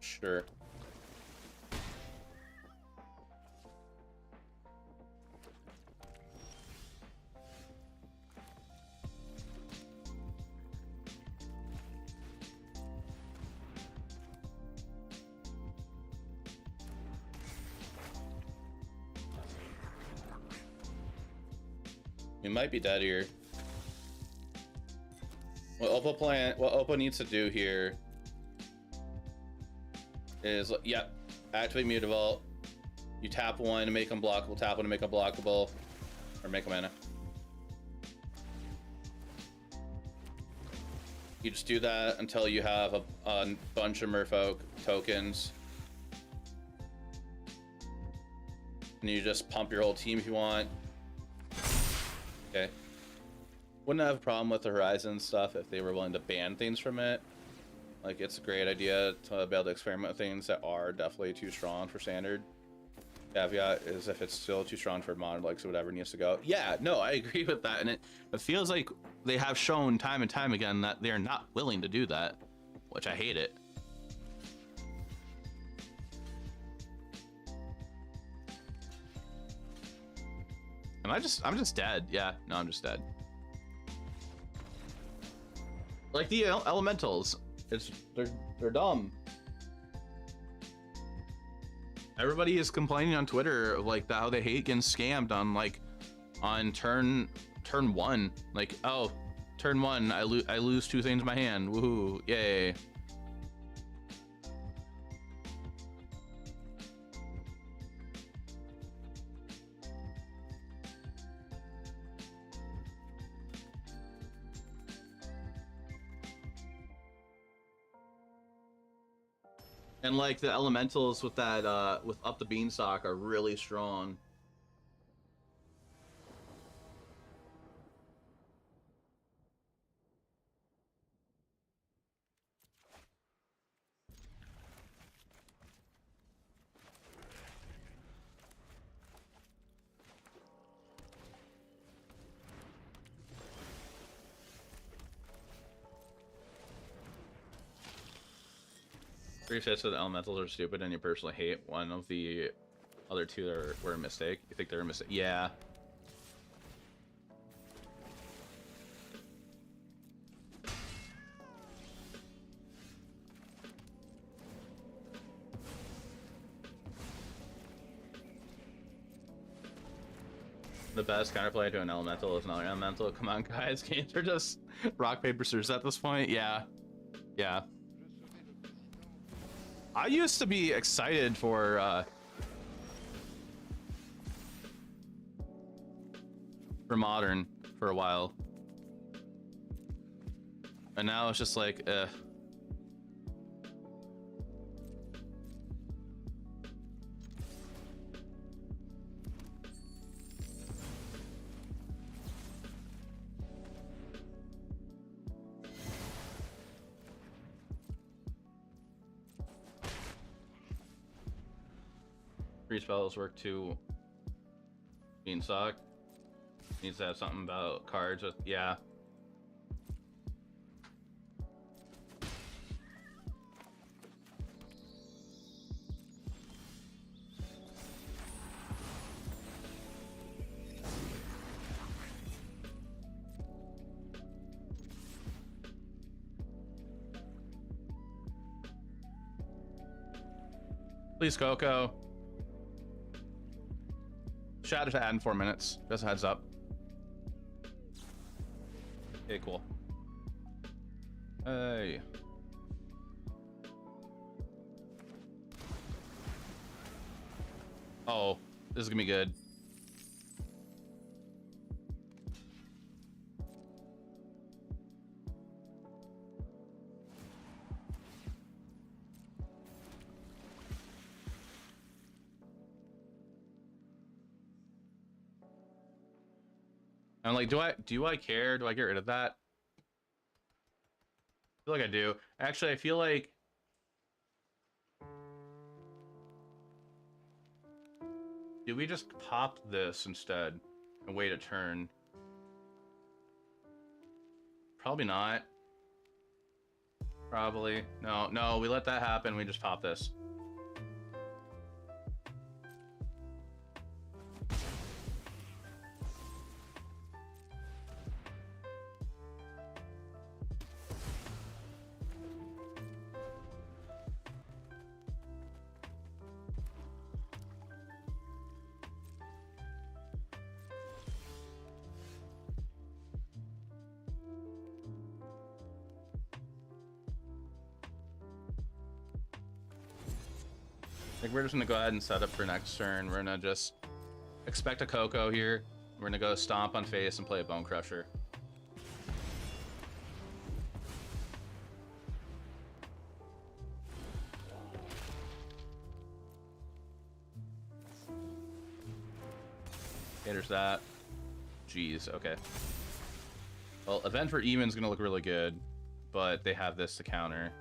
Sure. We might be dead here. What Oppo needs to do here is, yep, activate Mutavault. You tap one to make unblockable, tap one to make unblockable, or make a mana. You just do that until you have a bunch of Merfolk tokens. And you just pump your whole team if you want. Okay. Wouldn't have a problem with the Horizon stuff if they were willing to ban things from it. Like, it's a great idea to be able to experiment with things that are definitely too strong for Standard. Caveat is if it's still too strong for Modern, like, so whatever needs to go. Yeah, no, I agree with that. And it feels like they have shown time and time again that they're not willing to do that, which I hate it. I'm just dead. Yeah, no, I'm just dead. Like the elementals, they're dumb. Everybody is complaining on Twitter of like how they hate getting scammed on like on turn 1. Like, oh, turn 1, I lose 2 things in my hand. Woohoo! Yay! And like the elementals with that with Up the Beanstalk are really strong. Three says that the elementals are stupid and you personally hate one of the other 2 that were a mistake. You think they're a mistake? Yeah. The best counterplay to an elemental is another elemental. Come on, guys. Games are just rock, paper, scissors at this point. Yeah. Yeah. I used to be excited for Modern for a while. And now it's just like, Three spells work 2 Beanstalk. Needs to have something about cards with, yeah. Please, Coco. Shatter to add in 4 minutes. Just a heads up. Okay, cool. Hey. Oh, this is gonna be good. I'm like, do I care? Do I get rid of that? I feel like I do. Actually, I feel like do we just pop this instead and wait a turn? Probably not. Probably. No, we let that happen. We just pop this. Like, we're just gonna go ahead and set up for next turn. We're gonna just expect a Coco here. We're gonna go stomp on face and play a Bone Crusher. Okay, there's that. Jeez, okay. Well, Event for Even's gonna look really good, but they have this to counter.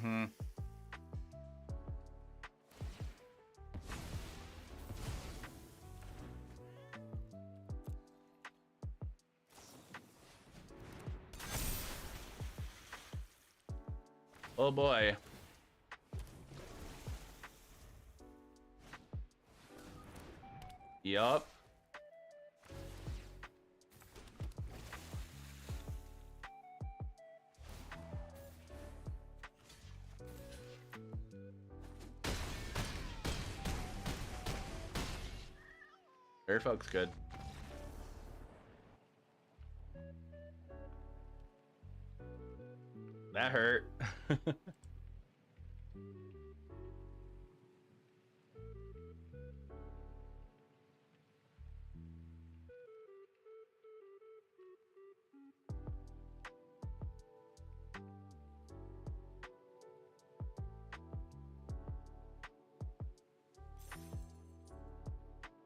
Mm-hmm. Oh boy. Yup. Merfolk's good. That hurt.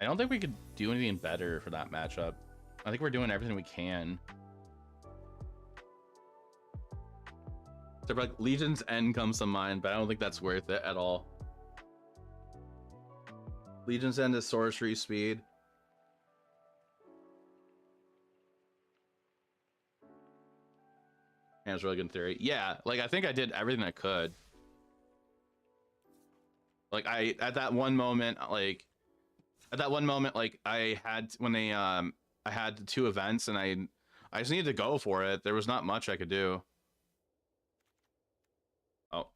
I don't think we could do anything better for that matchup. I think we're doing everything we can. So like Legion's End comes to mind, but I don't think that's worth it at all. Legion's End is sorcery speed. That's really good in theory. Yeah, like I think I did everything I could. Like at that one moment, like I had when they I had the 2 events and I just needed to go for it. There was not much I could do. Oh,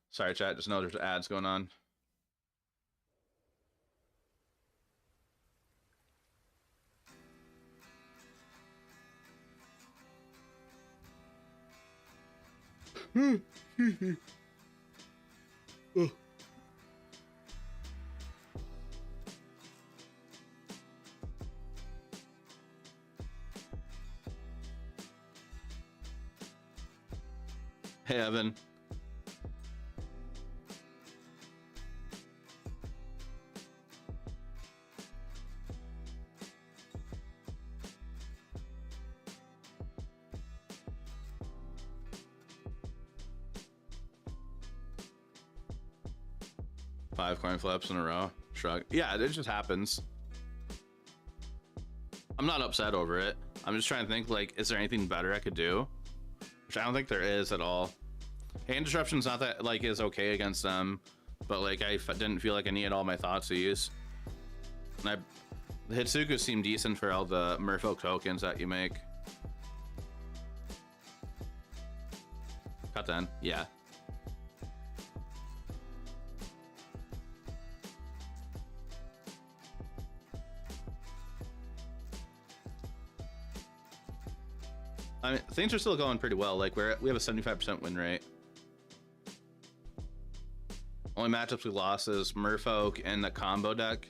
sorry, chat. Just know there's ads going on. Hey, Evan. Five coin flips in a row. Shrug. Yeah, it just happens. I'm not upset over it. I'm just trying to think, like, is there anything better I could do? Which I don't think there is at all. Hand disruption's not that, like, is okay against them, but, like, I didn't feel like I needed all my thoughts to use. And the Hitsuku seemed decent for all the Merfolk tokens that you make. Cut then, yeah. I mean, things are still going pretty well. Like we have a 75% win rate. Only matchups we lost is Merfolk and the combo deck.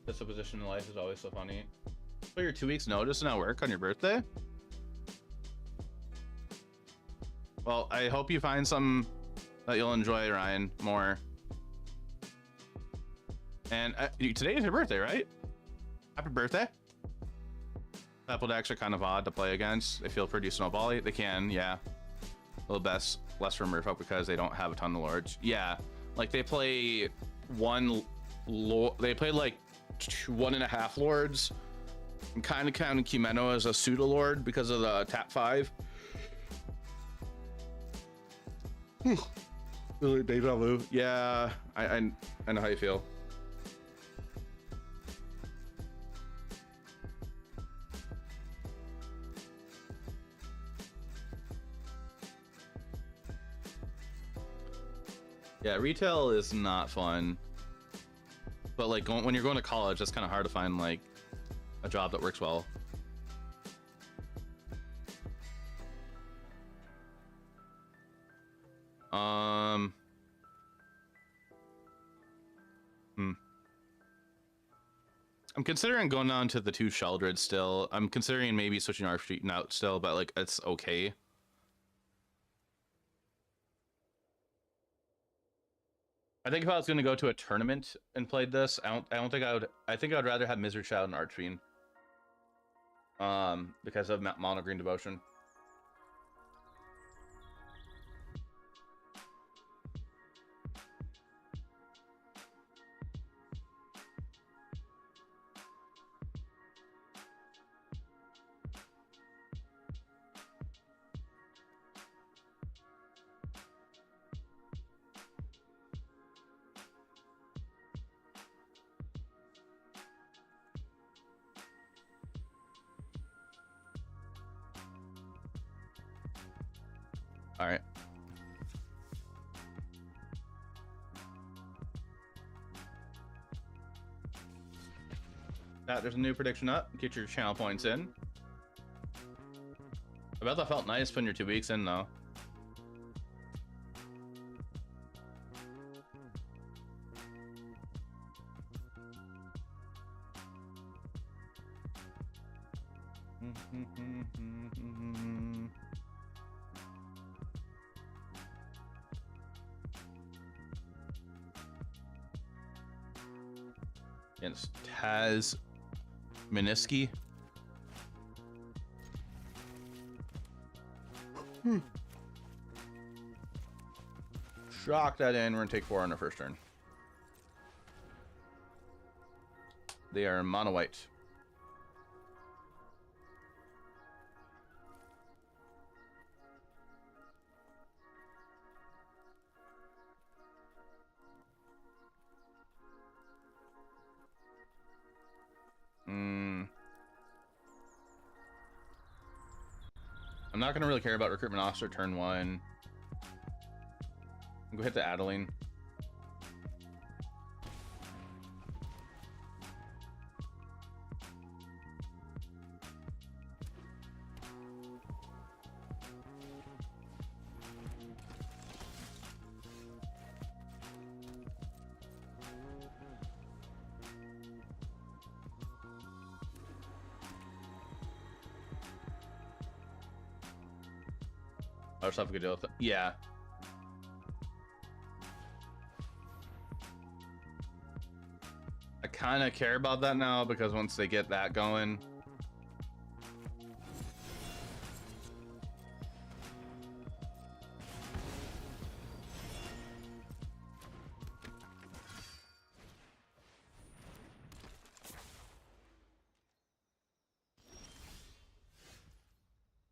This position in life is always so funny. Put your 2 weeks notice and at work on your birthday? Well, I hope you find some that you'll enjoy, Ryan, more. And today is your birthday, right? Happy birthday. Apple decks are kind of odd to play against. They feel pretty snowbally. They can, yeah. A little less for Merfolk because they don't have a ton of lords. Yeah, like they play they play like 1.5 lords. I'm kind of counting Kimeno as a pseudo lord because of the tap 5. Deja vu. Yeah, I know how you feel. Yeah, retail is not fun. But like when you're going to college, that's kind of hard to find like a job that works well. I'm considering going on to the 2 Sheldred still. I'm considering maybe switching our street out still, but like it's okay. I think if I was going to go to a tournament and played this, I don't think I would. I think I'd rather have Misery Child and Archfiend. Because of Mono Green Devotion. All right. There's a new prediction up. Get your channel points in. I bet that felt nice when you're 2 weeks in, though. Against Taz Miniski. Shock that in. We're gonna take 4 on our first turn. They are mono white. I'm not gonna really care about Recruitment Officer turn 1. Go hit the Adeline. Other stuff we could deal with. Yeah. I kind of care about that now because once they get that going.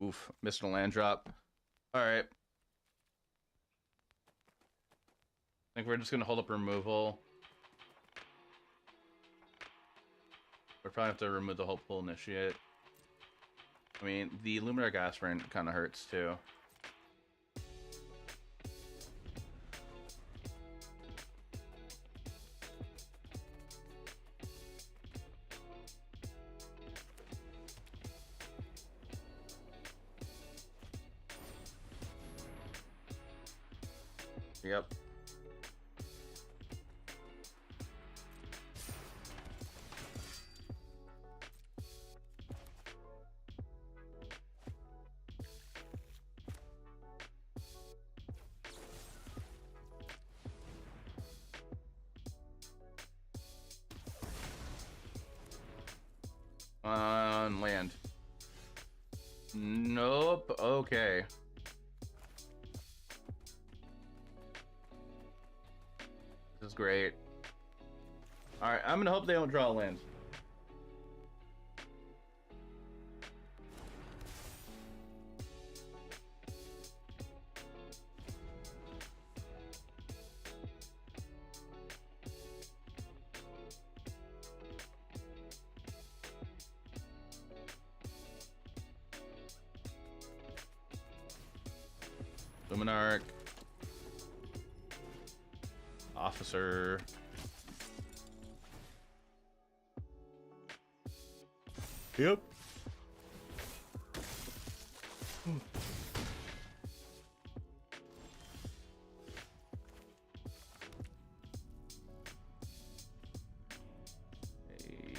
Oof, missed a land drop. All right. I think we're just going to hold up removal. We'll probably have to remove the Hopeful Initiate. I mean, the Luminar Gasprint kind of hurts too. Yep. On land. Nope. Okay. This is great. All right, I'm gonna hope they don't draw a land. Luminarch. Officer. Yep.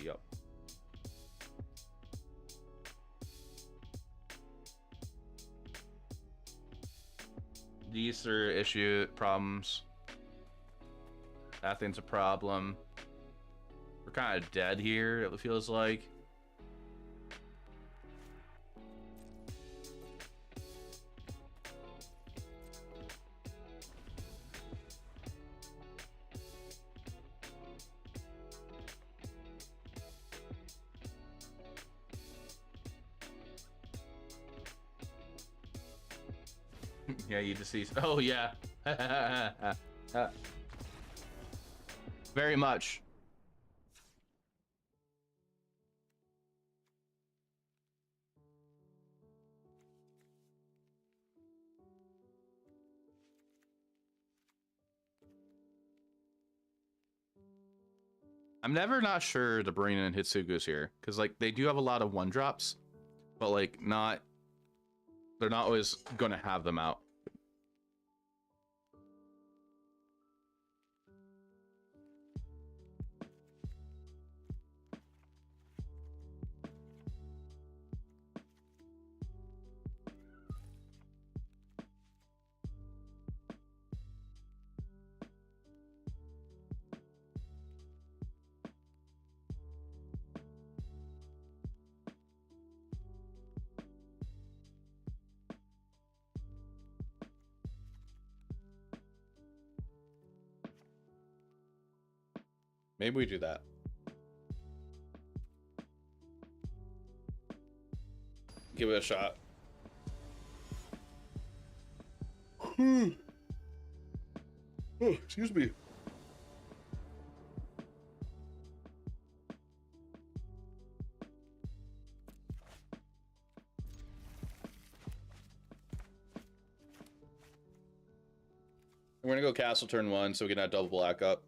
Yep. These are issue problems. That thing's a problem. We're kind of dead here, it feels like. Yeah, you just see. Oh, yeah. Very much. I'm never not sure the Brewing and Hitsugu's here, because like they do have a lot of 1-drops, but like they're not always gonna have them out. Maybe we do that. Give it a shot. Oh, excuse me. We're gonna go castle turn 1 so we can have double black up.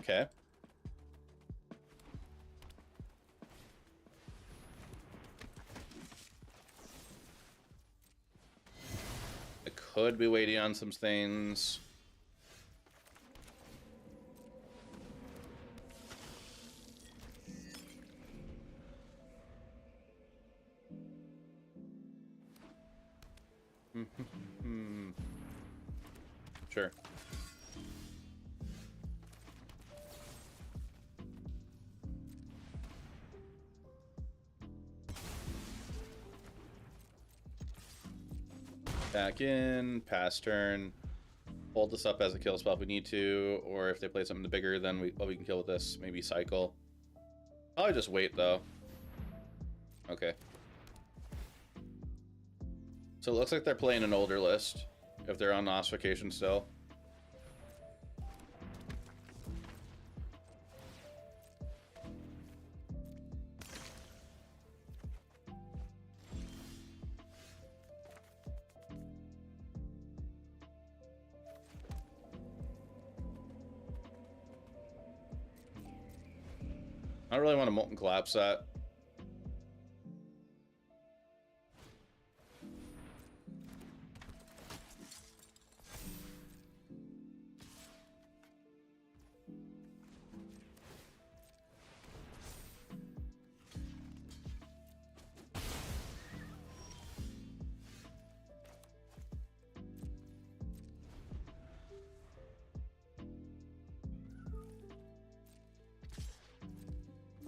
Okay. I could be waiting on some things. Sure. Back in, pass turn. Hold this up as a kill spell if we need to, or if they play something bigger, then we can kill with this. Maybe cycle. Probably just wait though. Okay. So it looks like they're playing an older list, if they're on ossification still. I don't really want to molten collapse that.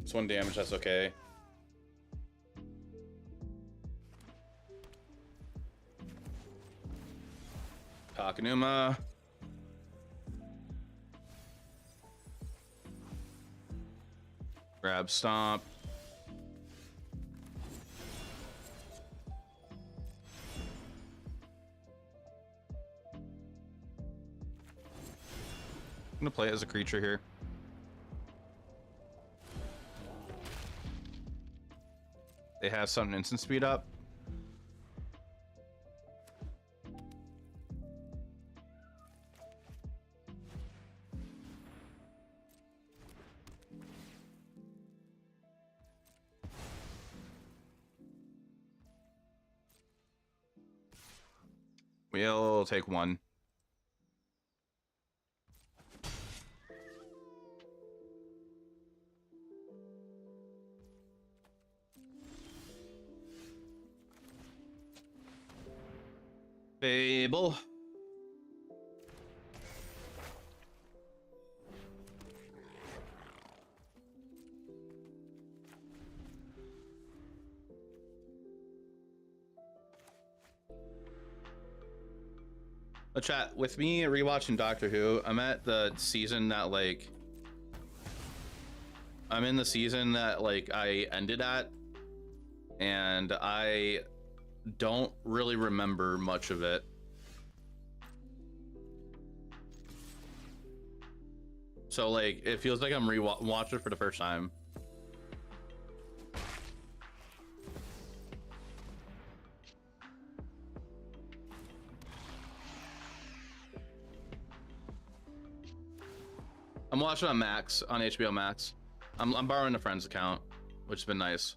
It's 1 damage, that's okay. Takanuma. Grab stomp. I'm gonna play it as a creature here. They have something instant speed up. We'll take one. Fable. A chat with me rewatching Doctor Who. I'm at the season that like I'm in the season that like I ended at, and I don't really remember much of it. So like it feels like I'm watching it for the first time. I'm watching on Max, on HBO Max. I'm borrowing a friend's account, which has been nice.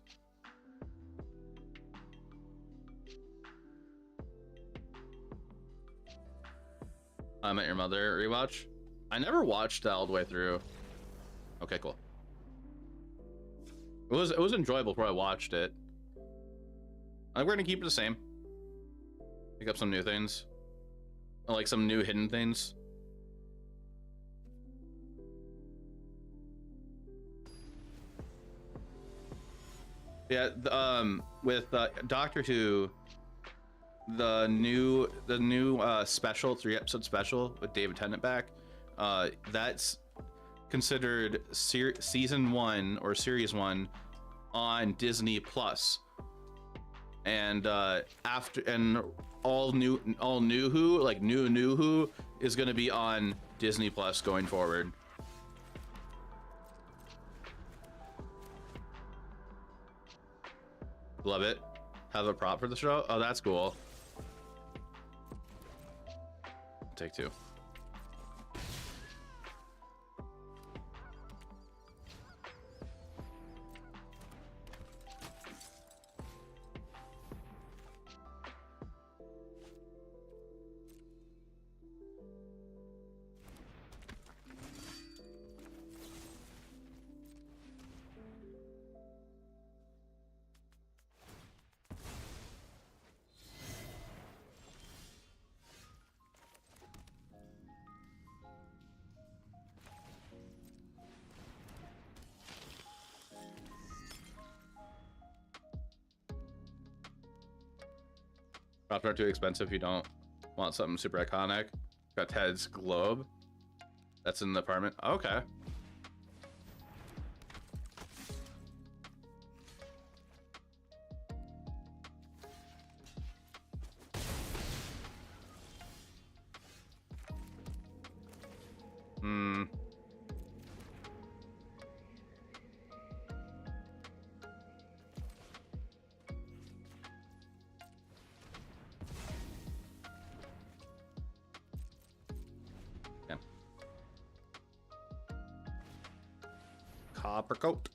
I Met Your Mother rewatch. I never watched that all the way through. Okay, cool. It was enjoyable before I watched it. I think we're gonna keep it the same. Pick up some new things, like some new hidden things. Yeah, with Doctor Who, the new special 3-episode special with David Tennant back, that's considered season 1 or series 1 on Disney Plus, and after and all new Who, like new Who is going to be on Disney Plus going forward. Love it. Have a prop for the show. Oh, that's cool. Take 2. Props aren't too expensive if you don't want something super iconic. Got Ted's globe. That's in the apartment. Okay. Hmm. Copper coat.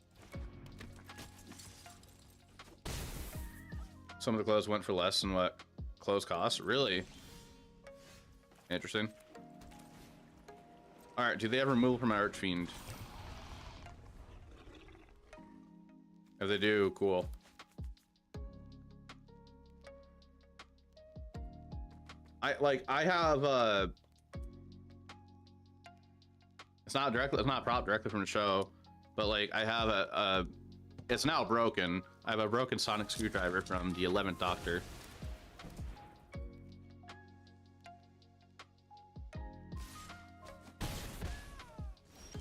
Some of the clothes went for less than what clothes cost. Really interesting. All right, do they have removal from Archfiend? If they do, cool. I have it's not prop directly from the show, but like I have it's now broken. I have a broken sonic screwdriver from the 11th Doctor.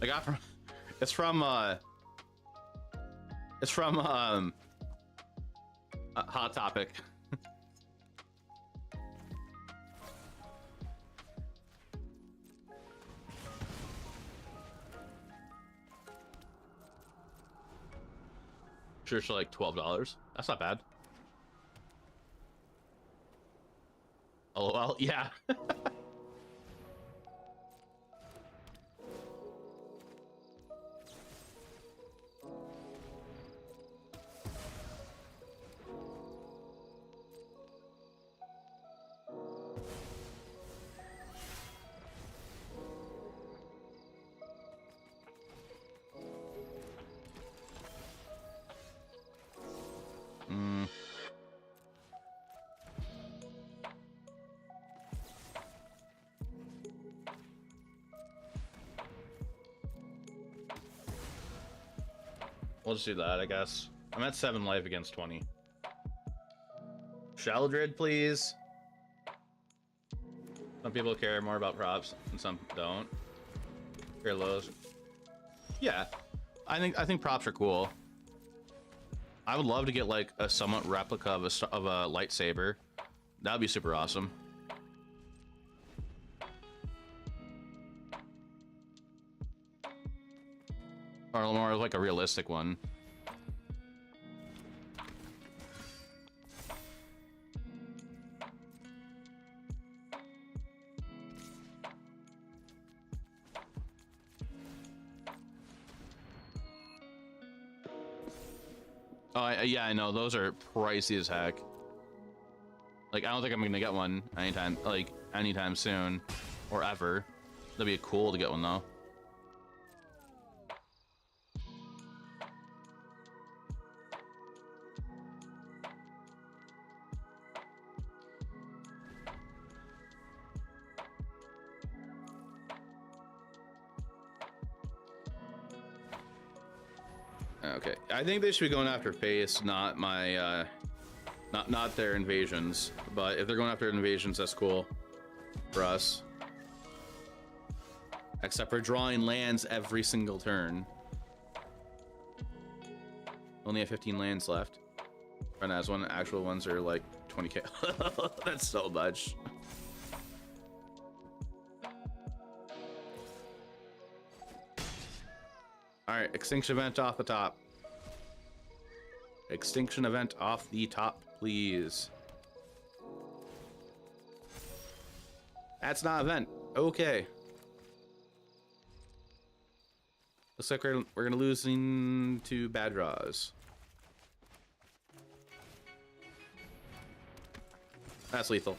I got from it's from Hot Topic. Sure, it's like $12. That's not bad. Oh well, yeah. We'll just do that, I guess. I'm at 7 life against 20. Sheldred, please. Some people care more about props and some don't. Very lows. Yeah, I think props are cool. I would love to get like a somewhat replica of a lightsaber. That would be super awesome. Or more like a realistic one. Oh, yeah, I know. Those are pricey as heck. Like, I don't think I'm gonna get one anytime soon. Or ever. That'd be cool to get one, though. Okay, I think they should be going after face, not my, not their invasions. But if they're going after invasions, that's cool for us. Except for drawing lands every single turn. Only have 15 lands left. Friend has one. Actual ones are like 20k. That's so much. Alright, extinction event off the top. Extinction event off the top, please. That's not event. Okay. Looks like we're gonna lose into bad draws. That's lethal.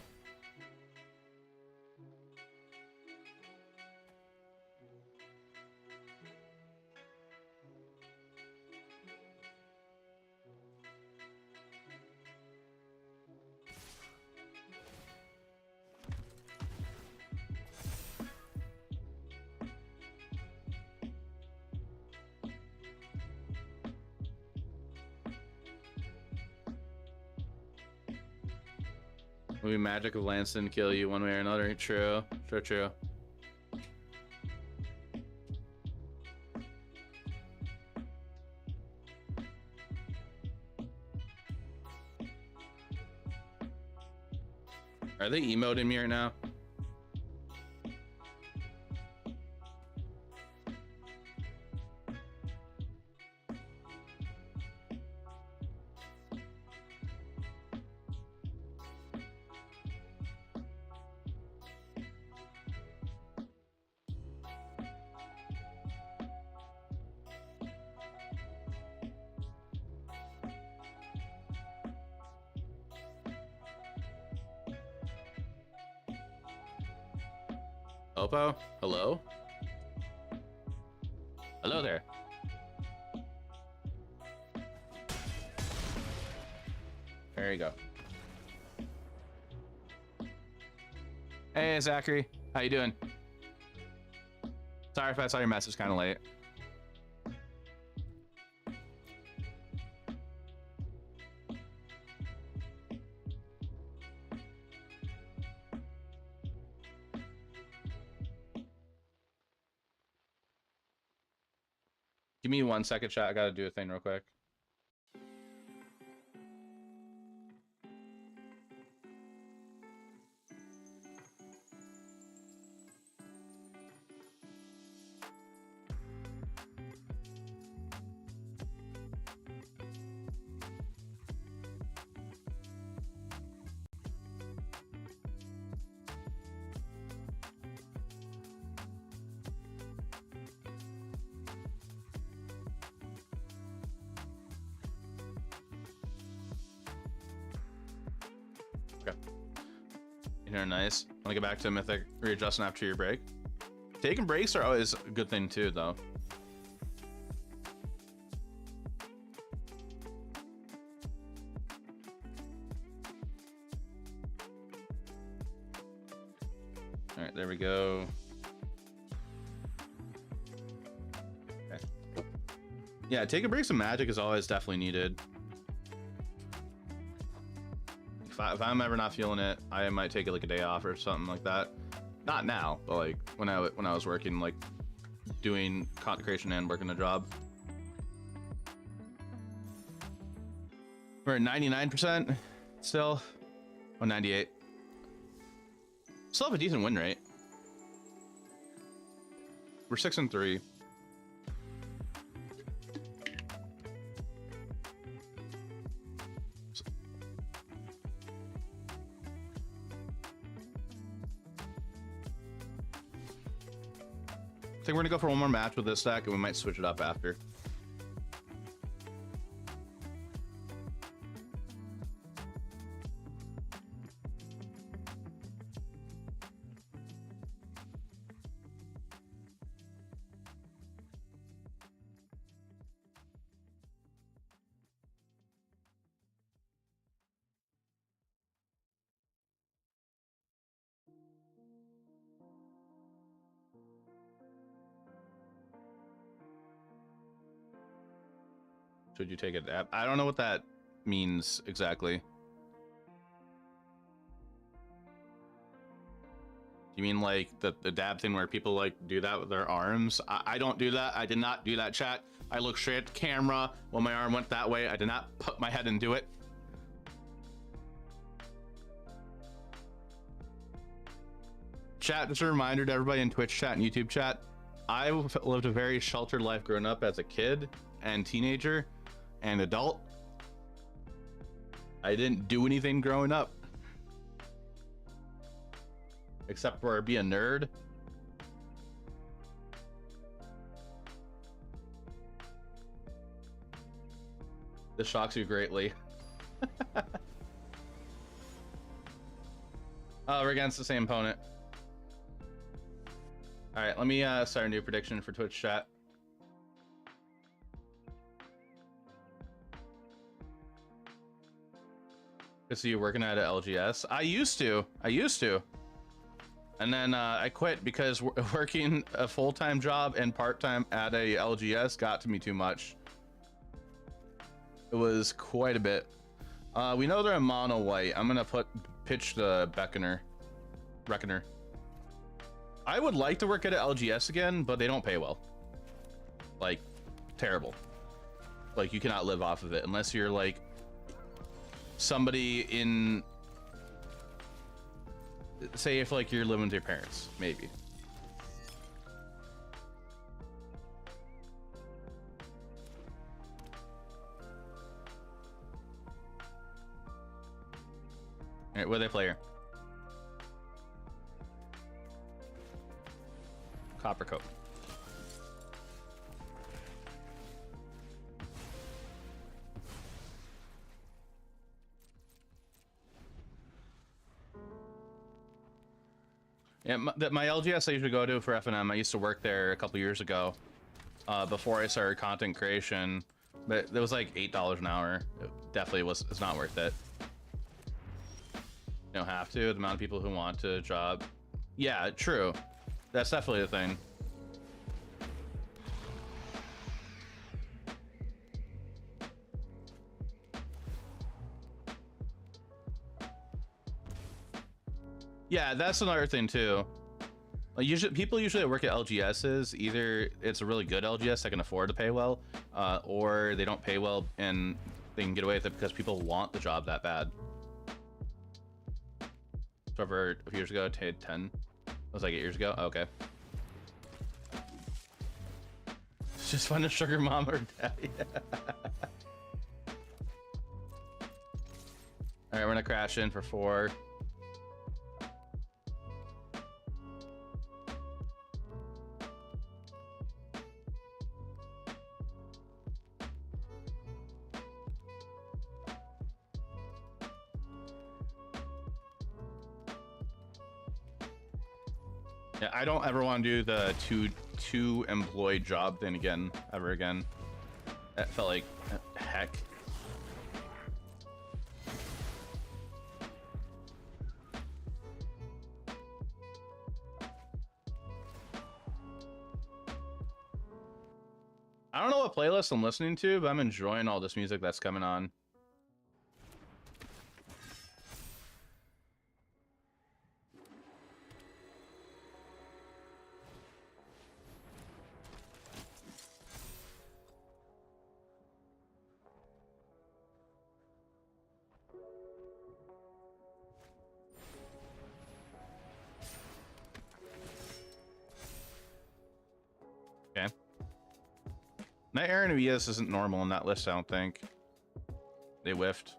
Maybe magic of Lanston kill you one way or another. True. True. Are they emoting me right now? Oppo? Hello? Hello there. There you go. Hey, Zachary. How you doing? Sorry if I saw your message kind of late. Give me 1 second, chat. I gotta do a thing real quick. Nice. Want to get back to Mythic readjusting after your break? Taking breaks are always a good thing too, though. All right, there we go. Okay. Yeah, take a break. Some magic is always definitely needed. If I'm ever not feeling it, I might take like a day off or something like that. Not now, but like when I was working, like doing content creation and working a job. We're at 99% still. Oh, 98. Still have a decent win rate. We're 6-3. I think we're gonna go for one more match with this deck, and we might switch it up after. Should you take a dab? I don't know what that means exactly. You mean like the dab thing where people like do that with their arms? I don't do that. I did not do that, chat. I looked straight at the camera when my arm went that way. I did not put my head and do it. Chat, just a reminder to everybody in Twitch chat and YouTube chat. I lived a very sheltered life growing up as a kid and teenager and adult. I didn't do anything growing up except for be a nerd. This shocks you greatly. Oh, we're against the same opponent. All right, let me start a new prediction for Twitch chat. So you're working at a LGS? I used to. And then I quit because working a full-time job and part-time at a LGS got to me too much. It was quite a bit. We know they're a mono white. I'm gonna pitch the Reckoner. I would like to work at a LGS again, but they don't pay well. Like, terrible. Like, you cannot live off of it unless you're like somebody in, say if like you're living with your parents, maybe. All right, what do they play here? Copper coat. Yeah, my LGS I usually go to for FNM. I used to work there a couple years ago, before I started content creation, but it was like $8 an hour. It definitely was. It's not worth it. You don't have to. The amount of people who want to job. Yeah, true. That's definitely the thing. Yeah, that's another thing too. Like people usually that work at LGSs, either it's a really good LGS that can afford to pay well, or they don't pay well and they can get away with it because people want the job that bad. Trevor, a few years ago, 10. It was like 8 years ago. Oh, okay. It's just fun to sugar mom or daddy. All right, we're gonna crash in for 4. Yeah, I don't ever want to do the two employee job thing again, ever again. That felt like heck. I don't know what playlist I'm listening to, but I'm enjoying all this music that's coming on. Okay. Night Aaron and ES isn't normal in that list, I don't think. They whiffed.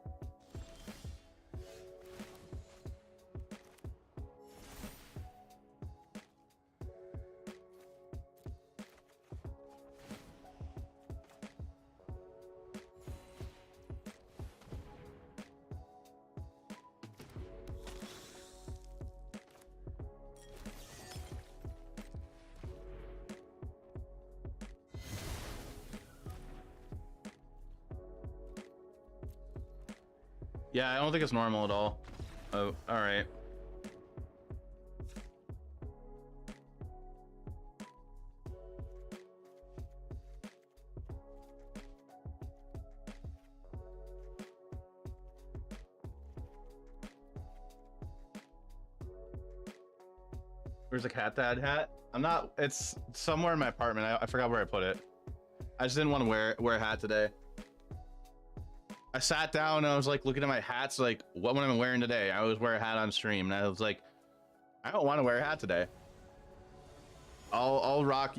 Yeah, I don't think it's normal at all. Oh, all right. Where's the cat dad hat? I'm not. It's somewhere in my apartment. I forgot where I put it. I just didn't want to wear a hat today. I sat down and I was like looking at my hats, like, what am I wearing today? I always wear a hat on stream, and I was like, I don't want to wear a hat today. I'll rock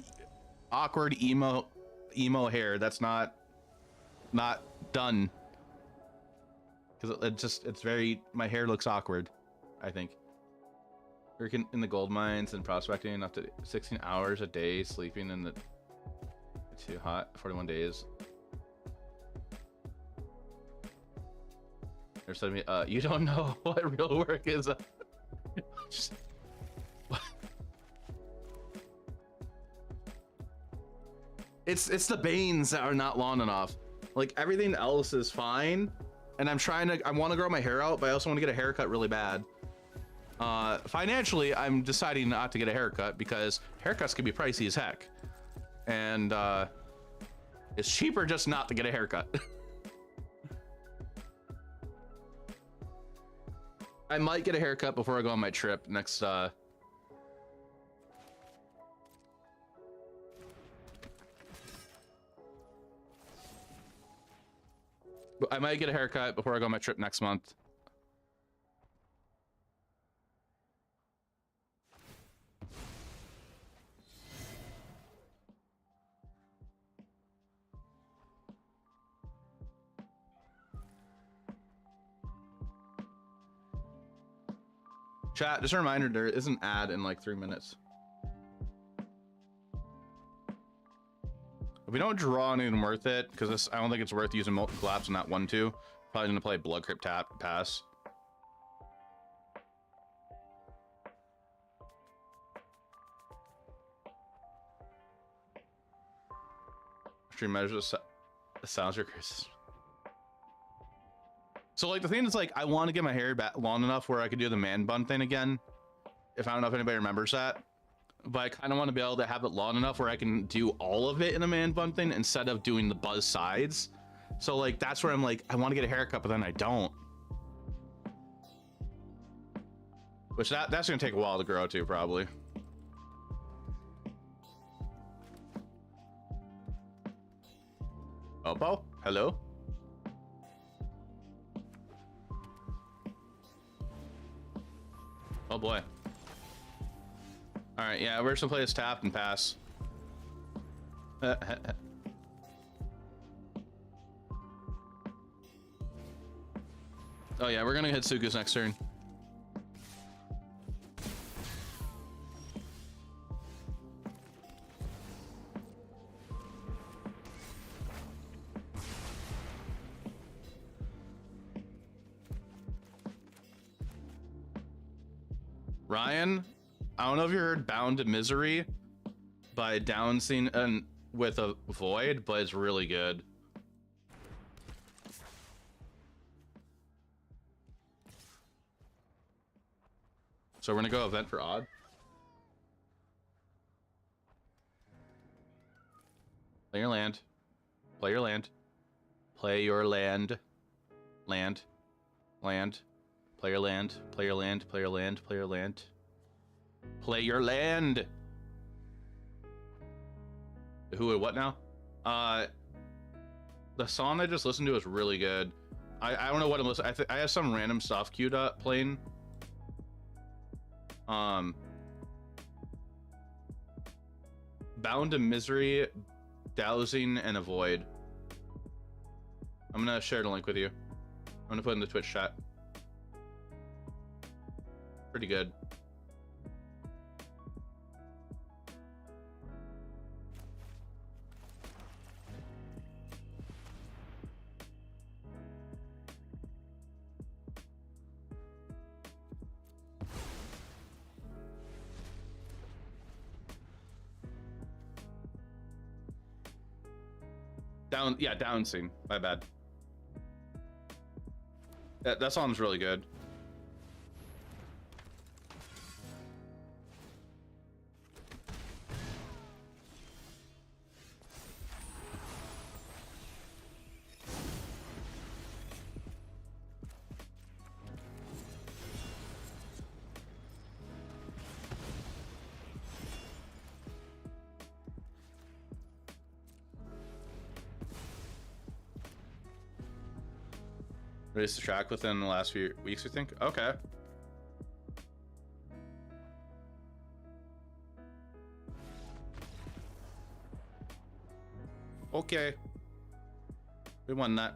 awkward emo hair. That's not done, because it's very, my hair looks awkward, I think. Working in the gold mines and prospecting up to 16 hours a day, sleeping in the too hot 41 days. They're telling me, you don't know what real work is. Just, it's the veins that are not long enough. Like everything else is fine, and I want to grow my hair out, but I also want to get a haircut really bad. Financially, I'm deciding not to get a haircut because haircuts can be pricey as heck, and it's cheaper just not to get a haircut. I might get a haircut before I go on my trip next. I might get a haircut before I go on my trip next month. Chat, just a reminder, there is an ad in like 3 minutes. If we don't draw anything worth it, because I don't think it's worth using Molten Collapse on that 1-2. Probably gonna play Blood Crypt Tap pass. Stream measures the sounds your curses. So like the thing is, like, I want to get my hair back long enough where I could do the man bun thing again. If I don't know if anybody remembers that, but I kind of want to be able to have it long enough where I can do all of it in a man bun thing instead of doing the buzz sides. So like that's where I'm like, I want to get a haircut, but then I don't. Which that's gonna take a while to grow too, probably. Oppo, hello. Oh boy. All right, yeah, we're just gonna play this tap and pass. Oh yeah, we're gonna hit Suku's next turn. Ryan, I don't know if you heard Bound to Misery by Downsing and with a Void, but it's really good. So we're gonna go event for odd. Play your land. Play your land. Play your land. Land. Land. Play your land. Play your land. Play your land. Play your land. Play your land. Who and what now? The song I just listened to is really good. I don't know what I'm listening. I have some random stuff queued up playing. Bound to Misery, Dowsing, and Avoid. I'm gonna share the link with you. I'm gonna put it in the Twitch chat. Pretty good. Downsing. My bad. That song's really good. Released the track within the last few weeks, I think. Okay. Okay. We won that.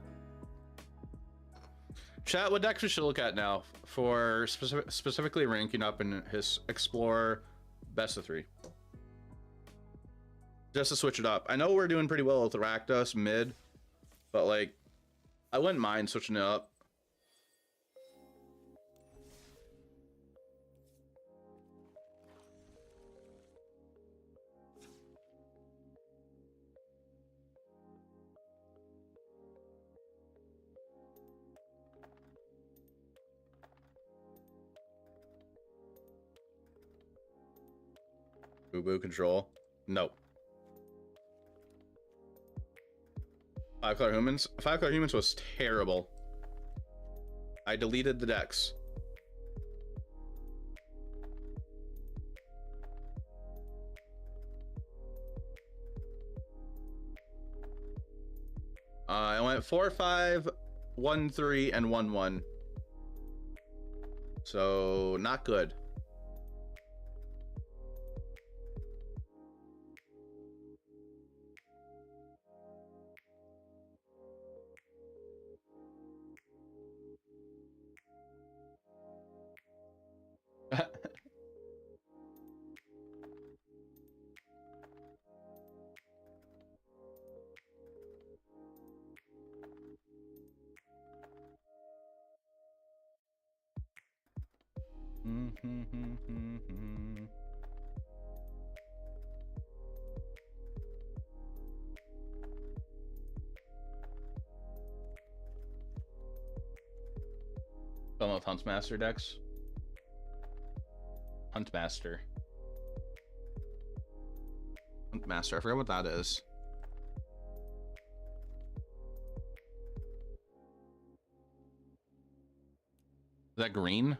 Chat, what decks we should look at now for specifically ranking up in his Explorer best of 3? Just to switch it up. I know we're doing pretty well with Rakdos mid, but like, I wouldn't mind switching it up. Boo Boo Control? No. 5-color humans? 5-color humans was terrible. I deleted the decks. I went 4-5, 1-3, and 1-1. So not good. Some of Huntmaster decks. Huntmaster. Huntmaster, I forget what that is. Is that green?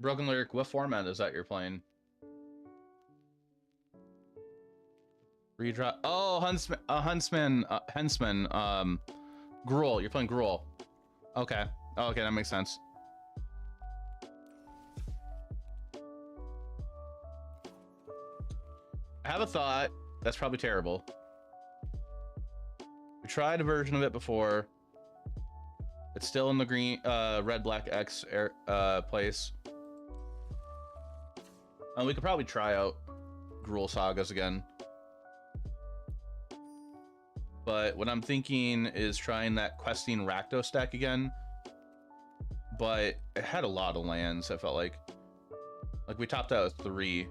Broken Lyric, what format is that you're playing? Redraw. Oh, Huntsman, Henchman, Gruul. You're playing Gruul. Okay. Oh, okay, that makes sense. I have a thought. That's probably terrible. We tried a version of it before. It's still in the green, red, black X place. And we could probably try out Gruul Sagas again. But what I'm thinking is trying that questing Rakdos deck again. But it had a lot of lands, I felt like. Like we topped out with 3.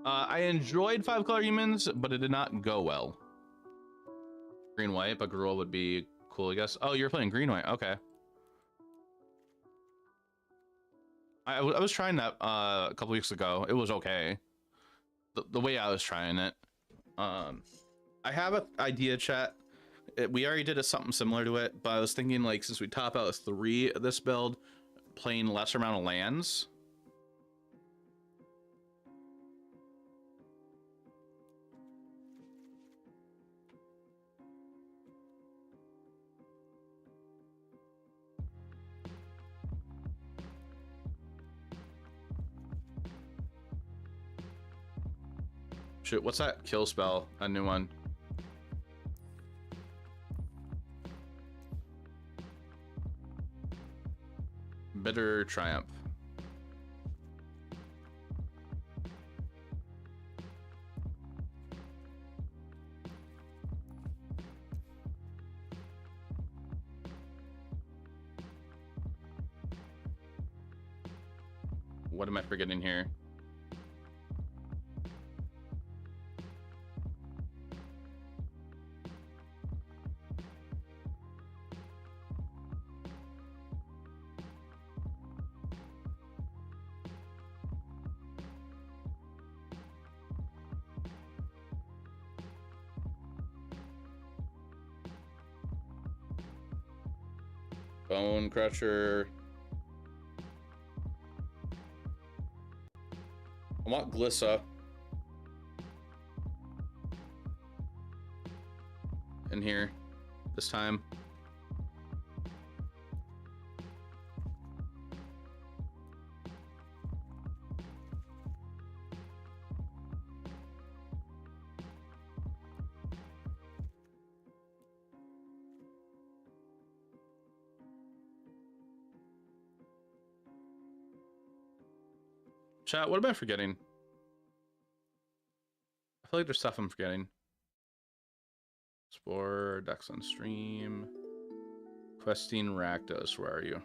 I enjoyed 5-color humans, but it did not go well. Green white, but Gruul would be cool, I guess. Oh, you're playing green white. Okay. I was trying that a couple weeks ago. It was okay. The way I was trying it. I have an idea, chat. We already did something similar to it, but I was thinking, like, since we top out with 3 of this build, playing lesser amount of lands. Shit, what's that kill spell? A new one. Bitter Triumph. What am I forgetting here? Bone Crusher. I want Glissa. In here this time. Chat, what am I forgetting? I feel like there's stuff I'm forgetting. Spore, Dex on Stream. Questing Rakdos, where are you?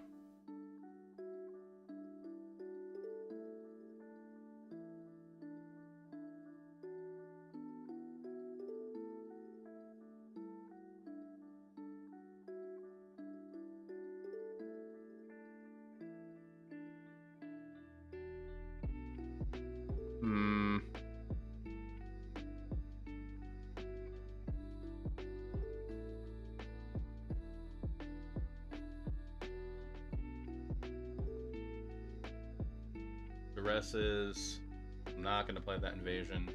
Is I'm not going to play that invasion.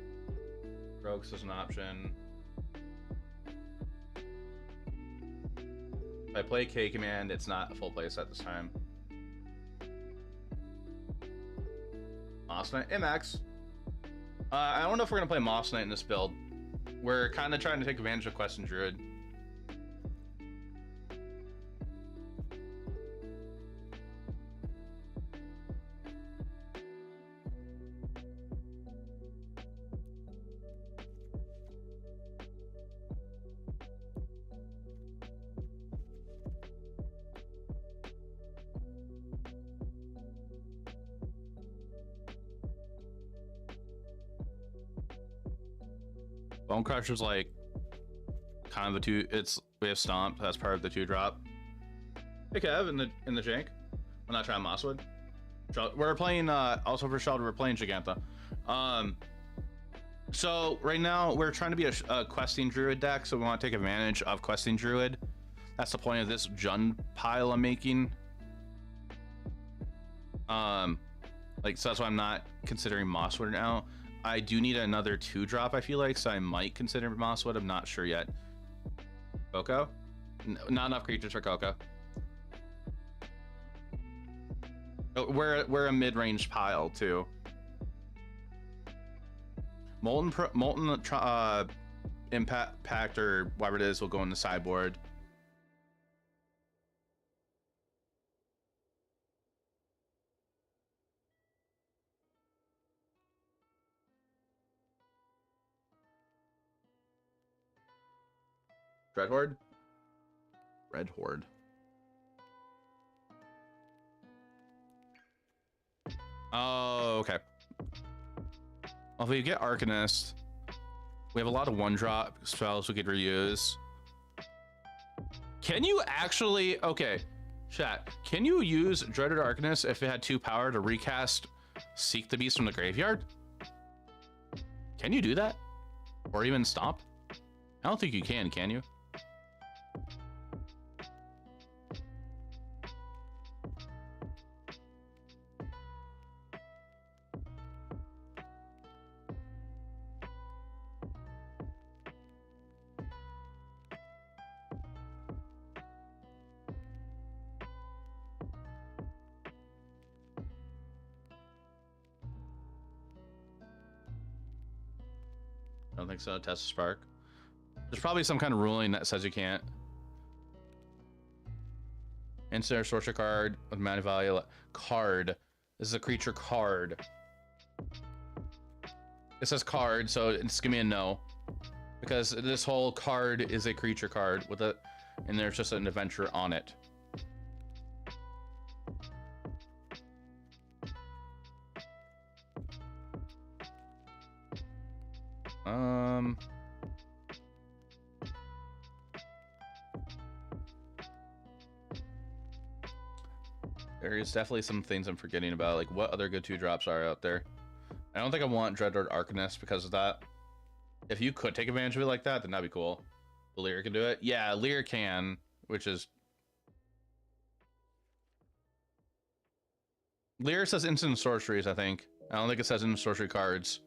Rogues is an option. If I play K command, it's not a full play set this time. Moss Knight, Max. I don't know if we're going to play Moss Knight in this build. We're kind of trying to take advantage of Quest and Druid. Bone Crusher's like kind of a 2. We have Stomp. That's part of the 2-drop. Hey Kev, in the jank. We're not trying Mosswood. We're playing also for Shelter. We're playing Giganta. So right now we're trying to be a questing Druid deck, so we want to take advantage of questing Druid. That's the point of this Jund pile I'm making. Like, so that's why I'm not considering Mosswood now. I do need another 2-drop, I feel like, so I might consider Mosswood. I'm not sure yet. Coco? No, not enough creatures for Coco. We're a mid-range pile too. Molten impact or whatever it is will go in the sideboard. Dread Horde? Red Horde. Oh, okay. Well, if we get Arcanist, we have a lot of one-drop spells we could reuse. Can you actually... Okay, chat. Can you use Dreaded Arcanist if it had 2 power to recast Seek the Beast from the graveyard? Can you do that? Or even Stomp? I don't think you can you? I don't think so. Test Spark. There's probably some kind of ruling that says you can't. Instant or sorcerer card with mana value. Card. This is a creature card. It says card, so it's give me a no. Because this whole card is a creature card with a, and there's just an adventure on it. There's definitely some things I'm forgetting about, like what other good 2-drops are out there. I don't think I want Dreadlord Arcanist because of that. If you could take advantage of it like that, then that'd be cool. Lear can do it. Yeah, Lear can, which is... Lear says instant sorceries, I think. I don't think it says instant sorcery cards.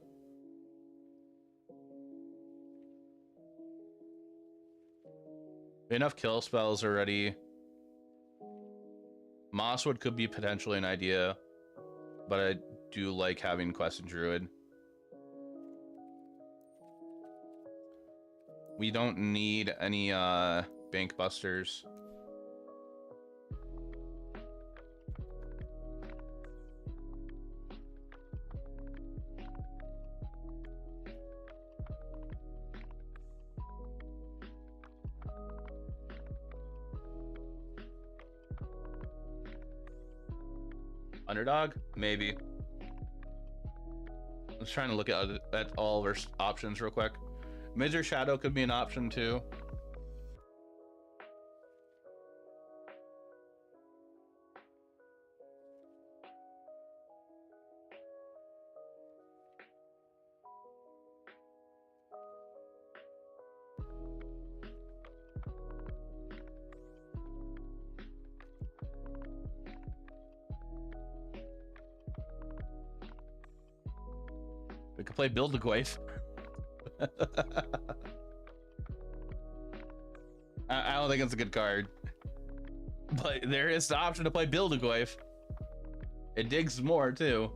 Enough kill spells already. Mosswood could be potentially an idea, but I do like having Quest and Druid. We don't need any bank busters. Underdog? Maybe. I was trying to look at all of our options real quick. Midger Shadow could be an option too. We could play Build a Gwaif. I don't think it's a good card. But there is the option to play Build a Gwaif. It digs more too.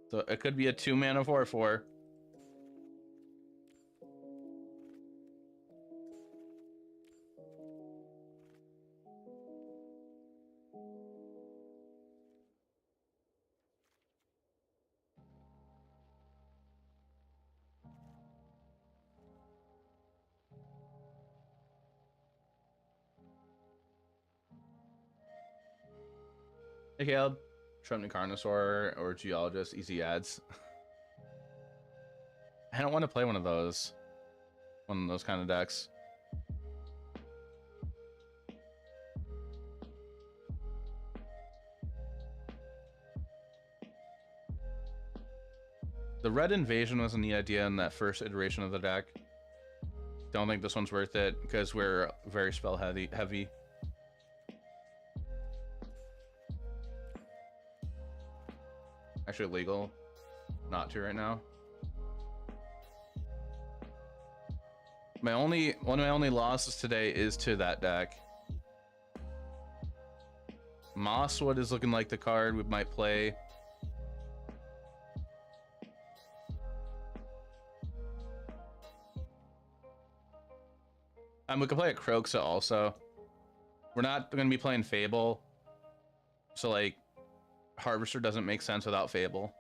So it could be a 2-mana 4/4. Hey Caleb, Trump Carnosaur or Geologist, easy ads. I don't want to play one of those kind of decks. The red invasion was a neat idea in that first iteration of the deck. Don't think this one's worth it because we're very spell heavy. Actually legal not to right now. One of my only losses today is to that deck. Mosswood is looking like the card we might play. We could play a Croxa also. We're not going to be playing Fable. So, like, Harvester doesn't make sense without Fable.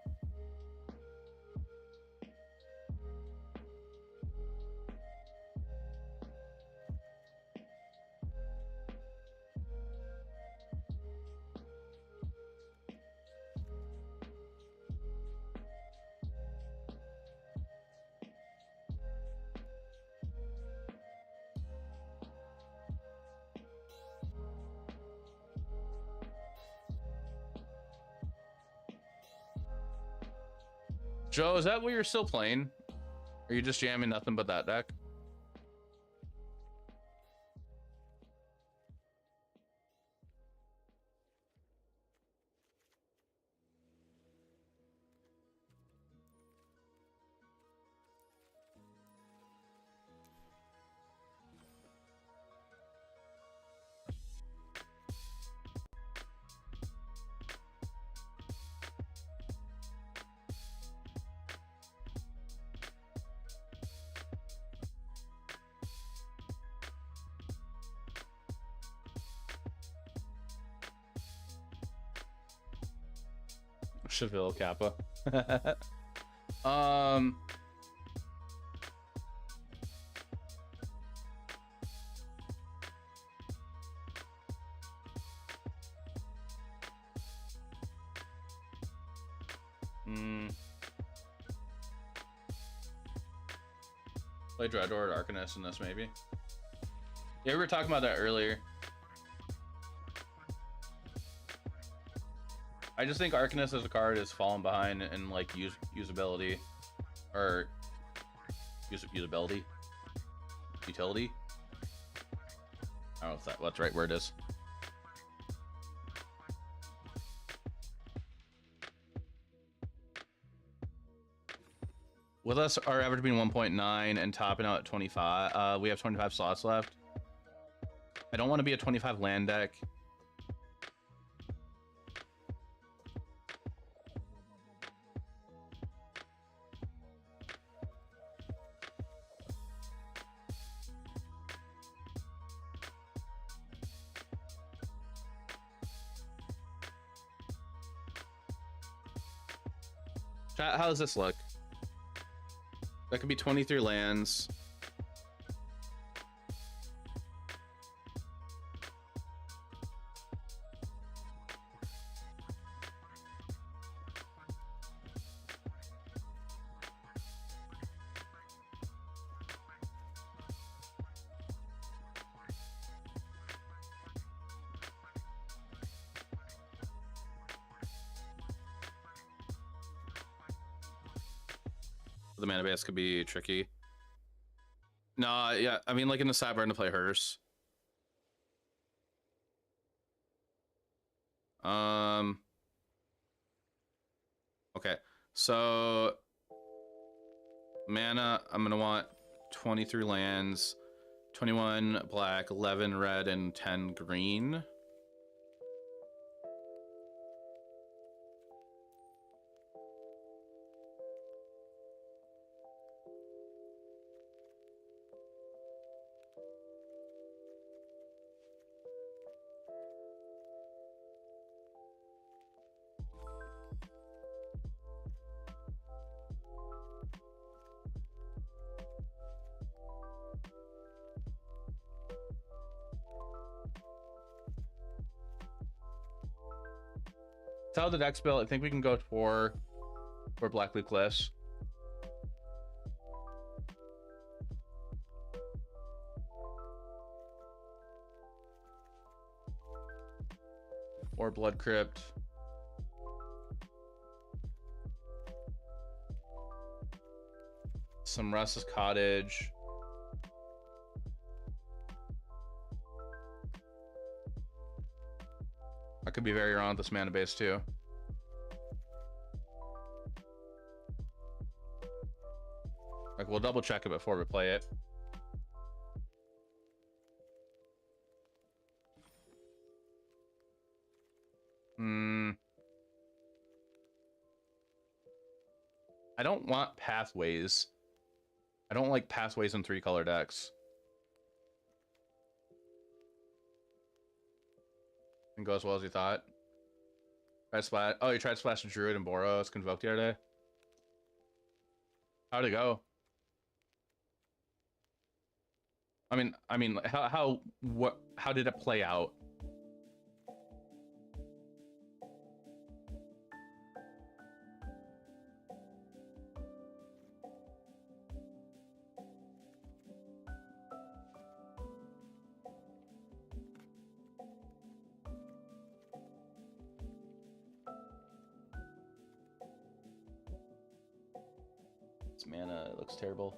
Joe, is that what you're still playing? Or are you just jamming nothing but that deck? Cheville Kappa. Play Dreadlord Arcanist in this, maybe. Yeah, we were talking about that earlier. I just think Arcanist as a card is falling behind in like usability, or usability, utility. I don't know if that what the right word is. With us, our average being 1.9 and topping out at 25. We have 25 slots left. I don't want to be a 25 land deck. How does this look? That could be 23 lands. The mana base could be tricky. No, yeah, I mean, like in the sideboard to play Hearse. Okay, so mana, I'm gonna want 23 lands, 21 black, 11 red, and 10 green. That's how the deck's built. I think we can go for Black Blue Cliffs. Or Blood Crypt. Some Restless Cottage. I could be very wrong with this mana base too. Like, we'll double check it before we play it. I don't want pathways. I don't like pathways in 3-color decks. Didn't go as well as you thought. Tried splash. Oh, you tried splash Druid and Boros Convoked the other day. How'd it go? I mean, how did it play out? This mana looks terrible.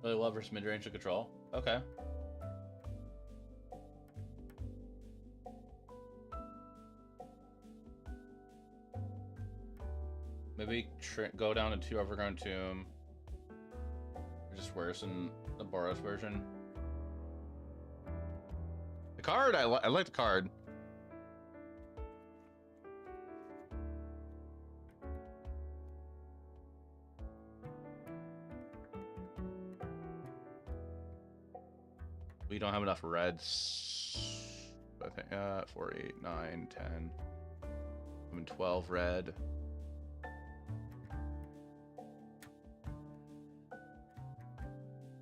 Really well versus mid-range to control. Okay. Maybe go down to 2 Overgrown Tomb. Or just worse in the Boros version. The card, I like the card. We don't have enough reds. I think 4, 8, 9, 10. I'm in 12 red.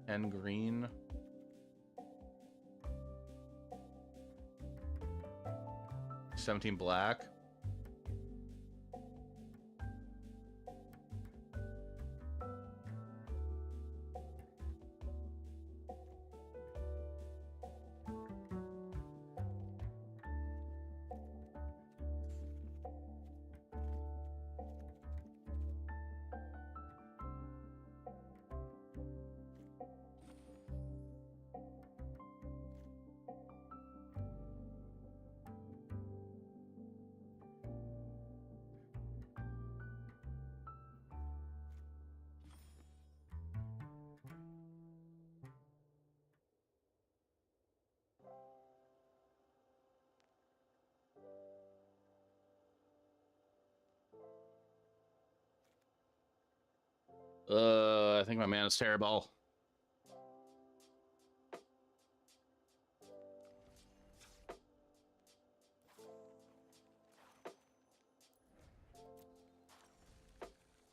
And green. 17 black. I think my man is terrible.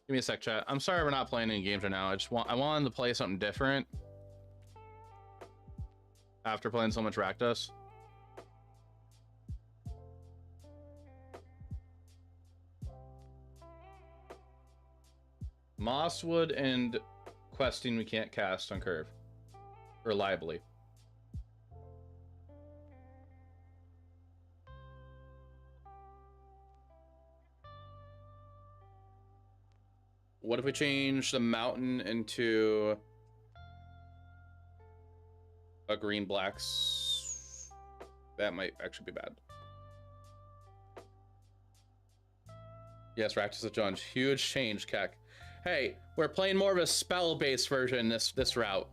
Give me a sec, chat. I'm sorry we're not playing any games right now. I wanted to play something different after playing so much Rakdos. Mosswood and questing we can't cast on curve reliably. What if we change the mountain into a green black? That might actually be bad. Yes, Rakdos of Jones. Huge change, Keck. Hey, we're playing more of a spell-based version this route.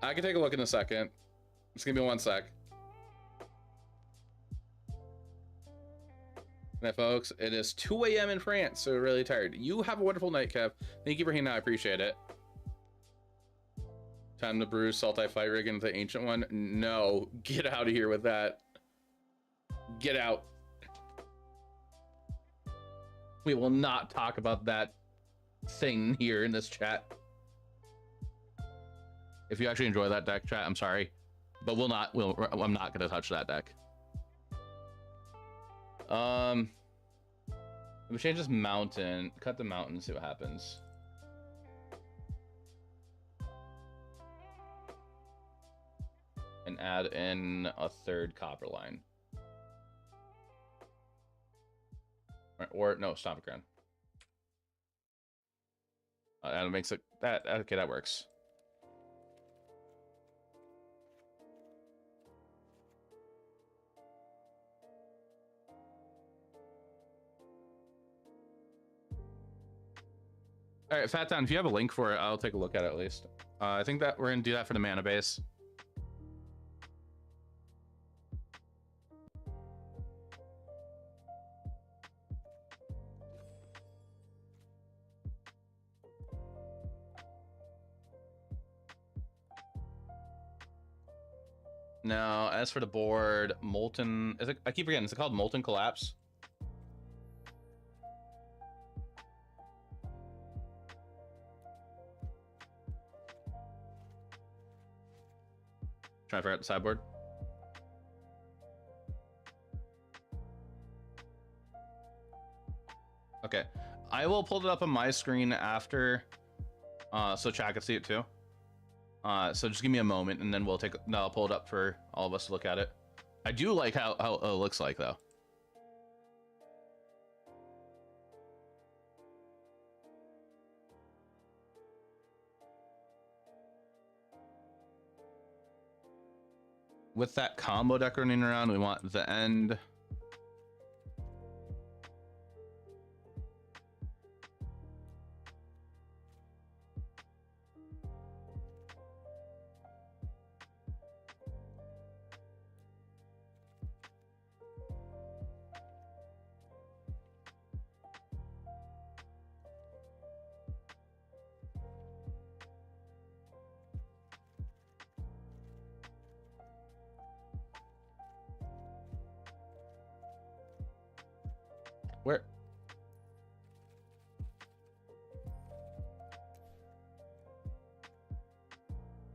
I can take a look in a second. Just give me 1 sec. Now, folks, it is 2 a.m. in France, so we're really tired. You have a wonderful night, Kev. Thank you for hanging out. I appreciate it. Time to brew Sultai Fight Rig into the Ancient One. No, get out of here with that. Get out. We will not talk about that thing here in this chat. If you actually enjoy that deck, chat, I'm sorry, but I'm not gonna touch that deck. Let me change this mountain. Cut the mountain and see what happens. And add in a 3rd copper line. Or no, Stomp Ground. And it makes it that okay. That works. All right, Fat Town, if you have a link for it, I'll take a look at it at least. I think that we're gonna do that for the mana base. Now, as for the board, Molten, is it, I keep forgetting, is it called Molten Collapse? Trying to figure out the sideboard. Okay, I will pull it up on my screen after, so chat can see it too. So just give me a moment, and then I'll pull it up for all of us to look at it. I do like how it looks like, though. With that combo deck running around, we want the end. Where?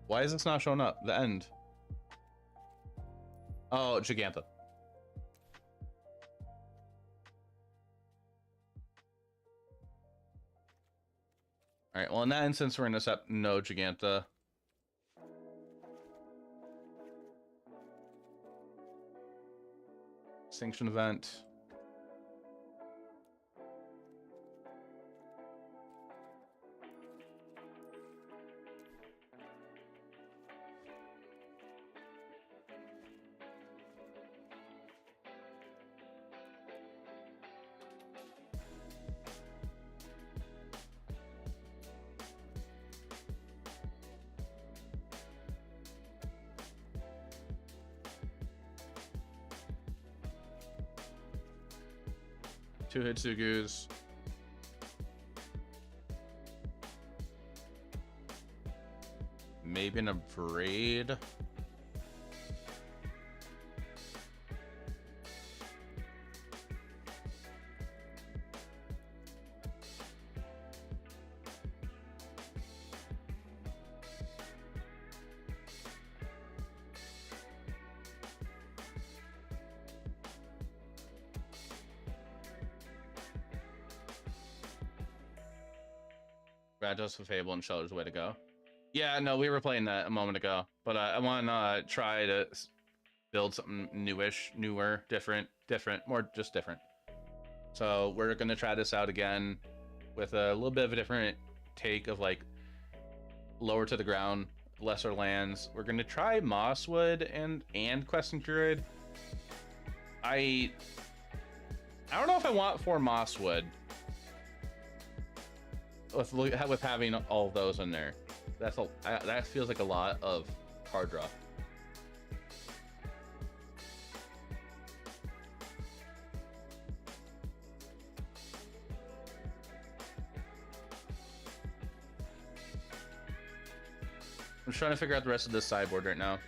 Why is this not showing up? The end. Oh, Giganta. All right, well, in that instance, we're going to set no Giganta. Extinction event. Two Hitsugus. Maybe an Abrade. Rados of Fable and Shelter's way to go. Yeah, no, we were playing that a moment ago, but I want to try to build something newish, newer, different, more just different. So we're going to try this out again with a little bit of a different take of like lower to the ground, lesser lands. We're going to try Mosswood and Questing Druid. I don't know if I want 4 Mosswood. With having all of those in there, that feels like a lot of card draw. I'm trying to figure out the rest of this sideboard right now.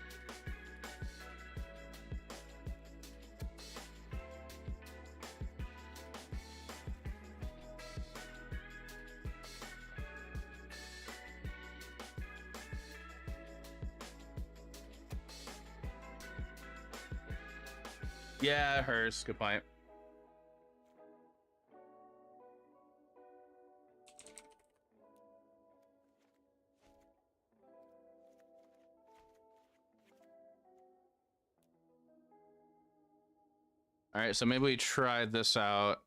Yeah, hers. Good point. All right, so maybe we try this out.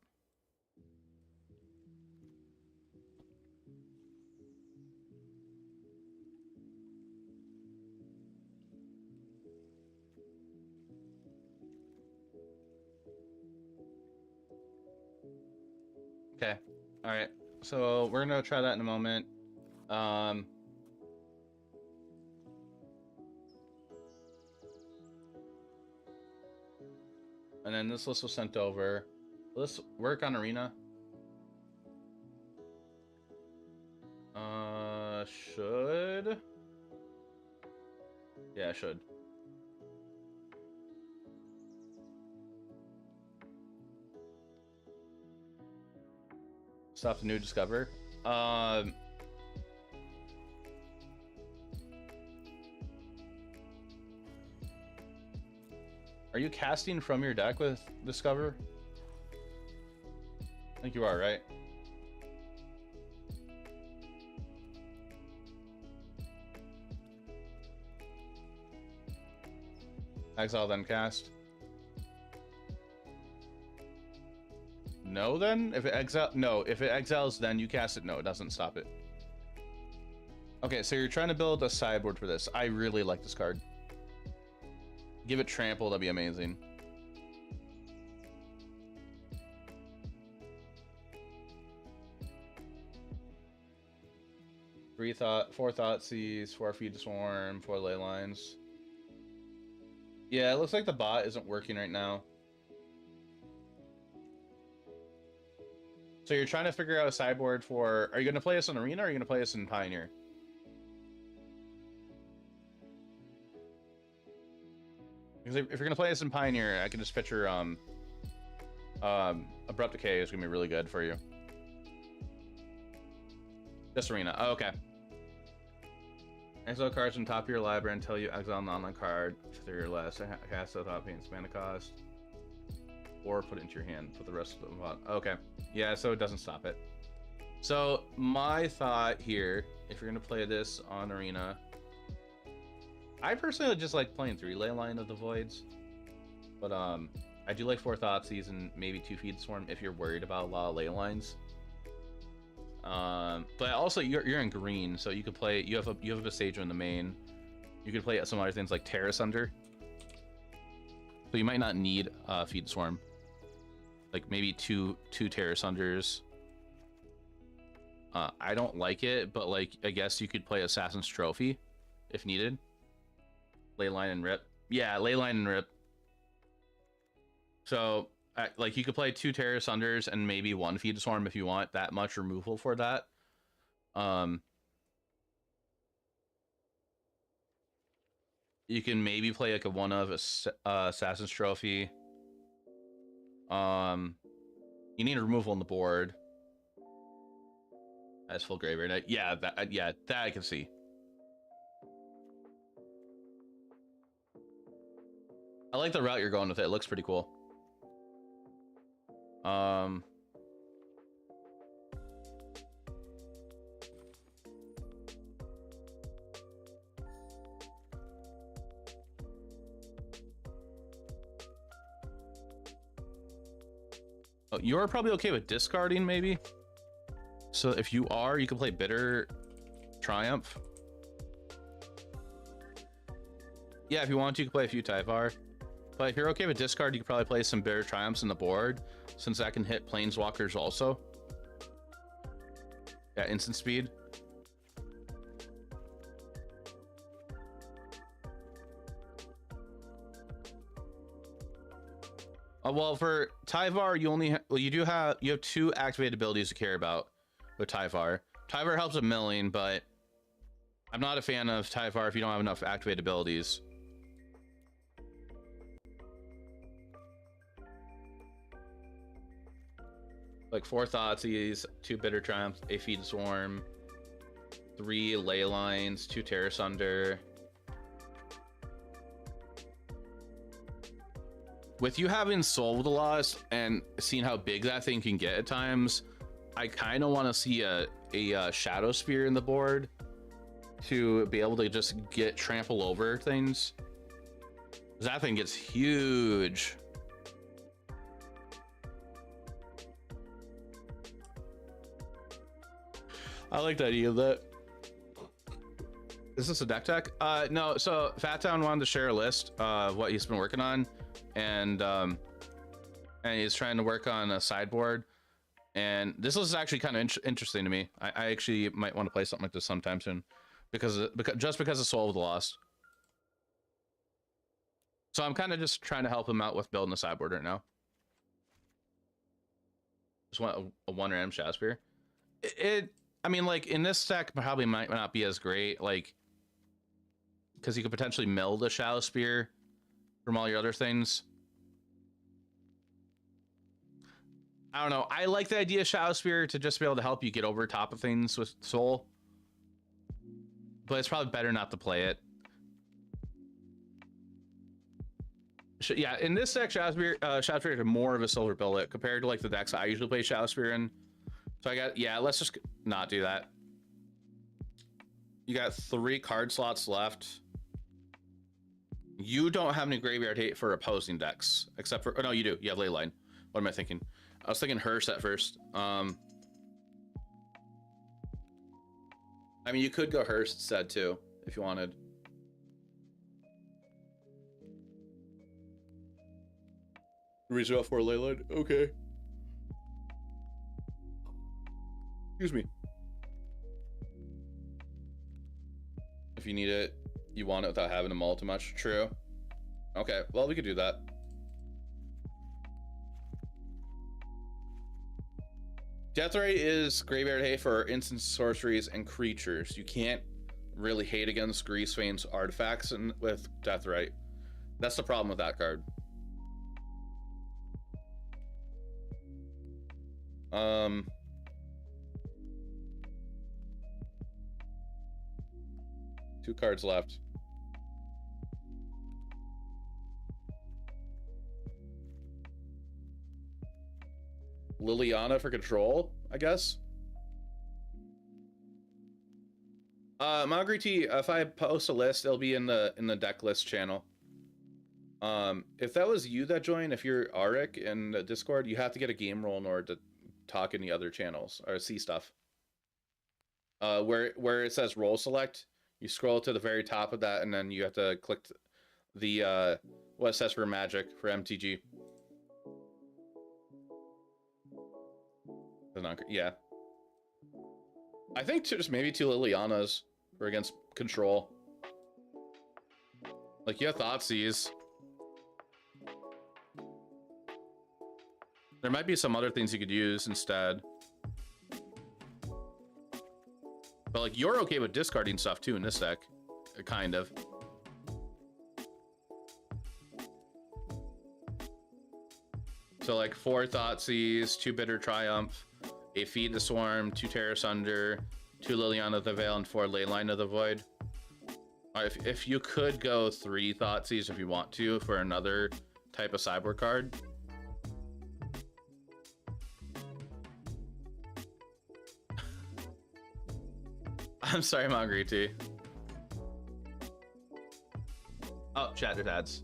Okay. All right. So we're gonna try that in a moment. And then this list was sent over. Let's work on Arena. Should. Yeah, should. Stop the new Discover. Are you casting from your deck with Discover? I think you are, right? Exile, then cast. No, then? If it exiles, then you cast it. No, it doesn't stop it. Okay, so you're trying to build a sideboard for this. I really like this card. Give it trample, that'd be amazing. Four Thoughtseize, 4 Feed Swarm, 4 Ley Lines. Yeah, it looks like the bot isn't working right now. So you're trying to figure out a sideboard for... Are you going to play us in Arena or are you going to play us in Pioneer? Because if you're going to play us in Pioneer, I can just picture Abrupt Decay is going to be really good for you. Just Arena. Oh, okay. Exile cards from top of your library until you exile an online card for 3 or less. Cast it without paying its mana cost. Or put it into your hand for the rest of the mod. Okay. Yeah, so it doesn't stop it. So my thought here, if you're going to play this on Arena, I personally just like playing 3 Ley Line of the Voids. But I do like 4 Thoughtseize and maybe 2 Feed Swarm if you're worried about a lot of Ley Lines. But also you're in green, so you could play. You have a Besagio in the main. You could play some other things like Terrace Under. So you might not need Feed Swarm. Like maybe two Terrace Unders. I don't like it, but like I guess you could play Assassin's Trophy if needed. Ley Line and Rip. Yeah, Ley Line and Rip. So like you could play 2 Terrace Unders and maybe 1 Feed Swarm if you want that much removal for that. You can maybe play like a one of Assassin's Trophy. You need a removal on the board. That's full graveyard. Yeah, that I can see. I like the route you're going with it. It looks pretty cool. Oh, you're probably okay with discarding, maybe? So if you are, you can play Bitter Triumph. Yeah, if you want to, you can play a few Tyvar. But if you're okay with discard, you can probably play some Bitter Triumphs in the board, since that can hit Planeswalkers also. Yeah, instant speed. Well, for Tyvar, you have 2 activated abilities to care about with Tyvar. Tyvar helps with milling, but I'm not a fan of Tyvar if you don't have enough activated abilities. Like 4 Thoughtseize, 2 Bitter Triumphs, a Feed Swarm, 3 Ley Lines, 2 Terrace Under. With you having Soul Lost and seeing how big that thing can get at times, I kind of want to see a Shadow Spear in the board to be able to just trample over things. That thing gets huge. I like the idea of that. Is this a deck tech? No, so Fat Town wanted to share a list of what he's been working on, and he's trying to work on a sideboard. And this is actually kind of interesting to me. I actually might want to play something like this sometime soon, because of Soul of the Lost. So I'm kind of just trying to help him out with building the sideboard right now. Just want a 1 random Shadow Spear. I mean, like, in this deck, probably might not be as great, like, because you could potentially mill the Shadow Spear from all your other things. I don't know. I like the idea of Shadow Spear to just be able to help you get over top of things with Soul. But it's probably better not to play it. Yeah, in this deck, Shadow Spear is more of a silver bullet compared to like the decks I usually play Shadow Spear in. So yeah, let's just not do that. You got 3 card slots left. You don't have any graveyard hate for opposing decks, except for, oh no, you do. You have Leyline. What am I thinking? I was thinking Hearst at first. I mean, you could go Hearst instead too, if you wanted. Reason out for Leyline? Okay. Excuse me. If you need it, you want it without having to mull too much. True. Okay, well, we could do that. Deathrite is graveyard hate for instant sorceries and creatures. You can't really hate against Greasefane's artifacts and with Deathrite. That's the problem with that card. Two cards left. Liliana for control, I guess. Marguerite, if I post a list, it'll be in the deck list channel. If that was you that joined, if you're Arik in the Discord, you have to get a game roll in order to talk in the other channels or see stuff. Where it says roll select, you scroll to the very top of that, and then you have to click the what it says for Magic for MTG. Yeah, I think just maybe 2 Lilianas for against control. Like, you have Thoughtseize. There might be some other things you could use instead. But like, you're okay with discarding stuff too in this deck, kind of. So like 4 Thoughtseize, 2 Bitter Triumph, a Feed the Swarm, 2 Terror Sunder, 2 Liliana of the Veil, and 4 Leyline of the Void. If you could go 3 Thoughtseize if you want to for another type of sideboard card. I'm sorry, Marguerite. Oh, chat, there's ads.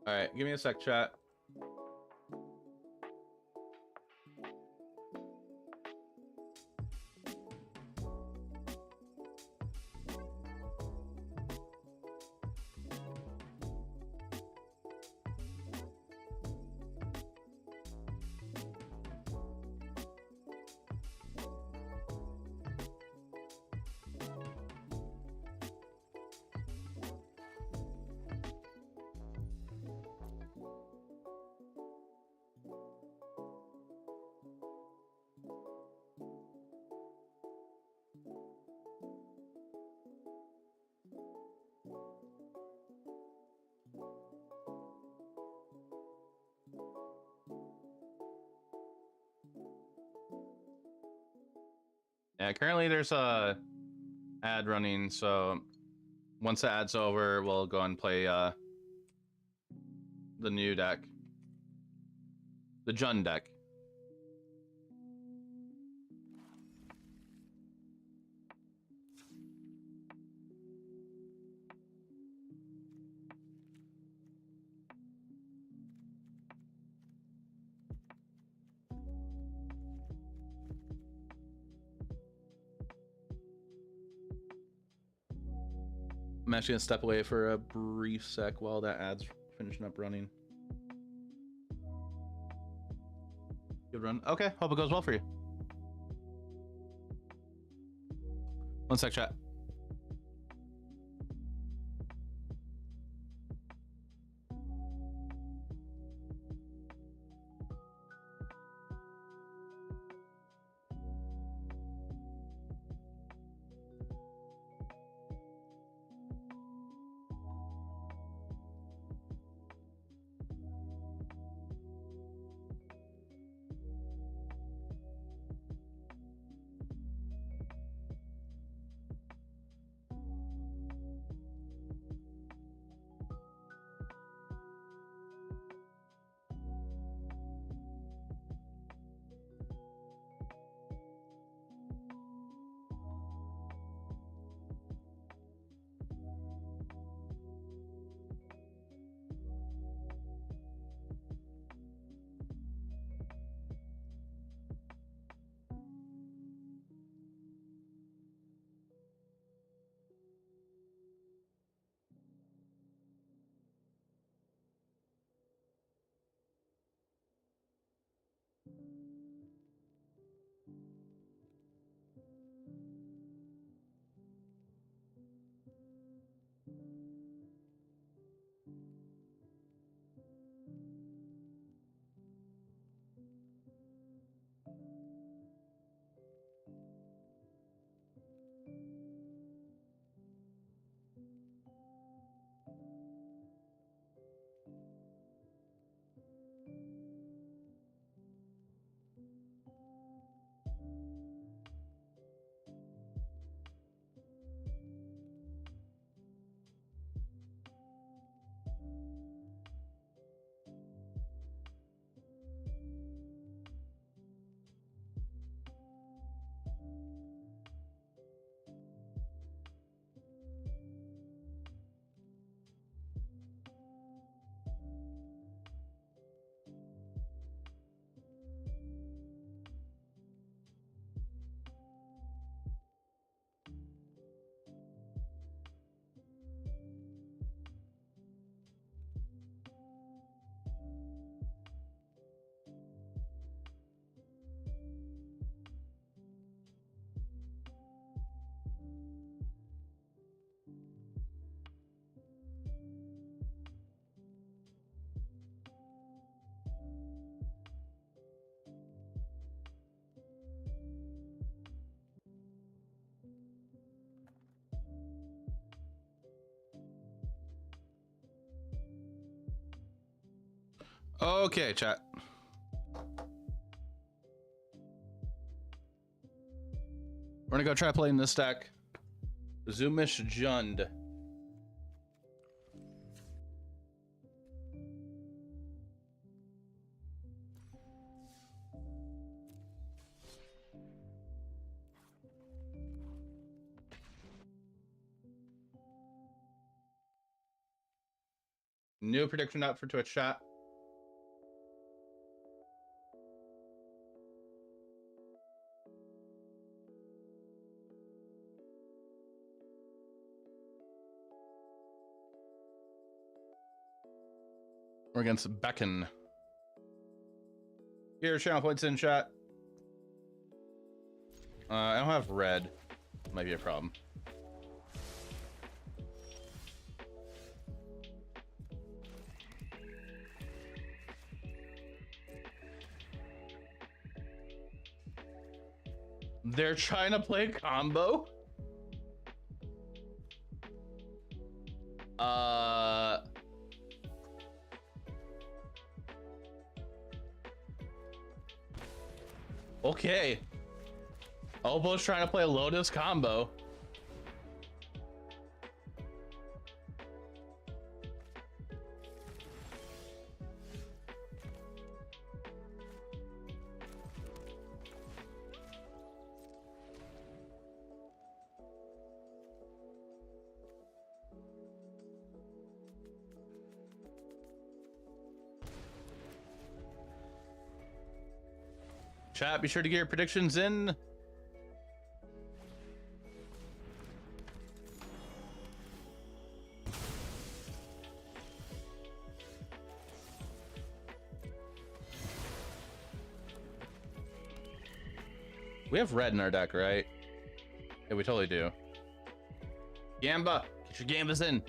All right, give me a sec, chat. Yeah, currently there's a ad running, so once the ad's over, we'll go and play the new deck. The Jund deck. I'm actually gonna step away for a brief sec while that ad's finishing up running. Good run. Okay, hope it goes well for you. One sec, chat. Okay, chat. We're gonna go try playing this deck. Zoomish Jund. New prediction up for Twitch chat. We're against Beckon. Here, channel points in chat. I don't have red. Might be a problem. They're trying to play combo? Okay. Obo's trying to play a Lotus combo. Chat, be sure to get your predictions in. We have red in our deck, right? Yeah, we totally do. Gamba, get your gambas in.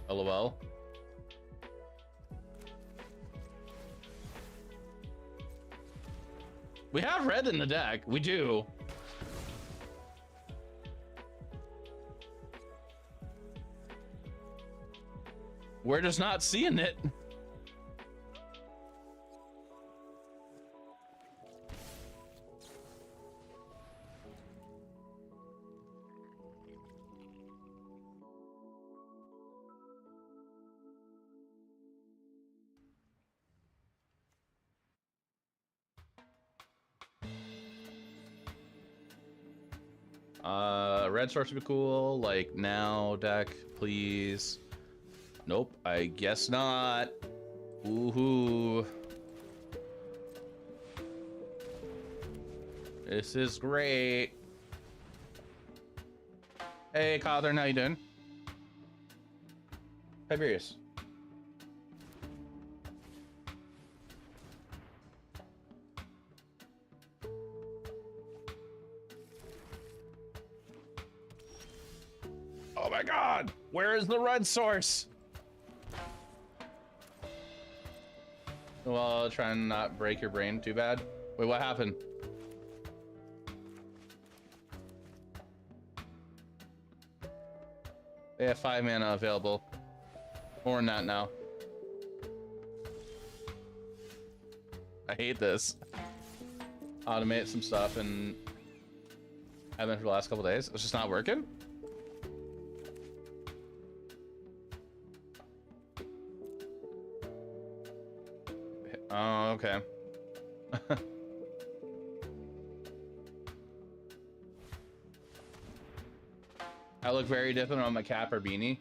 LOL. We have red in the deck. We do. We're just not seeing it. Red source would be cool. Like now, deck, please. Nope, I guess not. Woohoo. This is great. Hey, Cawthorn, how you doing? Tiberius. Oh my god! Where is the red source? Well, try and not break your brain too bad. Wait, what happened? They have 5 mana available. More than that now. I hate this. Automate some stuff and I've been for the last couple days. It's just not working. Oh, okay. I look very different on my cap or beanie.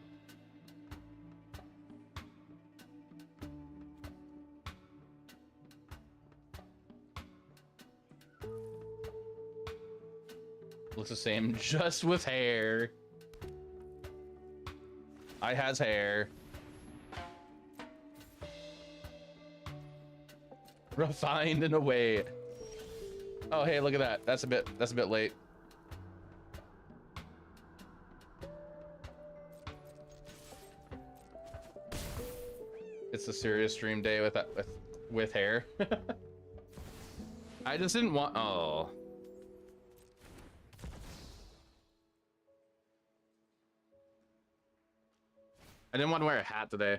Looks the same, just with hair. I has hair. Refined in a way. Oh, hey, look at that. That's a bit late. It's a serious stream day with hair. I just didn't want. Oh. I didn't want to wear a hat today.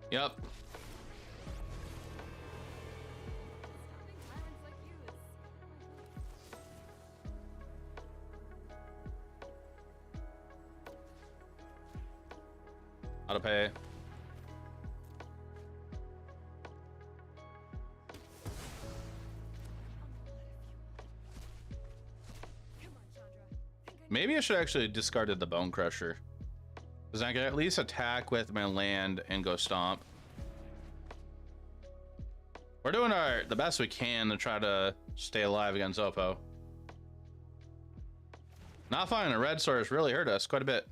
Yep. Auto pay. Maybe I should actually discarded the Bone Crusher. Because I can at least attack with my land and go stomp. We're doing the best we can to try to stay alive against Oppo. Not finding a red source really hurt us quite a bit.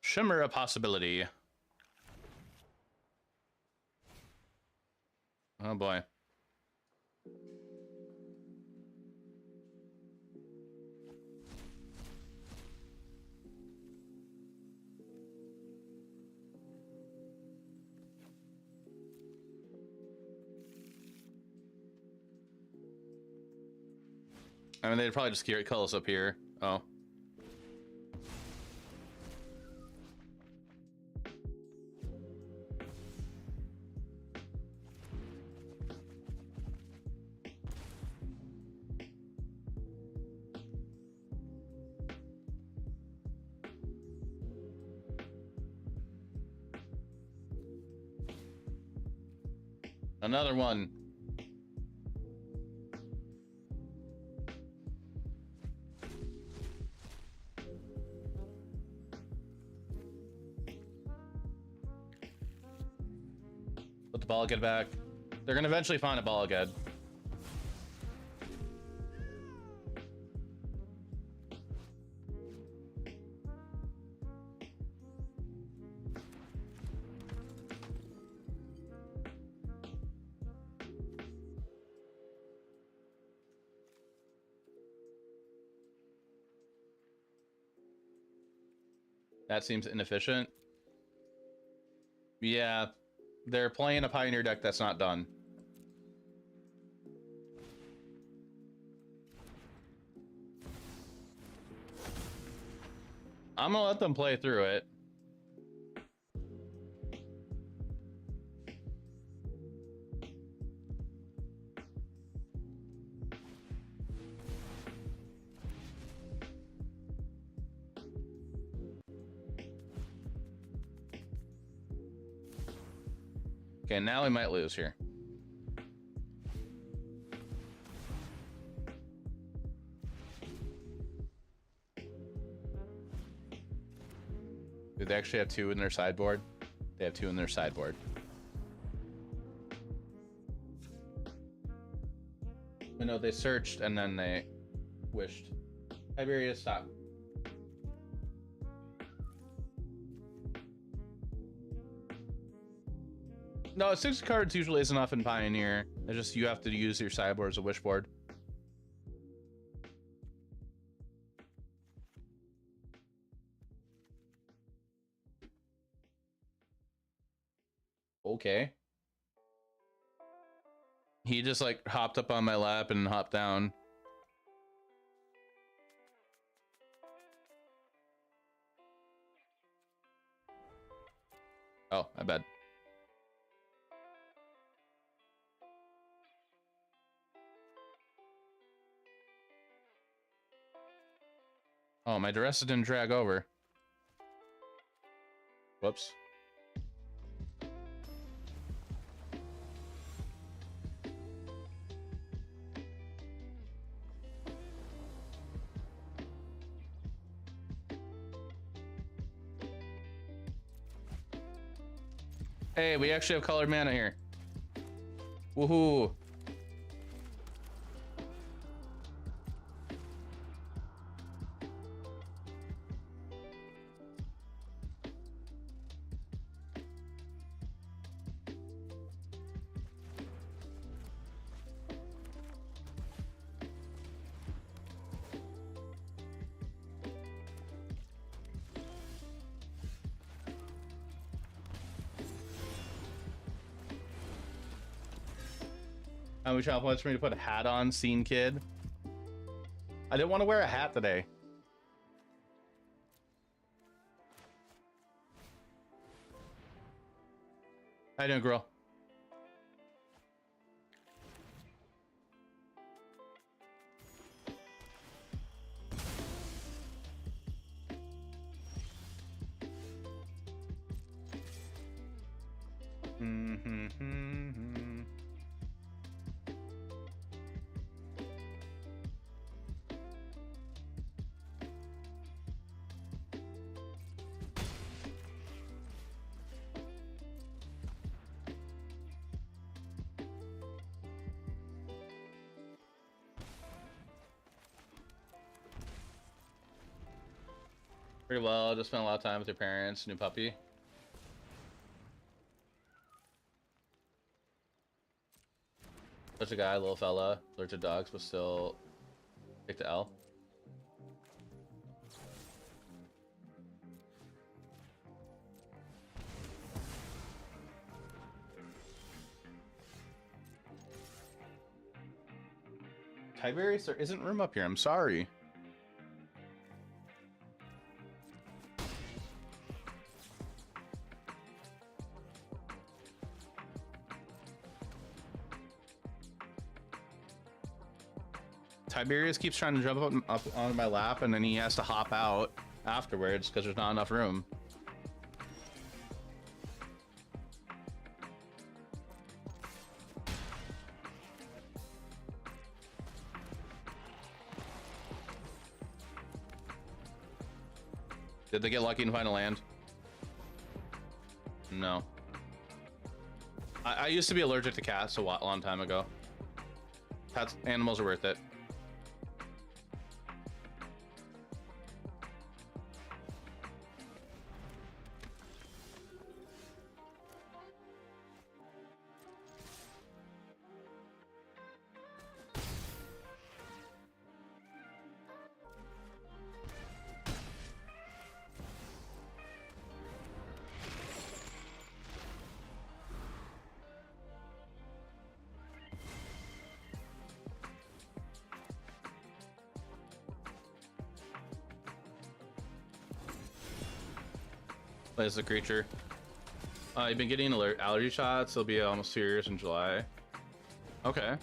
Shimmer a possibility. Oh boy. I mean, they'd probably just call us up here. Oh. Another one. Put the ball get back. They're gonna eventually find a ball again. That seems inefficient. Yeah, they're playing a Pioneer deck that's not done. I'm gonna let them play through it. Okay, now we might lose here. Do they actually have 2 in their sideboard? They have 2 in their sideboard. I know they searched and then they wished. Iberia, stop. No, 6 cards usually isn't enough in Pioneer. It's just you have to use your sideboard as a wish board. Okay. He just like hopped up on my lap and hopped down. Oh, I bet. Oh, my duress didn't drag over. Whoops. Hey, we actually have colored mana here. Woohoo. How many child wants me to put a hat on, scene kid? I didn't want to wear a hat today. How you doing, girl? Pretty well. Just spent a lot of time with your parents. New puppy. Such a guy, little fella. Allergic to dogs, but still pick the L. Tiberius, there isn't room up here. I'm sorry. Tiberius keeps trying to jump up onto my lap, and then he has to hop out afterwards because there's not enough room. Did they get lucky and find a land? No. I used to be allergic to cats a long time ago. Cats, animals are worth it. Plays the creature. You've been getting allergy shots. They'll be almost 2 years in July. Okay.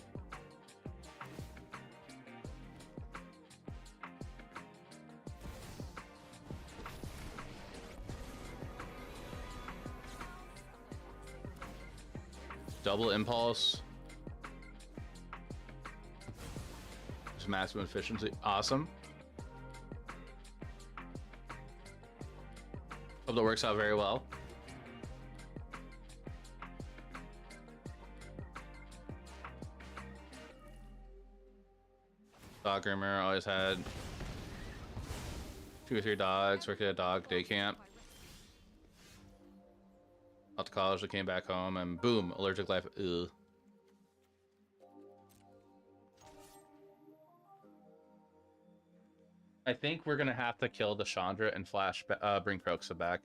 Double impulse. Just maximum efficiency. Awesome. Hope that works out very well. Dog groomer always had 2 or 3 dogs. Worked at a dog day camp. Out to college, I came back home, and boom, allergic life. Ugh. I think we're gonna have to kill the Chandra and bring Proxa back.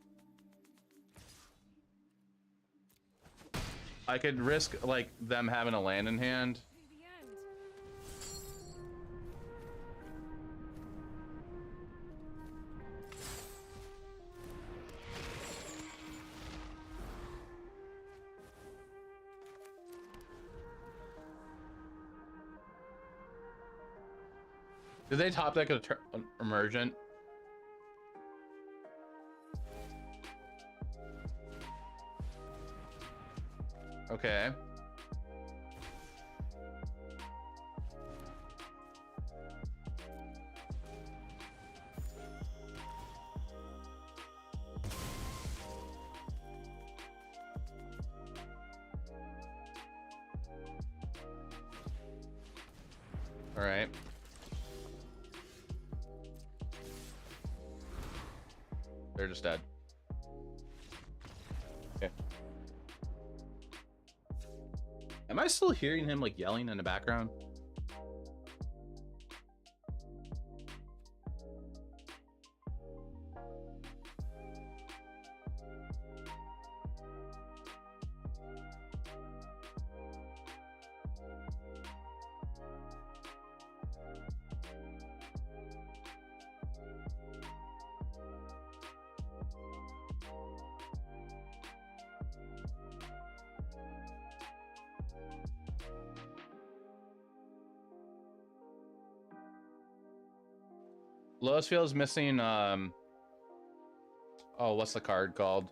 I could risk like them having a land in hand. The end. Did they top deck a emergent? Okay. All right. They're just dead. Okay. Am I still hearing him like yelling in the background? Loisfield's missing oh, what's the card called?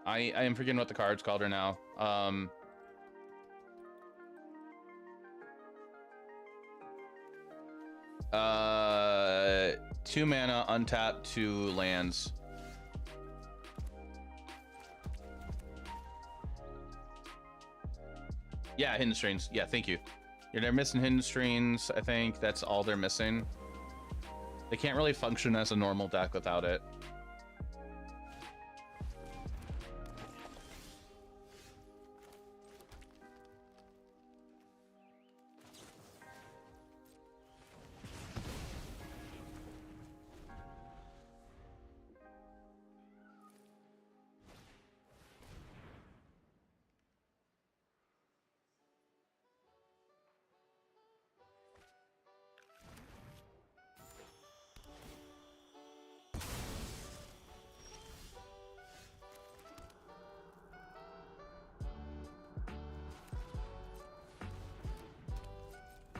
I am forgetting what the card's called right now. 2 mana, untap 2 lands. Yeah, Hidden Strings. Yeah, thank you. Yeah, they're missing Hidden Strings. I think that's all they're missing. They can't really function as a normal deck without it.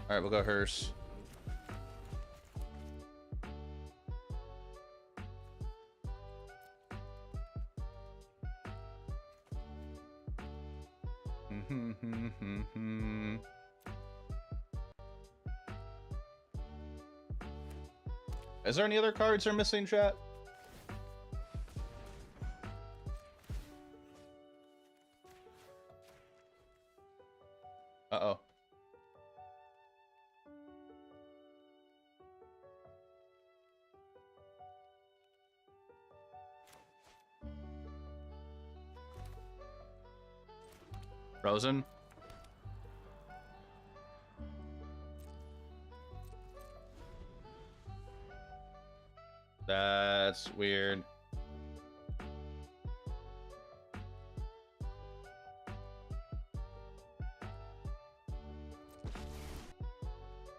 All right, we'll go hearse. Is there any other cards are missing, chat? Uh-oh. Frozen? That's weird.